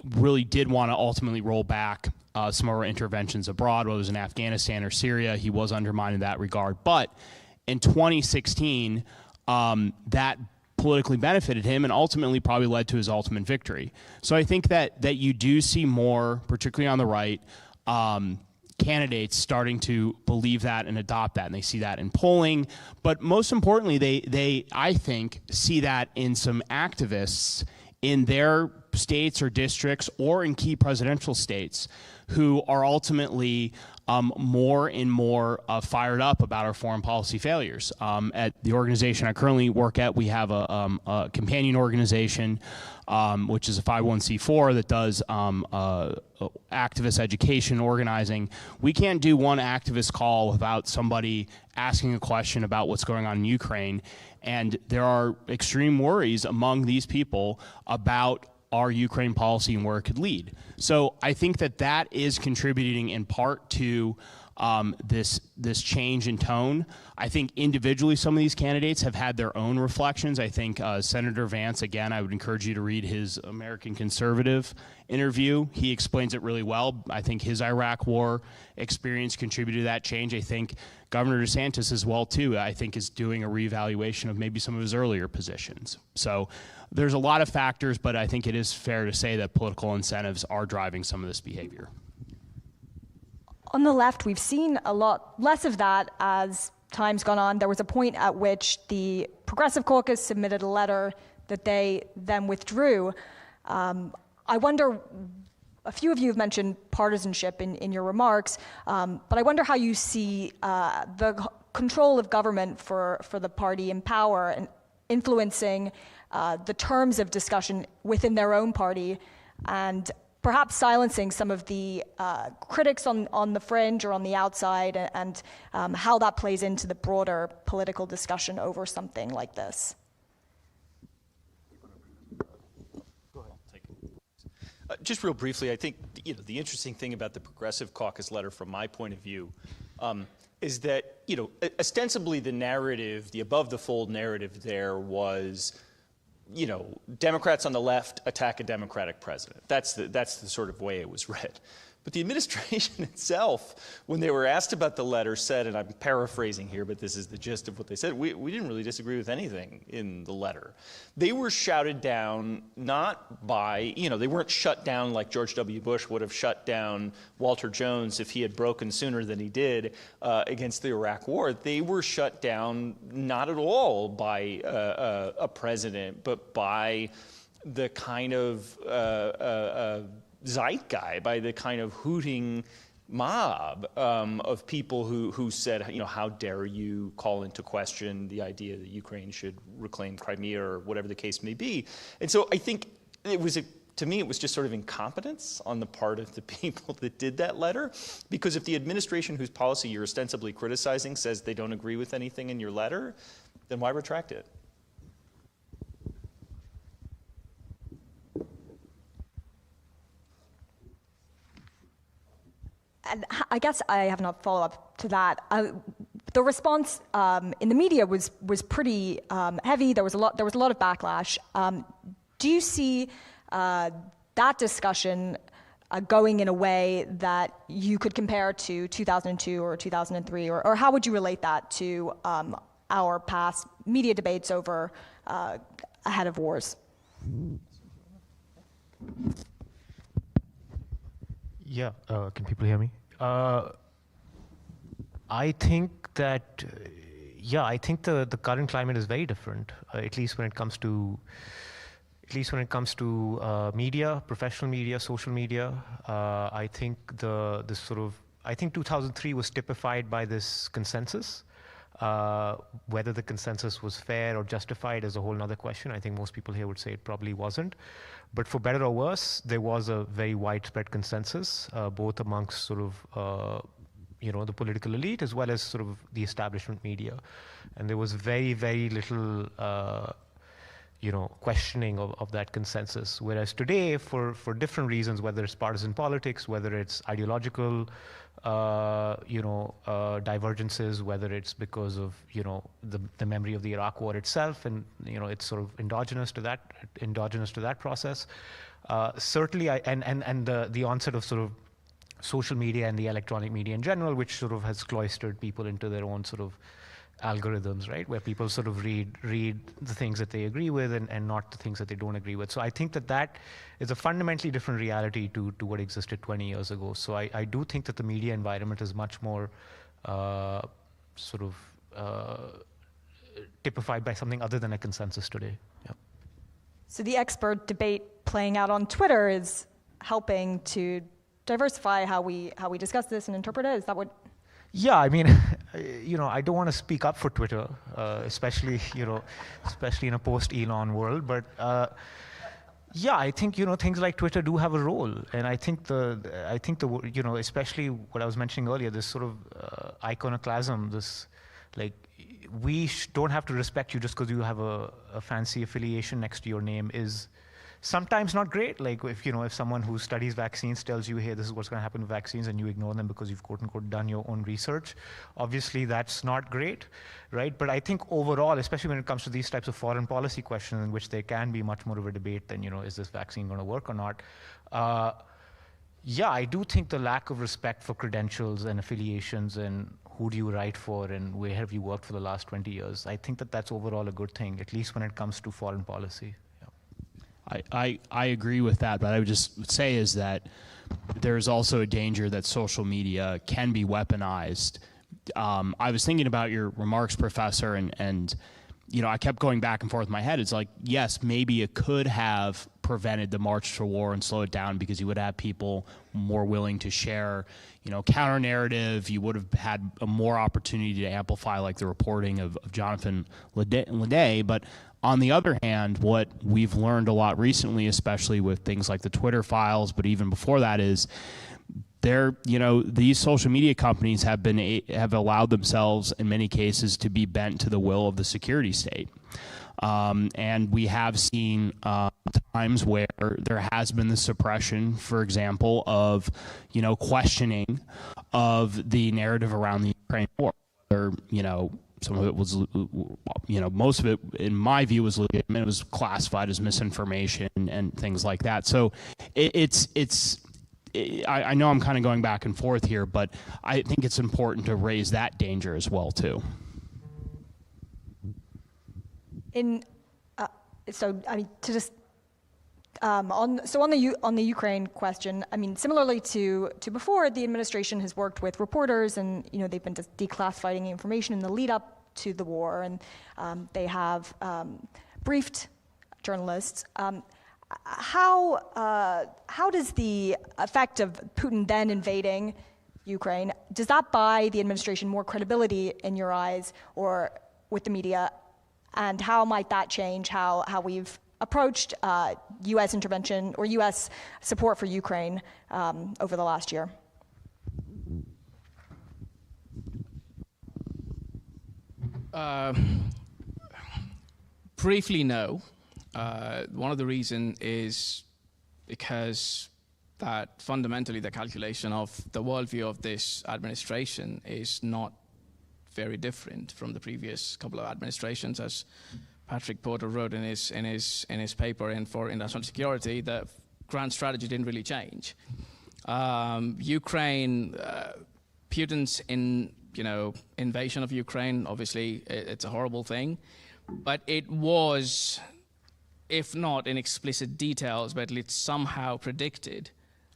really did want to ultimately roll back some of our interventions abroad, whether it was in Afghanistan or Syria. He was undermined in that regard. But in 2016, that politically benefited him and ultimately probably led to his ultimate victory. So I think that you do see more, particularly on the right, candidates starting to believe that and adopt that, and they see that in polling. But most importantly, they I think, see that in some activists in their states or districts or in key presidential states who are ultimately more and more fired up about our foreign policy failures. At the organization I currently work at, we have a companion organization, which is a 501c4 that does activist education organizing. We can't do one activist call without somebody asking a question about what's going on in Ukraine. And there are extreme worries among these people about our Ukraine policy and where it could lead. So I think that is contributing in part to this change in tone. I think individually some of these candidates have had their own reflections. I think Senator Vance, again, I would encourage you to read his American Conservative interview. He explains it really well. I think his Iraq War experience contributed to that change. I think Governor DeSantis as well, too, I think is doing a reevaluation of maybe some of his earlier positions. So there's a lot of factors, but I think it is fair to say that political incentives are driving some of this behavior. On the left, we've seen a lot less of that as time's gone on. There was a point at which the Progressive Caucus submitted a letter that they then withdrew. I wonder, a few of you have mentioned partisanship in your remarks, but I wonder how you see the control of government for the party in power and influencing the terms of discussion within their own party, and perhaps silencing some of the critics on the fringe or on the outside, and how that plays into the broader political discussion over something like this. Go ahead. Take it. Just real briefly, I think the interesting thing about the Progressive Caucus letter, from my point of view, is that ostensibly the narrative, the above-the-fold narrative, there was, Democrats on the left attack a Democratic president. That's the sort of way it was read. But the administration itself, when they were asked about the letter, said, and I'm paraphrasing here, but this is the gist of what they said, we didn't really disagree with anything in the letter. They were shouted down not by, they weren't shut down like George W. Bush would have shut down Walter Jones if he had broken sooner than he did against the Iraq War. They were shut down not at all by a president, but by the kind of zeitgeist, by the kind of hooting mob of people who said, how dare you call into question the idea that Ukraine should reclaim Crimea or whatever the case may be. And so I think to me, it was just sort of incompetence on the part of the people that did that letter, because if the administration whose policy you're ostensibly criticizing says they don't agree with anything in your letter, then why retract it? And I guess I have no follow-up to that. The response in the media was pretty heavy. There was a lot of backlash. Do you see that discussion going in a way that you could compare to 2002 or 2003, or how would you relate that to our past media debates over ahead of wars? Yeah, can people hear me? I think that, I think the current climate is very different, at least when it comes to media, professional media, social media. I think I think 2003 was typified by this consensus. Whether the consensus was fair or justified is a whole other question. I think most people here would say it probably wasn't. But for better or worse, there was a very widespread consensus, both amongst the political elite as well as sort of the establishment media. And there was very, very little, questioning of that consensus. Whereas today, for different reasons, whether it's partisan politics, whether it's ideological, divergences, whether it's because of the memory of the Iraq War itself, and it's sort of endogenous to that process. Certainly, the onset of sort of social media and the electronic media in general, which sort of has cloistered people into their own sort of algorithms, right, where people sort of read the things that they agree with and not the things that they don't agree with. So I think that is a fundamentally different reality to what existed 20 years ago. So I do think that the media environment is much more typified by something other than a consensus today. Yeah. So the expert debate playing out on Twitter is helping to diversify how we discuss this and interpret it. Is that what? Yeah, I mean, I don't want to speak up for Twitter, especially in a post-Elon world. But I think things like Twitter do have a role, and I think especially what I was mentioning earlier, this sort of iconoclasm, this like we don't have to respect you just because you have a fancy affiliation next to your name is sometimes not great. Like if someone who studies vaccines tells you, hey, this is what's going to happen with vaccines, and you ignore them because you've quote unquote done your own research, obviously that's not great, right? But I think overall, especially when it comes to these types of foreign policy questions in which there can be much more of a debate than, is this vaccine going to work or not? I do think the lack of respect for credentials and affiliations and who do you write for and where have you worked for the last 20 years, I think that's overall a good thing, at least when it comes to foreign policy. I agree with that, but I would just say is that there's also a danger that social media can be weaponized. I was thinking about your remarks, Professor, and I kept going back and forth in my head. It's like, yes, maybe it could have prevented the march to war and slow it down because you would have people more willing to share, counter narrative. You would have had a more opportunity to amplify, like the reporting of Jonathan Ledet. But on the other hand, what we've learned a lot recently, especially with things like the Twitter files, but even before that, is these social media companies have allowed themselves in many cases to be bent to the will of the security state. And we have seen times where there has been the suppression, for example, of, questioning of the narrative around the Ukraine war. Or, some of it was, most of it, in my view, was legitimate. It was classified as misinformation and things like that. So I know I'm kind of going back and forth here, but I think it's important to raise that danger as well, too. On the Ukraine question, I mean, similarly to before, the administration has worked with reporters, and they've been declassifying information in the lead up to the war, and they have briefed journalists. How does the effect of Putin then invading Ukraine, does that buy the administration more credibility in your eyes or with the media? And how might that change how we've approached U.S. intervention or U.S. support for Ukraine over the last year? Briefly, no. One of the reasons is because that fundamentally the calculation of the worldview of this administration is not very different from the previous couple of administrations. As Patrick Porter wrote in his paper for International Security, the grand strategy didn't really change. Ukraine, Putin's invasion of Ukraine, obviously it's a horrible thing, but it was, if not in explicit details, but it's somehow predicted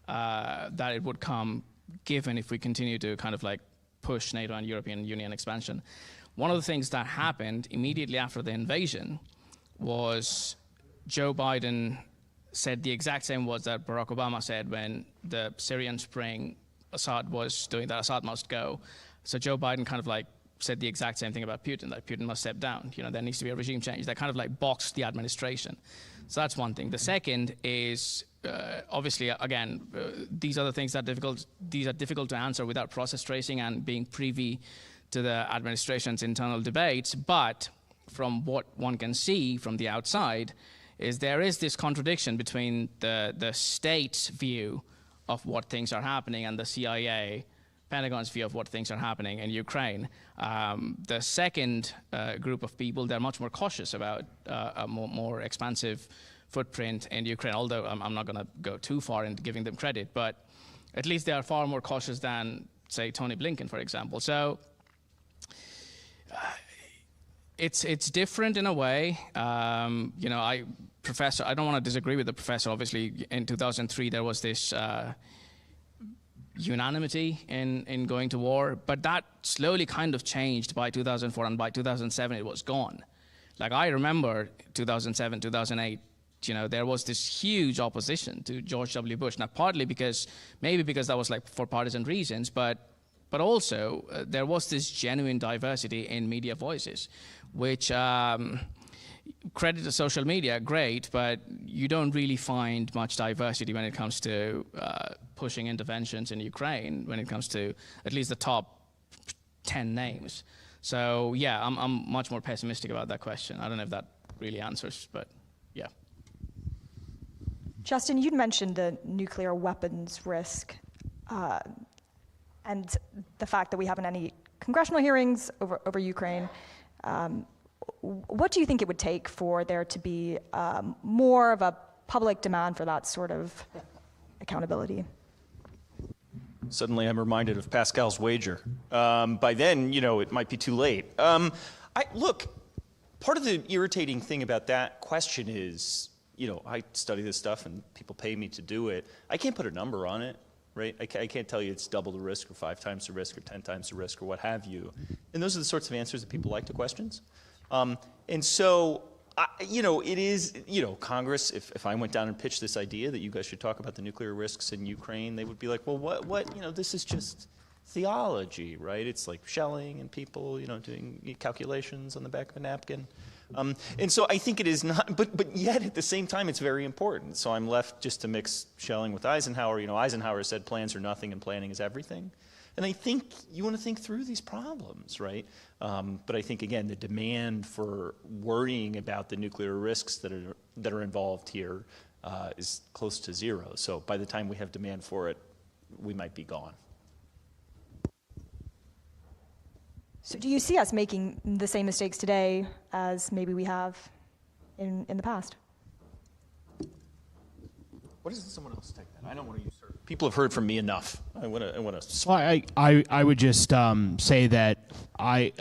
that it would come, given if we continue to kind of like push NATO and European Union expansion. One of the things that happened immediately after the invasion was Joe Biden said the exact same words that Barack Obama said when the Syrian Spring, Assad was doing that, Assad must go. So Joe Biden kind of like said the exact same thing about Putin, that Putin must step down. You know, there needs to be a regime change. That kind of like boxed the administration. So that's one thing. The second is obviously, again, these are the things that are difficult. These are difficult to answer without process tracing and being privy to the administration's internal debates. But from what one can see from the outside, is there is this contradiction between the state's view of what things are happening and the CIA, Pentagon's view of what things are happening in Ukraine. The second group of people, they're much more cautious about a more expansive footprint in Ukraine, although I'm not going to go too far into giving them credit, but at least they are far more cautious than, say, Tony Blinken, for example. So it's different in a way. You know, I don't want to disagree with the professor. Obviously, in 2003, there was this unanimity in going to war, but that slowly kind of changed by 2004, and by 2007, it was gone. Like, I remember 2007, 2008, you know, there was this huge opposition to George W. Bush. Now, partly maybe because that was like for partisan reasons, but also there was this genuine diversity in media voices, which credit to social media, great, but you don't really find much diversity when it comes to pushing interventions in Ukraine, when it comes to at least the top 10 names. So yeah, I'm much more pessimistic about that question. I don't know if that really answers, but yeah. Justin, you'd mentioned the nuclear weapons risk and the fact that we haven't any congressional hearings over Ukraine. What do you think it would take for there to be more of a public demand for that sort of accountability? Suddenly I'm reminded of Pascal's wager. By then, you know, it might be too late. Look, part of the irritating thing about that question is, you know, I study this stuff and people pay me to do it. I can't put a number on it, right? I can't tell you it's double the risk or 5 times the risk or 10 times the risk or what have you. And those are the sorts of answers that people like to questions. And so, you know, it is, you know, Congress, if I went down and pitched this idea that you guys should talk about the nuclear risks in Ukraine, they would be like, well, what, you know, this is just theology, right? It's like shelling and people, you know, doing calculations on the back of a napkin. And so I think it is not, but yet at the same time, it's very important. So I'm left just to mix shelling with Eisenhower. You know, Eisenhower said plans are nothing and planning is everything. And I think you want to think through these problems, right? But I think, again, the demand for worrying about the nuclear risks that are involved here is close to zero. So by the time we have demand for it, we might be gone. So do you see us making the same mistakes today as maybe we have in the past? What does someone else take that? I don't want to usurp. People have heard from me enough. I want to. Well, I would just say that I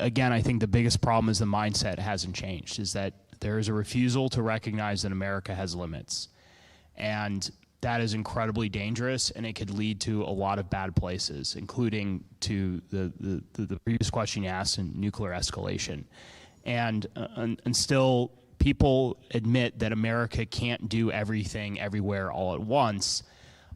think the biggest problem is the mindset hasn't changed. Is that there is a refusal to recognize that America has limits, and that is incredibly dangerous, and it could lead to a lot of bad places, including to the previous question you asked in nuclear escalation, and still. People admit that America can't do everything everywhere all at once.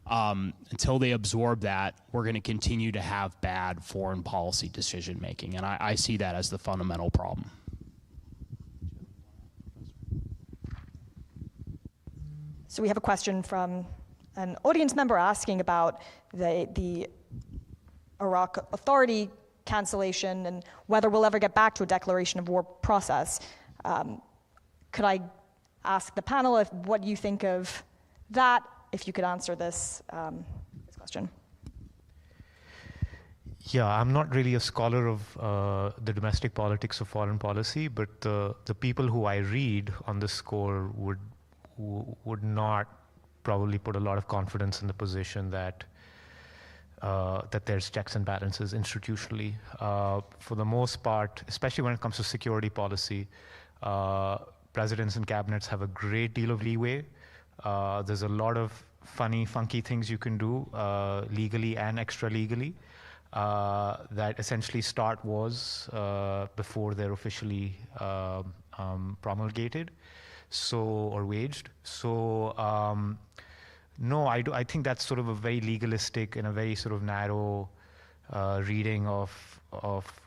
Until they absorb that, we're going to continue to have bad foreign policy decision making, and I see that as the fundamental problem. So we have a question from an audience member asking about the Iraq Authority cancellation and whether we'll ever get back to a declaration of war process. Could I ask the panel what you think of that, if you could answer this question? Yeah, I'm not really a scholar of the domestic politics of foreign policy, but the people who I read on this score would not probably put a lot of confidence in the position that there's checks and balances institutionally. For the most part, especially when it comes to security policy, presidents and cabinets have a great deal of leeway. There's a lot of funny, funky things you can do legally and extra-legally that essentially start wars before they're officially promulgated, or waged. So no, I think that's sort of a very legalistic and a very sort of narrow reading of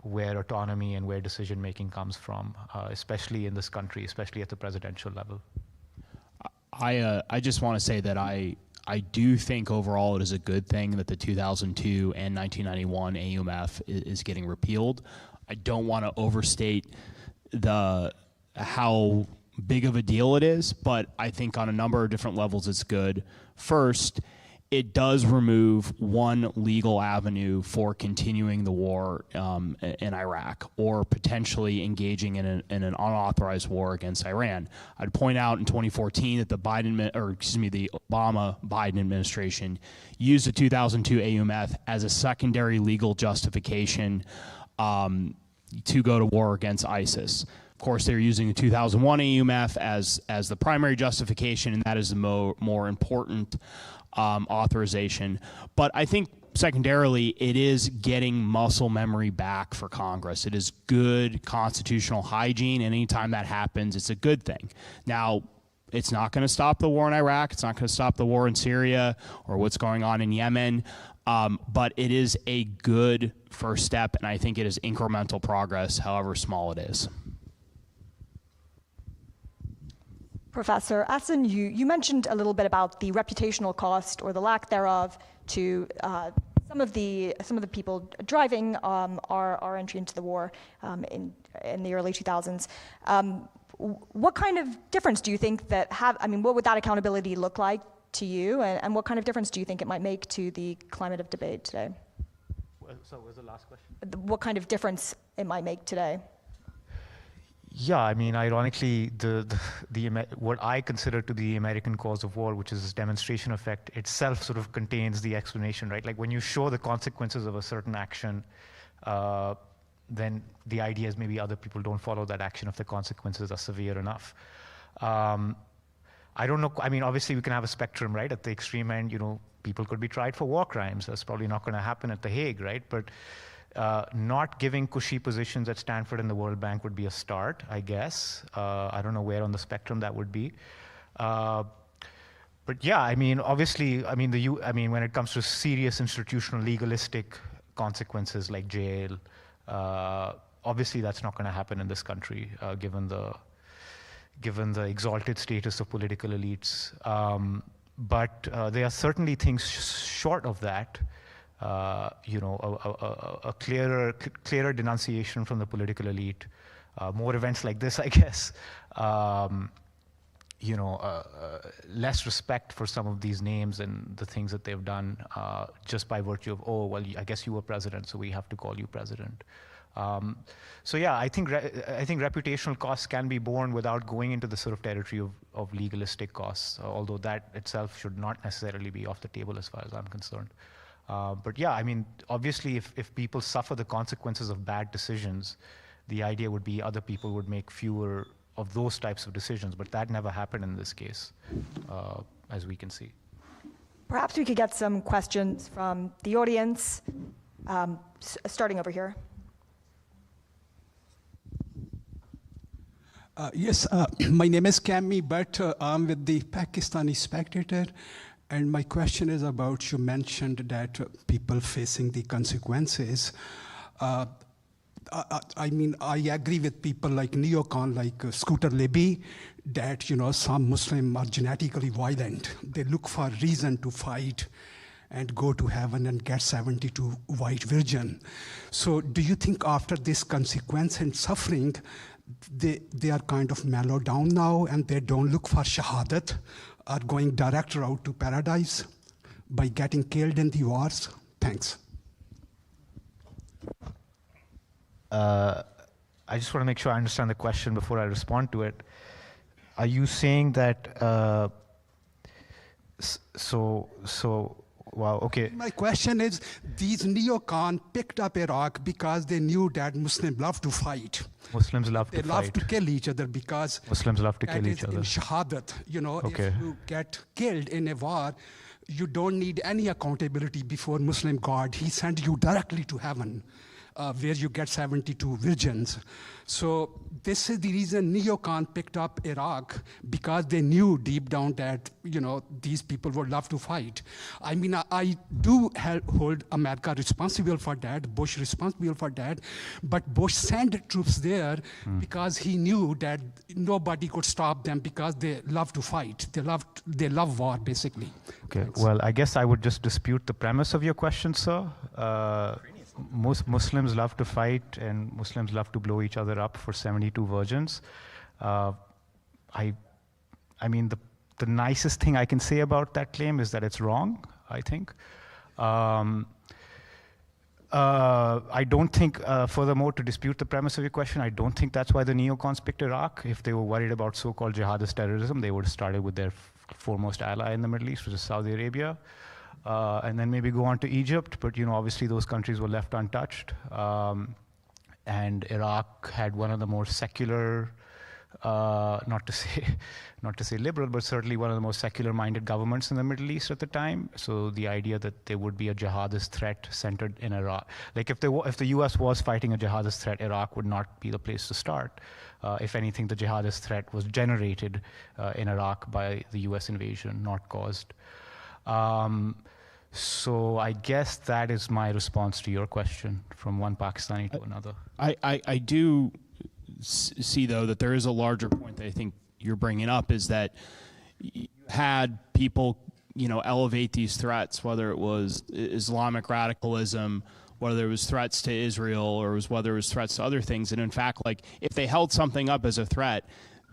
where autonomy and where decision-making comes from, especially in this country, especially at the presidential level. I just want to say that I do think overall it is a good thing that the 2002 and 1991 AUMF is getting repealed. I don't want to overstate how big of a deal it is, but I think on a number of different levels it's good. First, it does remove one legal avenue for continuing the war in Iraq or potentially engaging in an unauthorized war against Iran. I'd point out in 2014 that the Obama-Biden administration used the 2002 AUMF as a secondary legal justification to go to war against ISIS. Of course, they're using the 2001 AUMF as the primary justification, and that is the more important authorization. But I think secondarily, it is getting muscle memory back for Congress. It is good constitutional hygiene, and anytime that happens, it's a good thing. Now, it's not going to stop the war in Iraq. It's not going to stop the war in Syria or what's going on in Yemen. But it is a good first step, and I think it is incremental progress, however small it is. Professor Essen, you mentioned a little bit about the reputational cost or the lack thereof to some of the people driving our entry into the war in the early 2000s. What kind of difference do you think what would that accountability look like to you, and what kind of difference do you think it might make to the climate of debate today? So what was the last question? What kind of difference it might make today? Yeah, I mean, ironically, what I consider to be the American cause of war, which is this demonstration effect, itself sort of contains the explanation, right? Like when you show the consequences of a certain action, then the idea is maybe other people don't follow that action if the consequences are severe enough. I don't know. I mean, obviously, we can have a spectrum, right? At the extreme end, people could be tried for war crimes. That's probably not going to happen at The Hague, right? But not giving cushy positions at Stanford and the World Bank would be a start, I guess. I don't know where on the spectrum that would be. But yeah, I mean, obviously, when it comes to serious institutional legalistic consequences like jail, obviously that's not going to happen in this country, given the exalted status of political elites. But there are certainly things short of that. A clearer denunciation from the political elite, more events like this, I guess. Less respect for some of these names and the things that they've done, just by virtue of, oh, well, I guess you were president, so we have to call you president. So yeah, I think reputational costs can be borne without going into the sort of territory of legalistic costs, although that itself should not necessarily be off the table as far as I'm concerned. But yeah, I mean, obviously, if people suffer the consequences of bad decisions, the idea would be other people would make fewer of those types of decisions, but that never happened in this case, as we can see. Perhaps we could get some questions from the audience, starting over here. Yes, my name is Cammy, but I'm with the Pakistani Spectator. And my question is about, you mentioned that people facing the consequences. I agree with people like neocon, like Scooter Libby, that some Muslims are genetically violent. They look for a reason to fight and go to heaven and get 72 white virgin. So do you think after this consequence and suffering, they are kind of mellowed down now and they don't look for shahadat, are going direct route to paradise by getting killed in the wars? Thanks. I just want to make sure I understand the question before I respond to it. Are you saying that, wow, okay. My question is, these neocon picked up Iraq because they knew that Muslims love to fight. Muslims love to fight. They love to kill each other because Muslims love to kill each other. In shahadat, okay. If you get killed in a war, you don't need any accountability before Muslim God. He sent you directly to heaven, where you get 72 virgins. So this is the reason neocon picked up Iraq, because they knew deep down that, these people would love to fight. I mean, I do hold America responsible for that, Bush responsible for that, but Bush sent troops there because he knew that nobody could stop them, because they love to fight. They love war, basically. Okay, Thanks. well, I guess I would just dispute the premise of your question, sir. Most Muslims love to fight, and Muslims love to blow each other up for 72 virgins. I mean, the nicest thing I can say about that claim is that it's wrong, I think. I don't think, furthermore, to dispute the premise of your question, I don't think that's why the neocons picked Iraq. If they were worried about so-called jihadist terrorism, they would have started with their foremost ally in the Middle East, which is Saudi Arabia. And then maybe go on to Egypt, but obviously those countries were left untouched. And Iraq had one of the more secular, not to say liberal, but certainly one of the most secular-minded governments in the Middle East at the time. So the idea that there would be a jihadist threat centered in Iraq, like if the U.S. was fighting a jihadist threat, Iraq would not be the place to start. If anything, the jihadist threat was generated in Iraq by the U.S. invasion, not caused. So I guess that is my response to your question, from one Pakistani to another. I do see, though, that there is a larger point that I think you're bringing up, is that you had people, elevate these threats, whether it was Islamic radicalism, whether it was threats to Israel, or whether it was threats to other things. And in fact, like, if they held something up as a threat,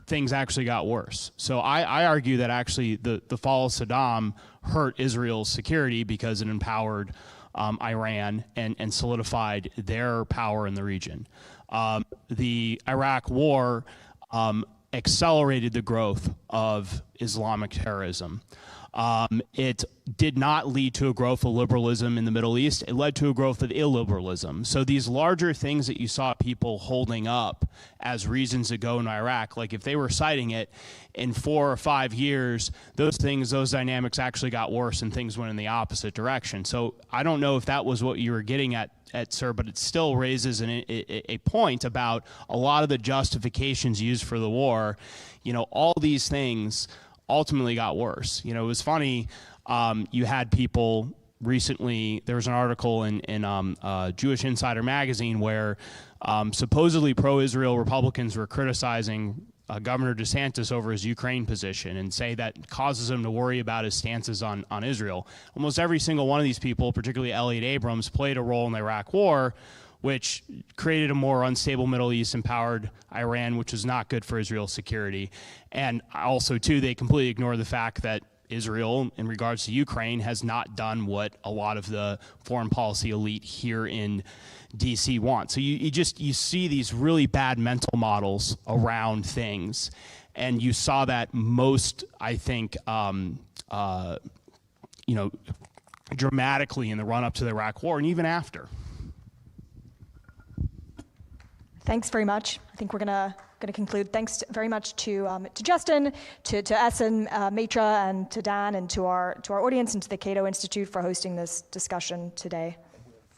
things actually got worse. So I argue that actually the fall of Saddam hurt Israel's security, because it empowered Iran and solidified their power in the region. The Iraq War accelerated the growth of Islamic terrorism. It did not lead to a growth of liberalism in the Middle East. It led to a growth of illiberalism. So these larger things that you saw people holding up as reasons to go in Iraq, like if they were citing it in 4 or 5 years, those dynamics actually got worse and things went in the opposite direction. So I don't know if that was what you were getting at, sir, but it still raises a point about a lot of the justifications used for the war. All these things ultimately got worse. It was funny, you had people recently, there was an article in Jewish Insider magazine where supposedly pro-Israel Republicans were criticizing Governor DeSantis over his Ukraine position and say that causes him to worry about his stances on Israel. Almost every single one of these people, particularly Elliot Abrams, played a role in the Iraq War, which created a more unstable Middle East, empowered Iran, which was not good for Israel's security. And also, too, they completely ignore the fact that Israel, in regards to Ukraine, has not done what a lot of the foreign policy elite here in D.C. want. So you see these really bad mental models around things. And you saw that most, I think, dramatically in the run-up to the Iraq War and even after. Thanks very much. I think we're gonna conclude. Thanks very much to Justin, to Essen, Matra, and to Dan, and to our audience, and to the Cato Institute for hosting this discussion today.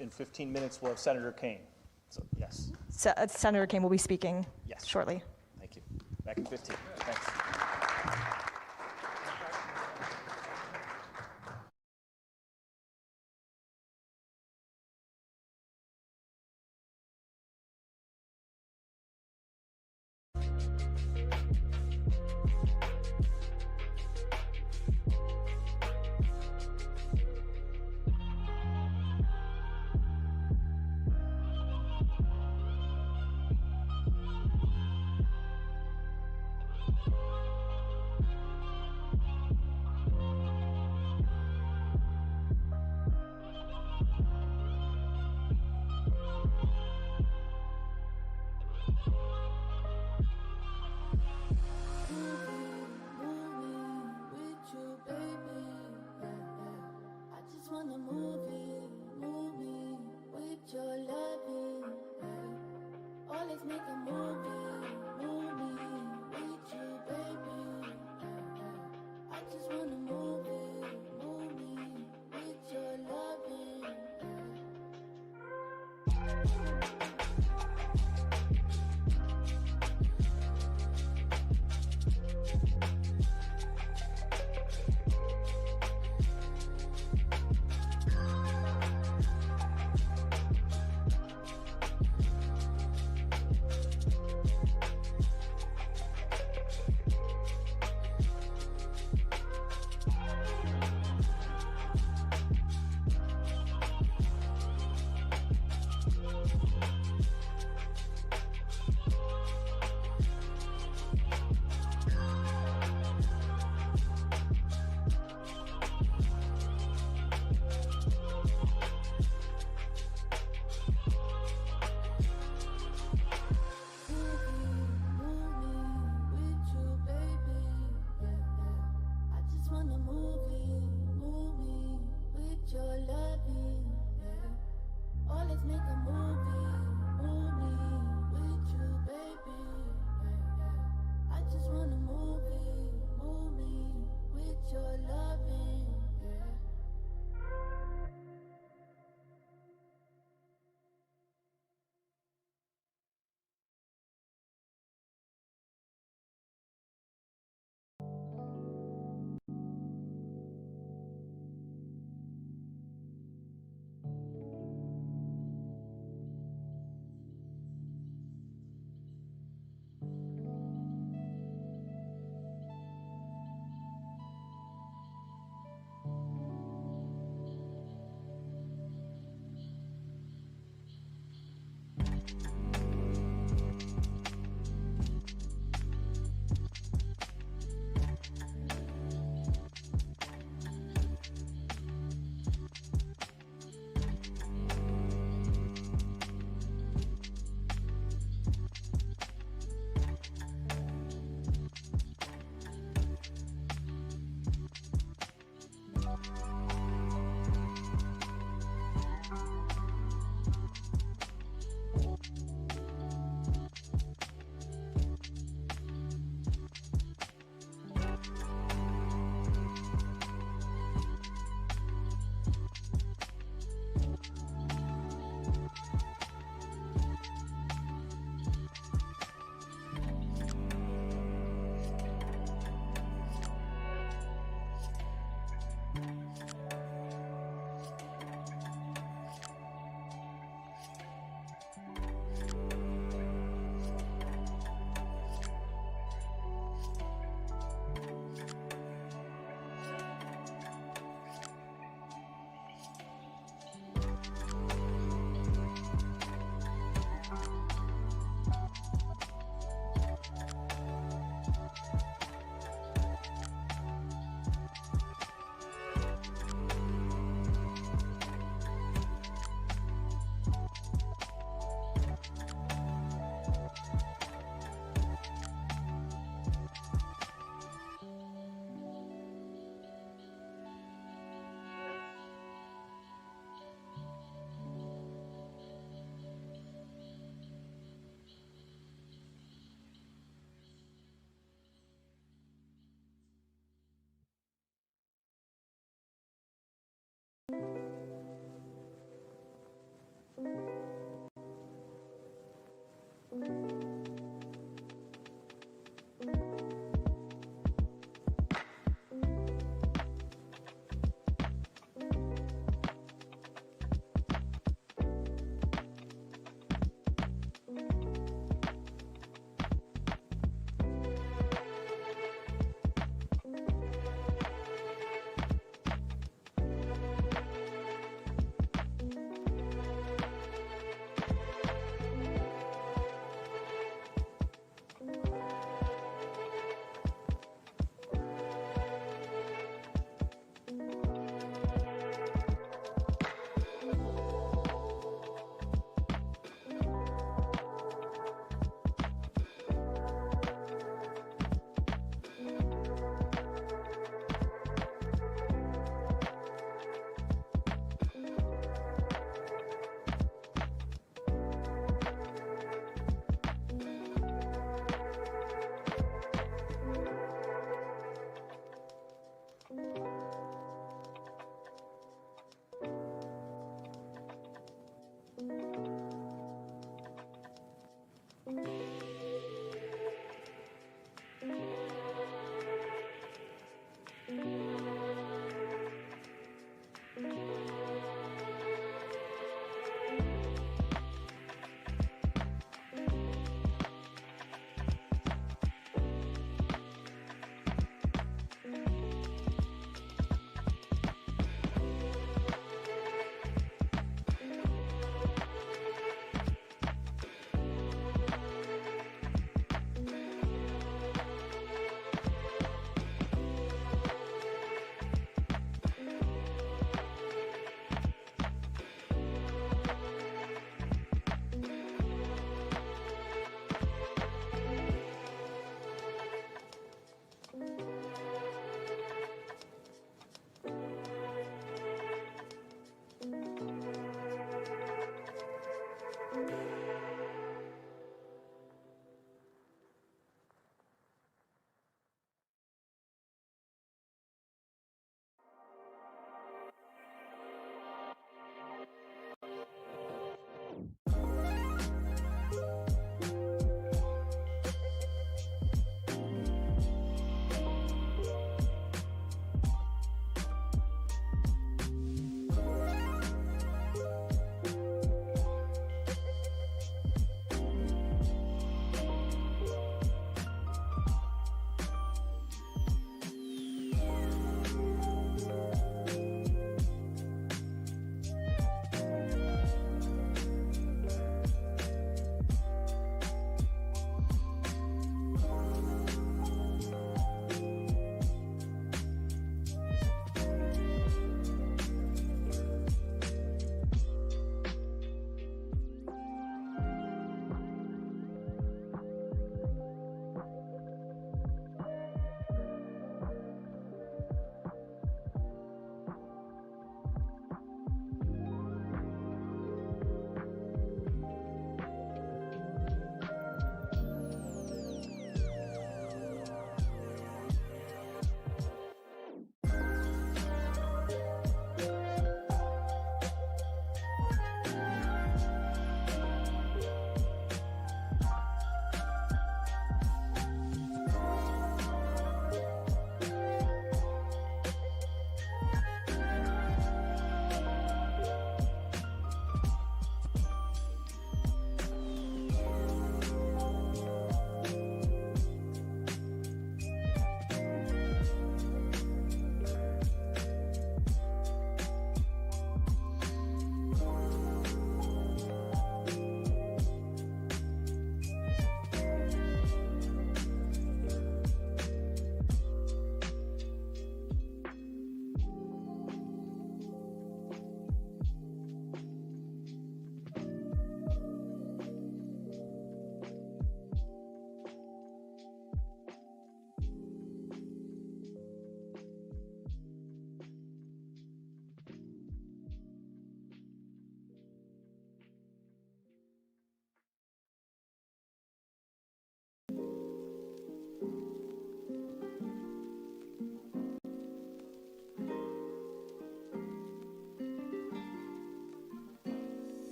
In 15 minutes, we'll have Senator Kaine. So, yes. Senator Kaine will be speaking Yes. shortly. Thank you. Back in 15. Thanks. Just wanna move it,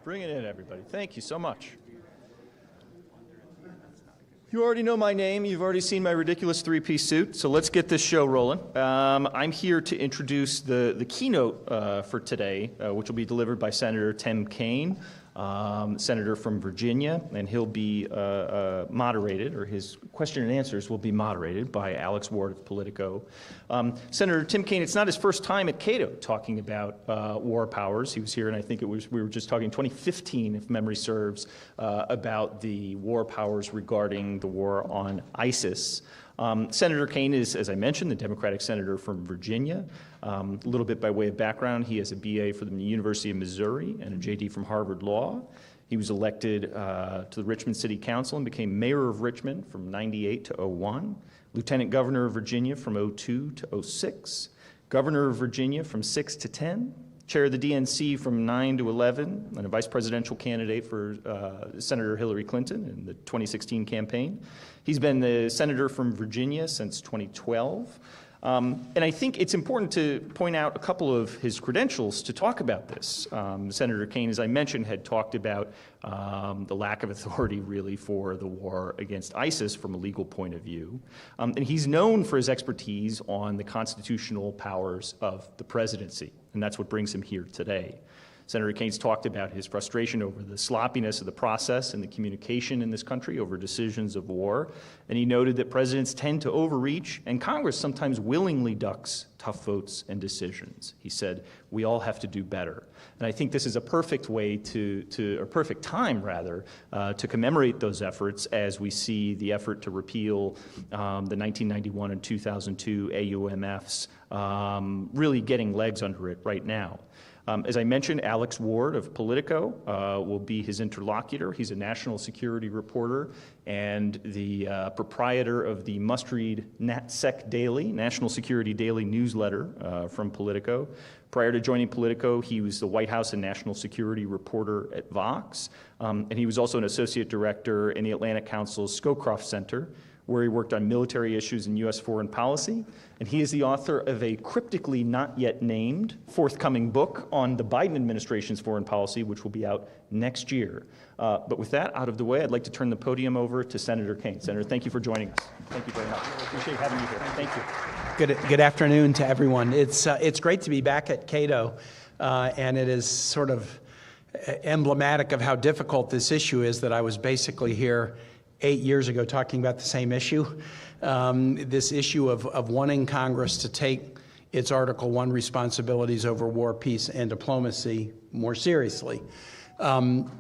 Bring it in, everybody. Thank you so much. You already know my name. You've already seen my ridiculous three-piece suit, so let's get this show rolling. I'm here to introduce the keynote for today, which will be delivered by Senator Tim Kaine, senator from Virginia, and he'll be moderated, or his question and answers will be moderated by Alex Ward of Politico. Senator Tim Kaine, it's not his first time at Cato talking about war powers. He was here, and I think we were just talking 2015, if memory serves, about the war powers regarding the war on ISIS. Senator Kaine is, as I mentioned, the Democratic senator from Virginia. A little bit by way of background, he has a BA from the University of Missouri and a JD from Harvard Law. He was elected to the Richmond City Council and became mayor of Richmond from 98 to 01, lieutenant governor of Virginia from 02 to 06, governor of Virginia from 6 to 10, chair of the DNC from 9 to 11, and a vice presidential candidate for Senator Hillary Clinton in the 2016 campaign. He's been the senator from Virginia since 2012. And I think it's important to point out a couple of his credentials to talk about this. Senator Kaine, as I mentioned, had talked about the lack of authority, really, for the war against ISIS from a legal point of view. And he's known for his expertise on the constitutional powers of the presidency, and that's what brings him here today. Senator Kaine's talked about his frustration over the sloppiness of the process and the communication in this country over decisions of war, and he noted that presidents tend to overreach, and Congress sometimes willingly ducks tough votes and decisions. He said, we all have to do better. And I think this is a perfect way or perfect time, rather, to commemorate those efforts as we see the effort to repeal the 1991 and 2002 AUMFs really getting legs under it right now. As I mentioned, Alex Ward of Politico will be his interlocutor. He's a national security reporter and the proprietor of the must-read NatSec Daily, National Security Daily newsletter from Politico. Prior to joining Politico, he was the White House and national security reporter at Vox, and he was also an associate director in the Atlantic Council's Scowcroft Center, where he worked on military issues in U.S. foreign policy. And he is the author of a cryptically not yet named forthcoming book on the Biden administration's foreign policy, which will be out next year. But with that out of the way, I'd like to turn the podium over to Senator Kaine. Senator, thank you for joining us. Thank you very much. I appreciate having you here. Thank you. Good afternoon to everyone. It's great to be back at Cato, and it is sort of emblematic of how difficult this issue is that I was basically here 8 years ago talking about the same issue, this issue of wanting Congress to take its Article I responsibilities over war, peace, and diplomacy more seriously.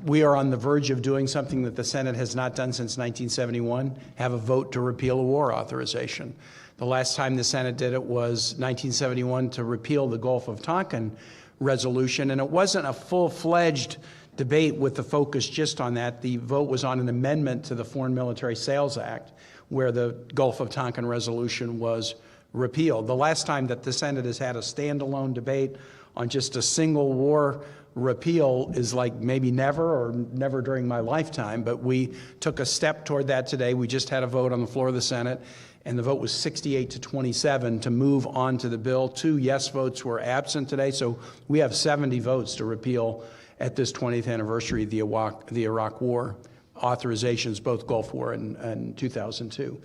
We are on the verge of doing something that the Senate has not done since 1971, have a vote to repeal a war authorization. The last time the Senate did it was 1971 to repeal the Gulf of Tonkin resolution, and it wasn't a full-fledged debate with the focus just on that. The vote was on an amendment to the Foreign Military Sales Act, where the Gulf of Tonkin resolution was repealed. The last time that the Senate has had a standalone debate on just a single war repeal is like maybe never, or never during my lifetime, but we took a step toward that today. We just had a vote on the floor of the Senate, and the vote was 68 to 27 to move on to the bill. 2 yes votes were absent today, so we have 70 votes to repeal at this 20th anniversary of the Iraq War authorizations, both Gulf War and 2002.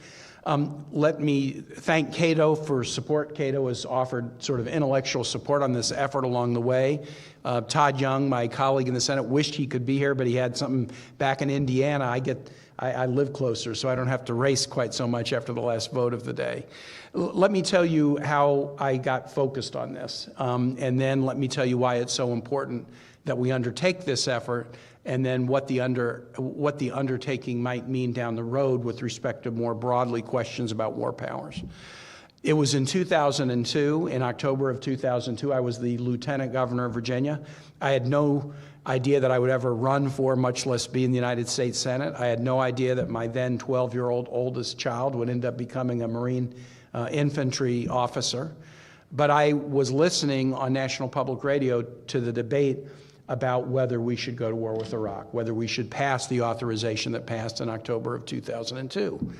Let me thank Cato for support. Cato has offered sort of intellectual support on this effort along the way. Todd Young, my colleague in the Senate, wished he could be here, but he had something back in Indiana. I live closer, so I don't have to race quite so much after the last vote of the day. Let me tell you how I got focused on this, and then let me tell you why it's so important that we undertake this effort, and then what the undertaking might mean down the road with respect to more broadly questions about war powers. It was in 2002, in October of 2002, I was the lieutenant governor of Virginia. I had no idea that I would ever run for, much less be in the United States Senate. I had no idea that my then 12-year-old oldest child would end up becoming a Marine infantry officer. But I was listening on National Public Radio to the debate about whether we should go to war with Iraq, whether we should pass the authorization that passed in October of 2002.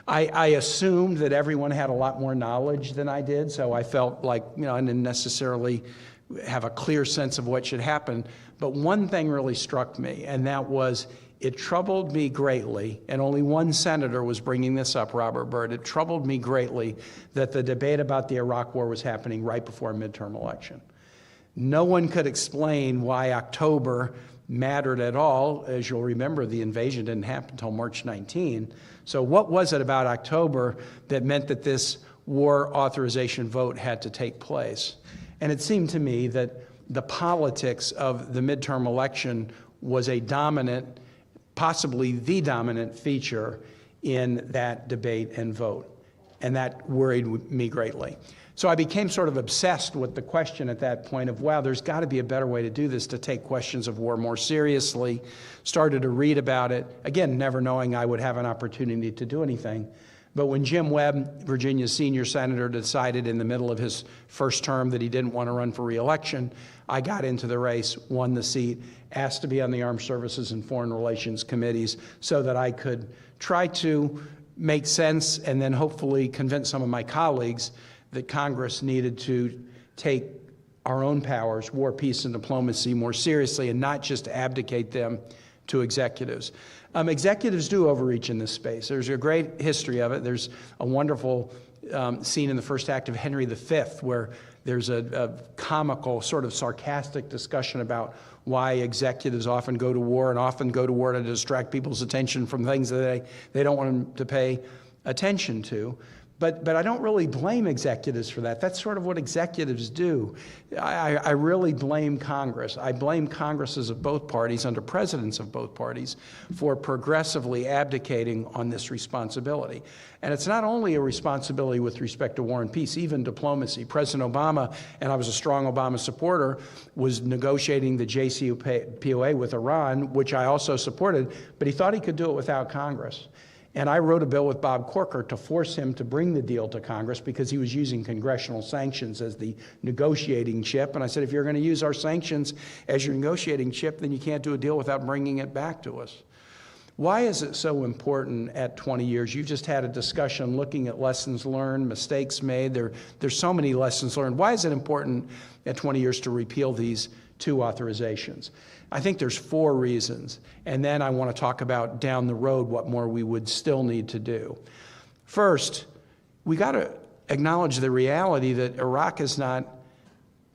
I assumed that everyone had a lot more knowledge than I did, so I felt like, I didn't necessarily have a clear sense of what should happen. But one thing really struck me, and that was, it troubled me greatly, and only one senator was bringing this up, Robert Byrd. It troubled me greatly that the debate about the Iraq War was happening right before a midterm election. No one could explain why October mattered at all. As you'll remember, the invasion didn't happen until March 19. So what was it about October that meant that this war authorization vote had to take place? And it seemed to me that the politics of the midterm election was a dominant, possibly the dominant feature in that debate and vote. And that worried me greatly. So I became sort of obsessed with the question at that point of, wow, there's got to be a better way to do this, to take questions of war more seriously. Started to read about it, again, never knowing I would have an opportunity to do anything. But when Jim Webb, Virginia's senior senator, decided in the middle of his first term that he didn't want to run for re-election, I got into the race, won the seat, asked to be on the Armed Services and Foreign Relations committees so that I could try to make sense and then hopefully convince some of my colleagues that Congress needed to take our own powers, war, peace, and diplomacy, more seriously and not just abdicate them to executives. Executives do overreach in this space. There's a great history of it. There's a wonderful scene in the first act of Henry V where there's a comical, sort of sarcastic discussion about why executives often go to war and often go to war to distract people's attention from things that they don't want them to pay attention to. But I don't really blame executives for that. That's sort of what executives do. I really blame Congress. I blame Congresses of both parties, under presidents of both parties, for progressively abdicating on this responsibility. And it's not only a responsibility with respect to war and peace, even diplomacy. President Obama, and I was a strong Obama supporter, was negotiating the JCPOA with Iran, which I also supported, but he thought he could do it without Congress. And I wrote a bill with Bob Corker to force him to bring the deal to Congress because he was using congressional sanctions as the negotiating chip. And I said, if you're going to use our sanctions as your negotiating chip, then you can't do a deal without bringing it back to us. Why is it so important at 20 years? You've just had a discussion looking at lessons learned, mistakes made. There's so many lessons learned. Why is it important at 20 years to repeal these two authorizations? I think there's 4 reasons, and then I want to talk about down the road what more we would still need to do. First, we got to acknowledge the reality that Iraq is not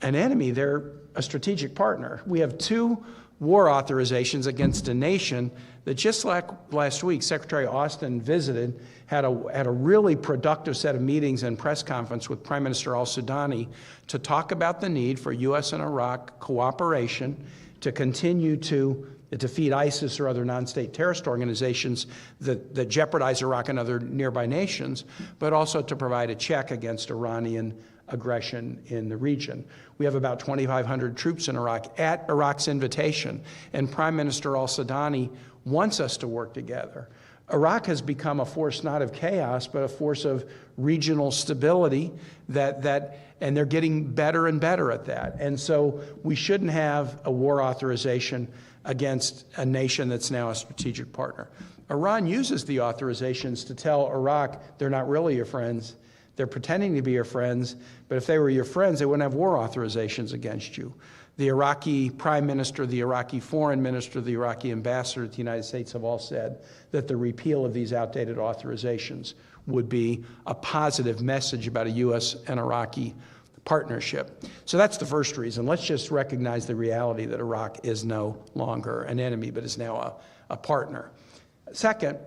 an enemy, they're a strategic partner. We have 2 war authorizations against a nation that just like last week, Secretary Austin visited, had a really productive set of meetings and press conference with Prime Minister al-Sudani to talk about the need for U.S. and Iraq cooperation to continue to defeat ISIS or other non-state terrorist organizations that jeopardize Iraq and other nearby nations, but also to provide a check against Iranian aggression in the region. We have about 2,500 troops in Iraq at Iraq's invitation, and Prime Minister al-Sudani wants us to work together. Iraq has become a force not of chaos, but a force of regional stability and they're getting better and better at that. And so we shouldn't have a war authorization against a nation that's now a strategic partner. Iran uses the authorizations to tell Iraq they're not really your friends. They're pretending to be your friends, but if they were your friends, they wouldn't have war authorizations against you. The Iraqi prime minister, the Iraqi foreign minister, the Iraqi ambassador to the United States have all said that the repeal of these outdated authorizations would be a positive message about a U.S. and Iraqi partnership. So that's the first reason. Let's just recognize the reality that Iraq is no longer an enemy, but is now a partner. Second,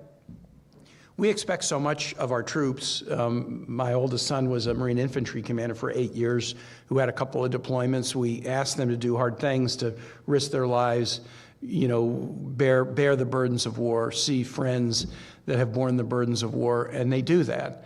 we expect so much of our troops. My oldest son was a Marine infantry commander for 8 years who had a couple of deployments. We asked them to do hard things, to risk their lives, bear the burdens of war, see friends that have borne the burdens of war, and they do that.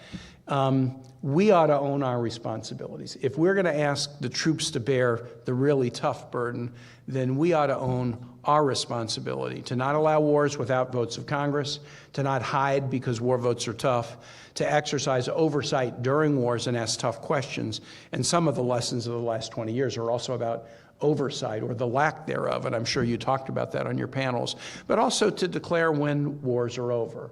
We ought to own our responsibilities. If we're going to ask the troops to bear the really tough burden, then we ought to own our responsibility to not allow wars without votes of Congress, to not hide because war votes are tough, to exercise oversight during wars and ask tough questions. And some of the lessons of the last 20 years are also about oversight or the lack thereof, and I'm sure you talked about that on your panels, but also to declare when wars are over.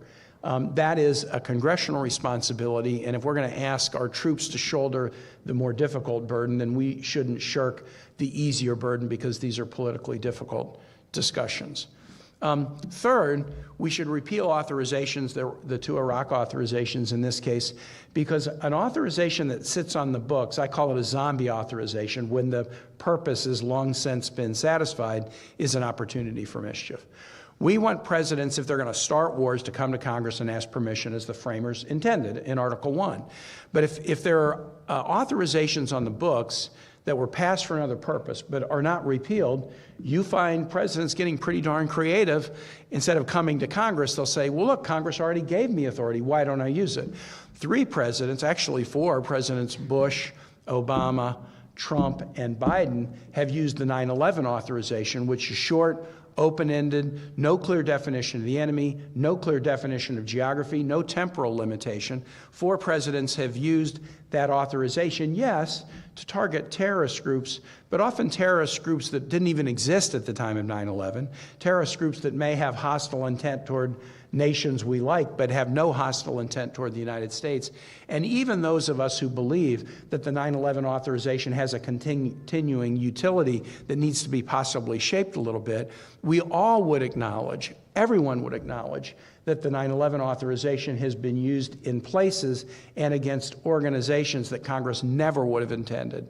That is a congressional responsibility, and if we're going to ask our troops to shoulder the more difficult burden, then we shouldn't shirk the easier burden because these are politically difficult discussions. Third, we should repeal authorizations, the two Iraq authorizations in this case, because an authorization that sits on the books, I call it a zombie authorization, when the purpose has long since been satisfied, is an opportunity for mischief. We want presidents, if they're going to start wars, to come to Congress and ask permission as the framers intended in Article 1. But if there are authorizations on the books that were passed for another purpose but are not repealed, you find presidents getting pretty darn creative. Instead of coming to Congress, they'll say, well, look, Congress already gave me authority. Why don't I use it? 3 presidents, actually 4, Presidents Bush, Obama, Trump, and Biden have used the 9/11 authorization, which is short, open-ended, no clear definition of the enemy, no clear definition of geography, no temporal limitation. 4 presidents have used that authorization, yes, to target terrorist groups, but often terrorist groups that didn't even exist at the time of 9/11, terrorist groups that may have hostile intent toward nations we like, but have no hostile intent toward the United States. And even those of us who believe that the 9/11 authorization has a continuing utility that needs to be possibly shaped a little bit, we all would acknowledge, everyone would acknowledge, that the 9/11 authorization has been used in places and against organizations that Congress never would have intended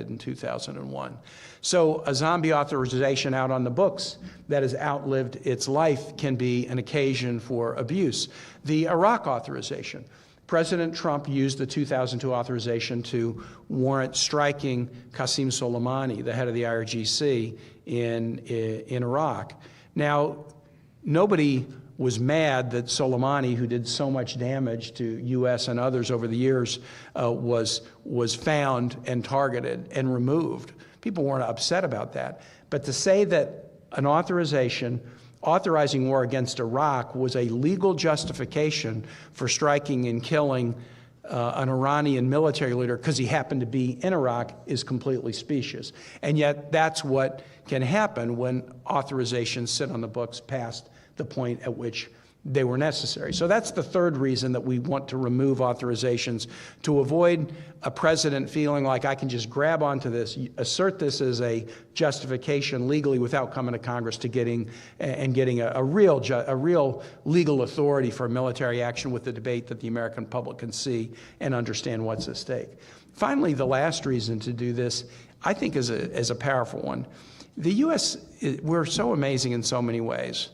in 2001. So a zombie authorization out on the books that has outlived its life can be an occasion for abuse. The Iraq authorization. President Trump used the 2002 authorization to warrant striking Qasem Soleimani, the head of the IRGC, in Iraq. Now, nobody was mad that Soleimani, who did so much damage to U.S. and others over the years, was found and targeted and removed. People weren't upset about that. But to say that an authorization authorizing war against Iraq was a legal justification for striking and killing an Iranian military leader because he happened to be in Iraq is completely specious. And yet that's what can happen when authorizations sit on the books past the point at which they were necessary. So that's the third reason that we want to remove authorizations, to avoid a president feeling like I can just grab onto this, assert this as a justification legally without coming to Congress to getting a real legal authority for military action with the debate that the American public can see and understand what's at stake. Finally, the last reason to do this, I think, is a powerful one. The U.S., we're so amazing in so many ways.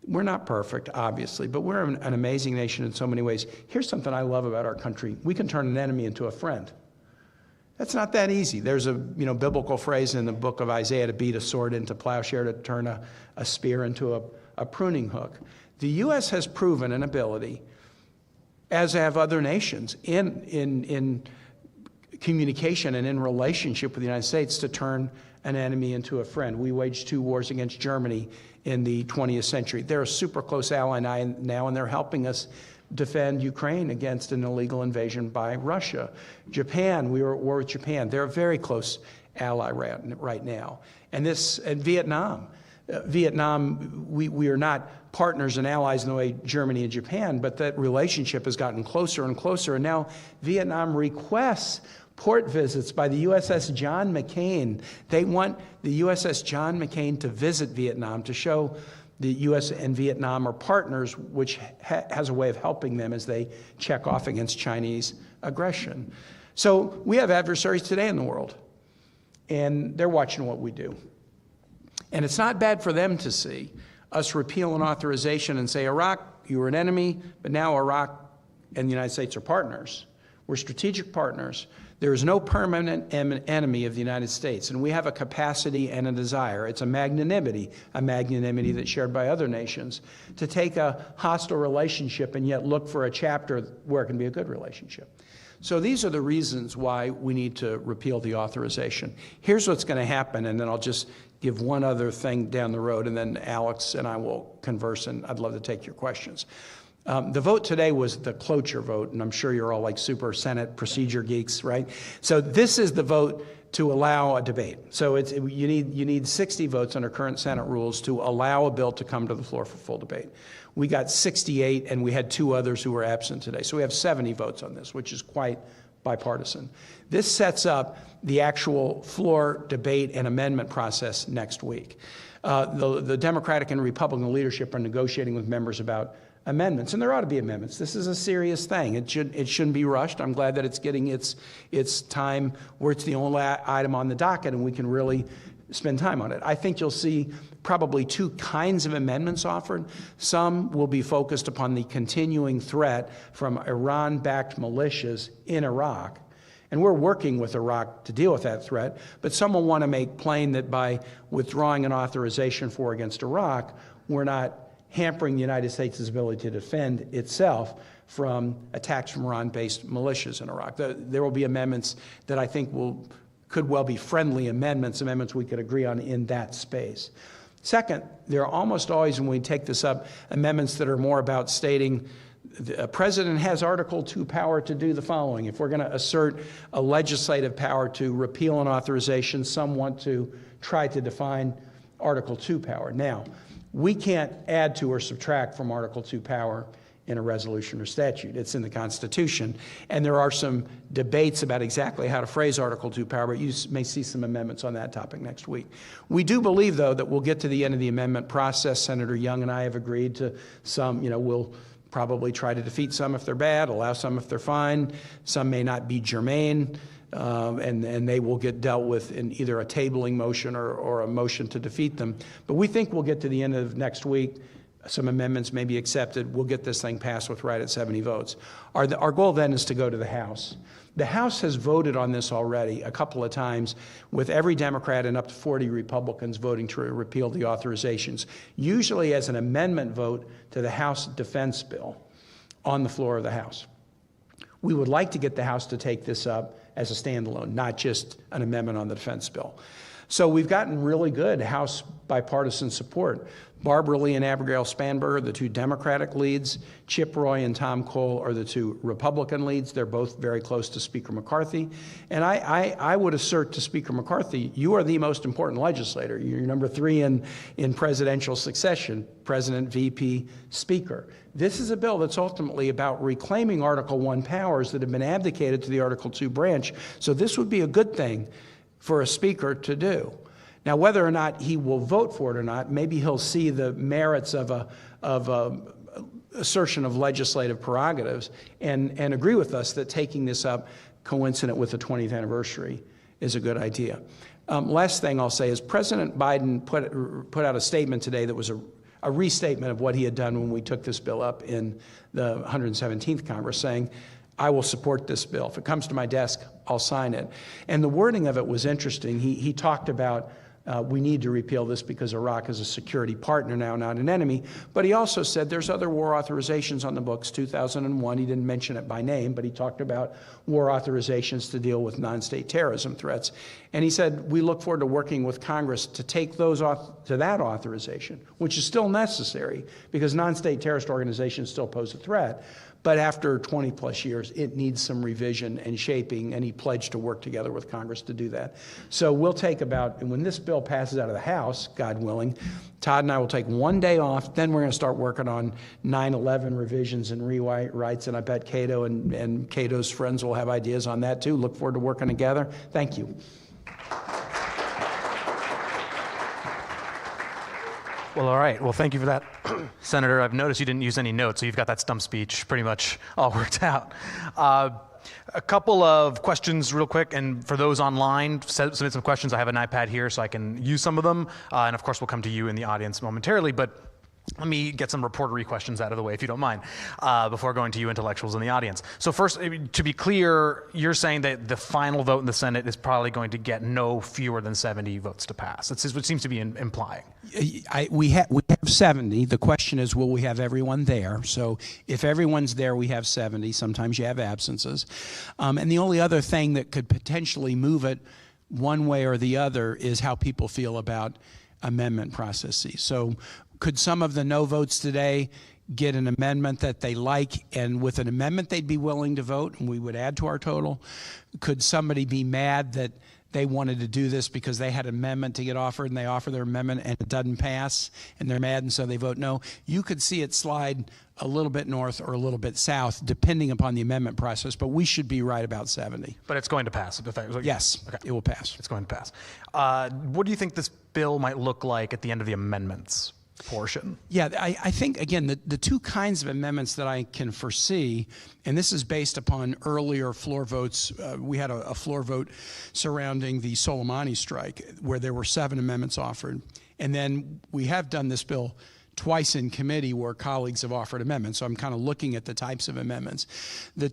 We're not perfect, obviously, but we're an amazing nation in so many ways. Here's something I love about our country. We can turn an enemy into a friend. That's not that easy. There's a biblical phrase in the book of Isaiah to beat a sword into plowshare, to turn a spear into a pruning hook. The U.S. has proven an ability, as have other nations, in communication and in relationship with the United States, to turn an enemy into a friend. We waged 2 wars against Germany in the 20th century. They're a super close ally now, and they're helping us defend Ukraine against an illegal invasion by Russia. Japan, we were at war with Japan. They're a very close ally right now. And Vietnam. Vietnam, we are not partners and allies in the way Germany and Japan, but that relationship has gotten closer and closer. And now Vietnam requests port visits by the USS John McCain. They want the USS John McCain to visit Vietnam to show the U.S. and Vietnam are partners, which has a way of helping them as they check off against Chinese aggression. So we have adversaries today in the world, and they're watching what we do. And it's not bad for them to see us repeal an authorization and say, Iraq, you were an enemy, but now Iraq and the United States are partners. We're strategic partners. There is no permanent enemy of the United States, and we have a capacity and a desire. It's a magnanimity that's shared by other nations, to take a hostile relationship and yet look for a chapter where it can be a good relationship. So these are the reasons why we need to repeal the authorization. Here's what's going to happen, and then I'll just give one other thing down the road, and then Alex and I will converse, and I'd love to take your questions. The vote today was the cloture vote, and I'm sure you're all like super Senate procedure geeks, right? So this is the vote to allow a debate. So you need 60 votes under current Senate rules to allow a bill to come to the floor for full debate. We got 68, and we had 2 others who were absent today. So we have 70 votes on this, which is quite bipartisan. This sets up the actual floor debate and amendment process next week. The Democratic and Republican leadership are negotiating with members about amendments, and there ought to be amendments. This is a serious thing. It shouldn't be rushed. I'm glad that it's getting its time where it's the only item on the docket and we can really spend time on it. I think you'll see probably 2 kinds of amendments offered. Some will be focused upon the continuing threat from Iran-backed militias in Iraq. And we're working with Iraq to deal with that threat, but some will want to make plain that by withdrawing an authorization for against Iraq, we're not hampering the United States' ability to defend itself from attacks from Iran-based militias in Iraq. There will be amendments that I think could well be friendly amendments we could agree on in that space. Second, there are almost always, when we take this up, amendments that are more about stating the president has Article 2 power to do the following. If we're going to assert a legislative power to repeal an authorization, some want to try to define Article 2 power. Now, we can't add to or subtract from Article 2 power in a resolution or statute. It's in the Constitution. And there are some debates about exactly how to phrase Article 2 power, but you may see some amendments on that topic next week. We do believe, though, that we'll get to the end of the amendment process. Senator Young and I have agreed to some, we'll probably try to defeat some if they're bad, allow some if they're fine. Some may not be germane. And they will get dealt with in either a tabling motion or a motion to defeat them. But we think we'll get to the end of next week. Some amendments may be accepted. We'll get this thing passed with right at 70 votes. Our goal then is to go to the House. The House has voted on this already a couple of times, with every Democrat and up to 40 Republicans voting to repeal the authorizations, usually as an amendment vote to the House defense bill on the floor of the House. We would like to get the House to take this up as a standalone, not just an amendment on the defense bill. So we've gotten really good House bipartisan support. Barbara Lee and Abigail Spanberger are the 2 Democratic leads. Chip Roy and Tom Cole are the 2 Republican leads. They're both very close to Speaker McCarthy. And I would assert to Speaker McCarthy, you are the most important legislator. You're number 3 in presidential succession, President, VP, Speaker. This is a bill that's ultimately about reclaiming Article 1 powers that have been abdicated to the Article 2 branch. So this would be a good thing for a speaker to do. Now, whether or not he will vote for it or not, maybe he'll see the merits of a assertion of legislative prerogatives and agree with us that taking this up coincident with the 20th anniversary is a good idea. Last thing I'll say is President Biden put out a statement today that was a restatement of what he had done when we took this bill up in the 117th Congress, saying, I will support this bill. If it comes to my desk, I'll sign it. And the wording of it was interesting. He talked about we need to repeal this because Iraq is a security partner now, not an enemy. But he also said there's other war authorizations on the books, 2001. He didn't mention it by name, but he talked about war authorizations to deal with non-state terrorism threats. And he said, we look forward to working with Congress to take those to that authorization, which is still necessary because non-state terrorist organizations still pose a threat. But after 20 plus years, it needs some revision and shaping, and he pledged to work together with Congress to do that. So we'll take and when this bill passes out of the House, God willing, Todd and I will take 1 day off, then we're going to start working on 9/11 revisions and rewrites, and I bet Cato and Cato's friends will have ideas on that too. Look forward to working together. Thank you. Well, all right. Well, thank you for that, Senator. I've noticed you didn't use any notes, so you've got that stump speech pretty much all worked out. A couple of questions real quick, and for those online, submit some questions. I have an iPad here, so I can use some of them. And of course, we'll come to you in the audience momentarily, but let me get some reportery questions out of the way, if you don't mind, before going to you intellectuals in the audience. So first, to be clear, you're saying that the final vote in the Senate is probably going to get no fewer than 70 votes to pass. That's what seems to be implying. We have 70. The question is, will we have everyone there? So if everyone's there, we have 70. Sometimes you have absences. And the only other thing that could potentially move it one way or the other is how people feel about amendment processes. So could some of the no votes today get an amendment that they like, and with an amendment they'd be willing to vote, and we would add to our total? Could somebody be mad that they wanted to do this because they had an amendment to get offered, and they offer their amendment and it doesn't pass, and they're mad, and so they vote no? You could see it slide a little bit north or a little bit south, depending upon the amendment process, but we should be right about 70. But it's going to pass? Yes, okay. It will pass. It's going to pass. What do you think this bill might look like at the end of the amendments portion? Yeah, I think, again, the two kinds of amendments that I can foresee, and this is based upon earlier floor votes. We had a floor vote surrounding the Soleimani strike where there were 7 amendments offered. And then we have done this bill twice in committee where colleagues have offered amendments. So I'm kind of looking at the types of amendments. The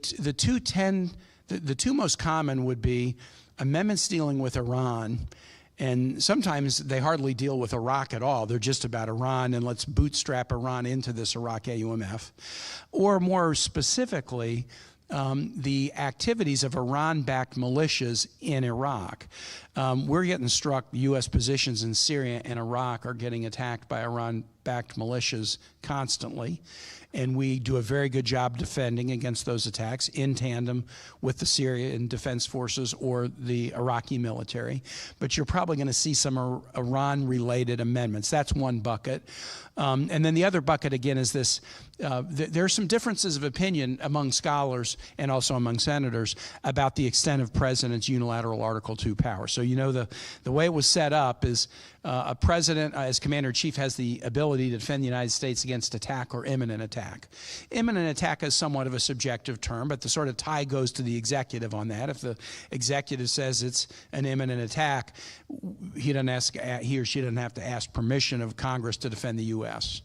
two most common would be amendments dealing with Iran. And sometimes they hardly deal with Iraq at all. They're just about Iran, and let's bootstrap Iran into this Iraq AUMF. Or more specifically, the activities of Iran-backed militias in Iraq. We're getting struck, U.S. positions in Syria and Iraq are getting attacked by Iran-backed militias constantly. And we do a very good job defending against those attacks in tandem with the Syrian Defense Forces or the Iraqi military. But you're probably going to see some Iran-related amendments. That's one bucket. And then the other bucket, again, is this. There are some differences of opinion among scholars and also among senators about the extent of president's unilateral Article II power. So, you know, the way it was set up is a president, as commander-in-chief, has the ability to defend the United States against attack or imminent attack. Imminent attack is somewhat of a subjective term, but the sort of tie goes to the executive on that. If the executive says it's an imminent attack, he or she doesn't have to ask permission of Congress to defend the U.S.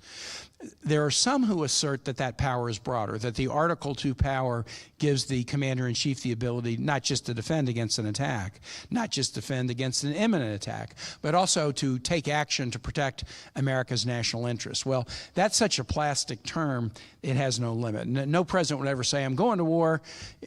There are some who assert that that power is broader, that the Article II power gives the commander-in-chief the ability not just to defend against an attack, not just defend against an imminent attack, but also to take action to protect America's national interests. Well, that's such a plastic term, it has no limit. No president would ever say, I'm going to war.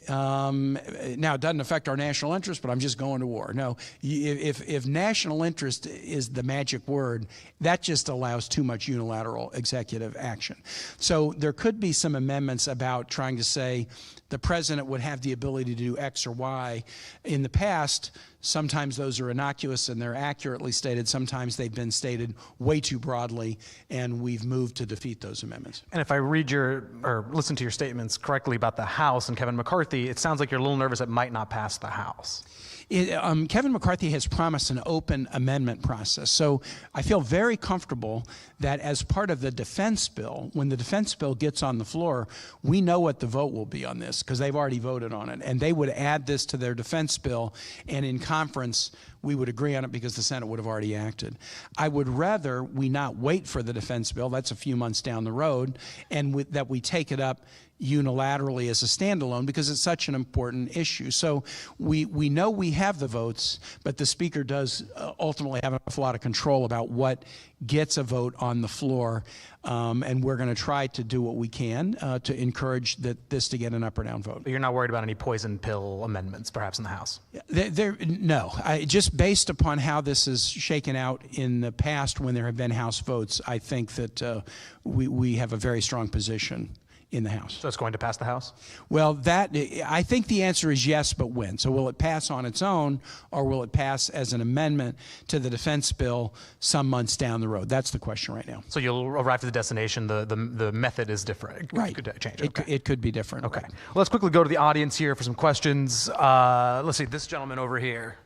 Now, it doesn't affect our national interest, but I'm just going to war. No, if national interest is the magic word, that just allows too much unilateral executive action. So there could be some amendments about trying to say the president would have the ability to do X or Y. In the past, sometimes those are innocuous and they're accurately stated. Sometimes they've been stated way too broadly, and we've moved to defeat those amendments. And if I read or listen to your statements correctly about the House and Kevin McCarthy, it sounds like you're a little nervous it might not pass the House. Kevin McCarthy has promised an open amendment process. So I feel very comfortable that as part of the defense bill, when the defense bill gets on the floor, we know what the vote will be on this because they've already voted on it. And they would add this to their defense bill, and in conference, we would agree on it because the Senate would have already acted. I would rather we not wait for the defense bill, that's a few months down the road, and that we take it up unilaterally as a standalone because it's such an important issue. So we know we have the votes, but the Speaker does ultimately have an awful lot of control about what gets a vote on the floor, and we're going to try to do what we can to encourage this to get an up or down vote. But you're not worried about any poison pill amendments, perhaps, in the House? No. Just based upon how this is shaken out in the past when there have been House votes, I think that we have a very strong position in the House. So it's going to pass the House? Well, I think the answer is yes, but when? So will it pass on its own, or will it pass as an amendment to the defense bill some months down the road? That's the question right now. So you'll arrive at the destination, the method is different. Right. It could change. It could be different. Okay. Well, let's quickly go to the audience here for some questions. Let's see, this gentleman over here.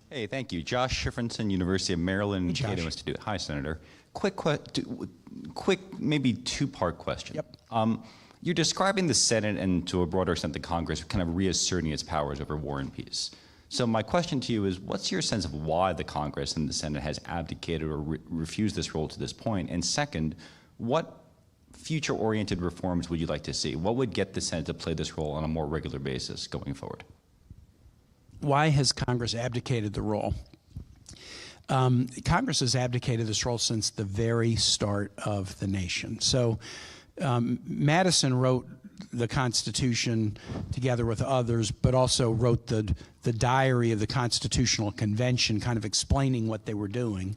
Hey, thank you. Josh Schifrinson, University of Maryland, Cato Institute. Hi, Senator. Quick, maybe two-part question. Yep. You're describing the Senate and, to a broader extent, the Congress kind of reasserting its powers over war and peace. So my question to you is, what's your sense of why the Congress and the Senate has abdicated or refused this role to this point? And second, what future-oriented reforms would you like to see? What would get the Senate to play this role on a more regular basis going forward? Why has Congress abdicated the role? Congress has abdicated this role since the very start of the nation. So Madison wrote the Constitution together with others, but also wrote the the diary of the Constitutional Convention, kind of explaining what they were doing.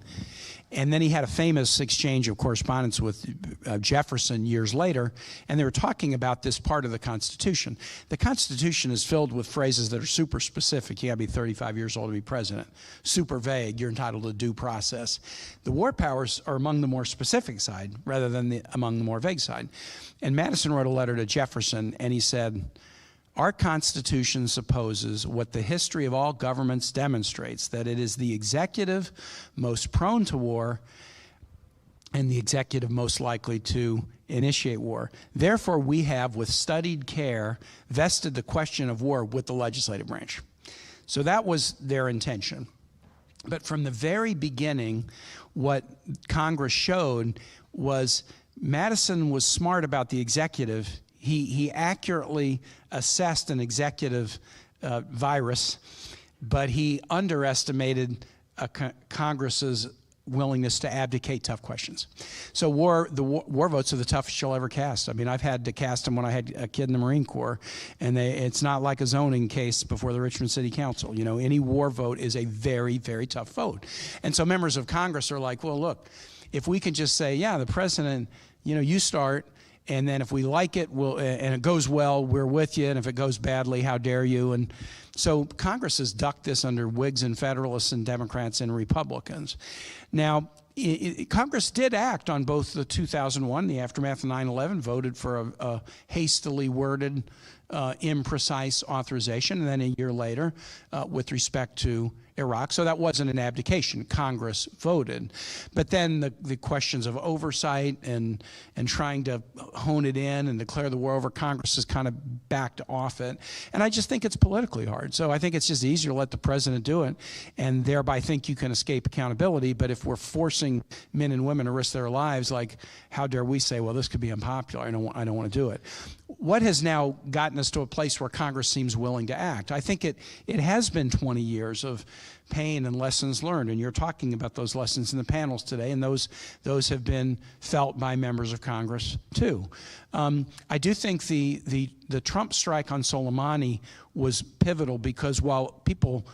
And then he had a famous exchange of correspondence with Jefferson years later, and they were talking about this part of the Constitution. The Constitution is filled with phrases that are super specific. You gotta be 35 years old to be president. Super vague, you're entitled to due process. The war powers are among the more specific side rather than among the more vague side. And Madison wrote a letter to Jefferson, and he said, our Constitution supposes what the history of all governments demonstrates, that it is the executive most prone to war and the executive most likely to initiate war. Therefore, we have, with studied care, vested the question of war with the legislative branch. So that was their intention. But from the very beginning, what Congress showed was Madison was smart about the executive. He accurately assessed an executive virus, but he underestimated Congress's willingness to abdicate tough questions. So the war votes are the toughest you'll ever cast. I mean, I've had to cast them when I had a kid in the Marine Corps, and it's not like a zoning case before the Richmond City Council. You know, any war vote is a very, very tough vote. And so members of Congress are like, well, look, if we can just say, yeah, the president, you know, you start, and then if we like it, and it goes well, we're with you. And if it goes badly, how dare you? And so Congress has ducked this under Whigs and Federalists and Democrats and Republicans. Now, Congress did act on both the 2001, the aftermath of 9/11, voted for a hastily worded, imprecise authorization, and then a year later, with respect to Iraq. So that wasn't an abdication. Congress voted. But then the questions of oversight and trying to hone it in and declare the war over, Congress has kind of backed off it. And I just think it's politically hard. So I think it's just easier to let the president do it and thereby think you can escape accountability. But if we're forcing men and women to risk their lives, like, how dare we say, well, this could be unpopular, I don't want to do it. What has now gotten us to a place where Congress seems willing to act? I think it has been 20 years of pain and lessons learned, and you're talking about those lessons in the panels today, and those have been felt by members of Congress too. I do think the Trump strike on Soleimani was pivotal, because while people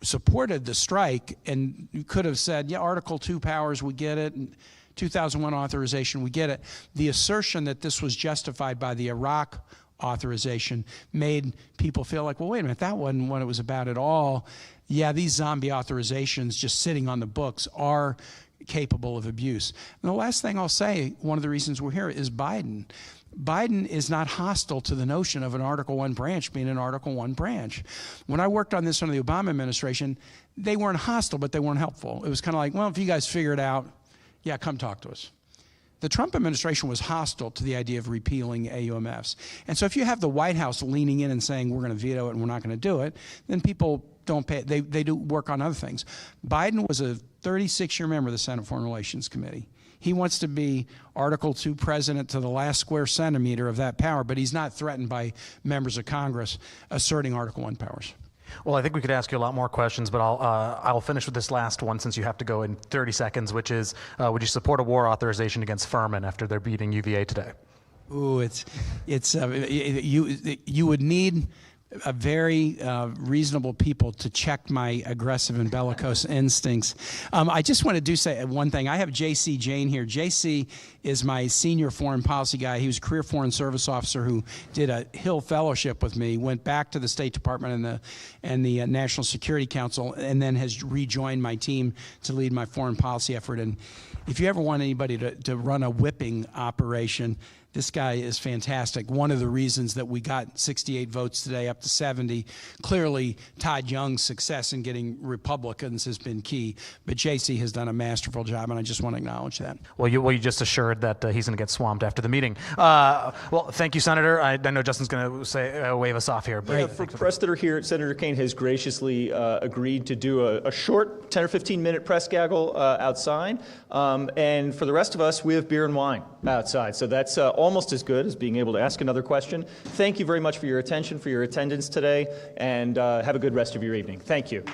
supported the strike and you could have said, yeah, Article 2 powers, we get it, and 2001 authorization, we get it, the assertion that this was justified by the Iraq authorization made people feel like, well, wait a minute, that wasn't what it was about at all. Yeah, these zombie authorizations just sitting on the books are capable of abuse. And the last thing I'll say, one of the reasons we're here, is Biden. Biden is not hostile to the notion of an Article I branch being an Article I branch. When I worked on this under the Obama administration, they weren't hostile, but they weren't helpful. It was kind of like, well, if you guys figure it out, yeah, come talk to us. The Trump administration was hostile to the idea of repealing AUMFs. And so if you have the White House leaning in and saying, we're going to veto it and we're not going to do it, then people don't pay, they do work on other things. Biden was a 36-year member of the Senate Foreign Relations Committee. He wants to be Article II president to the last square centimeter of that power, but he's not threatened by members of Congress asserting Article I powers. Well, I think we could ask you a lot more questions, but I'll finish with this last one since you have to go in 30 seconds, which is, would you support a war authorization against Furman after they're beating UVA today? Ooh, you would need a very reasonable people to check my aggressive and bellicose instincts. I just want to say one thing. I have J.C. Jane here. J.C. is my senior foreign policy guy. He was a career foreign service officer who did a Hill Fellowship with me, went back to the State Department and the National Security Council, and then has rejoined my team to lead my foreign policy effort. And if you ever want anybody to run a whipping operation, this guy is fantastic. One of the reasons that we got 68 votes today up to 70, clearly Todd Young's success in getting Republicans has been key, but JC has done a masterful job, and I just want to acknowledge that. Well, you just assured that he's going to get swamped after the meeting. Well, thank you, Senator. I know Justin's going to say wave us off here. But yeah, for press that are here, Senator Kaine has graciously agreed to do a short 10 or 15-minute press gaggle outside, and for the rest of us, we have beer and wine outside, so that's almost as good as being able to ask another question. Thank you very much for your attention, for your attendance today, and have a good rest of your evening. Thank you.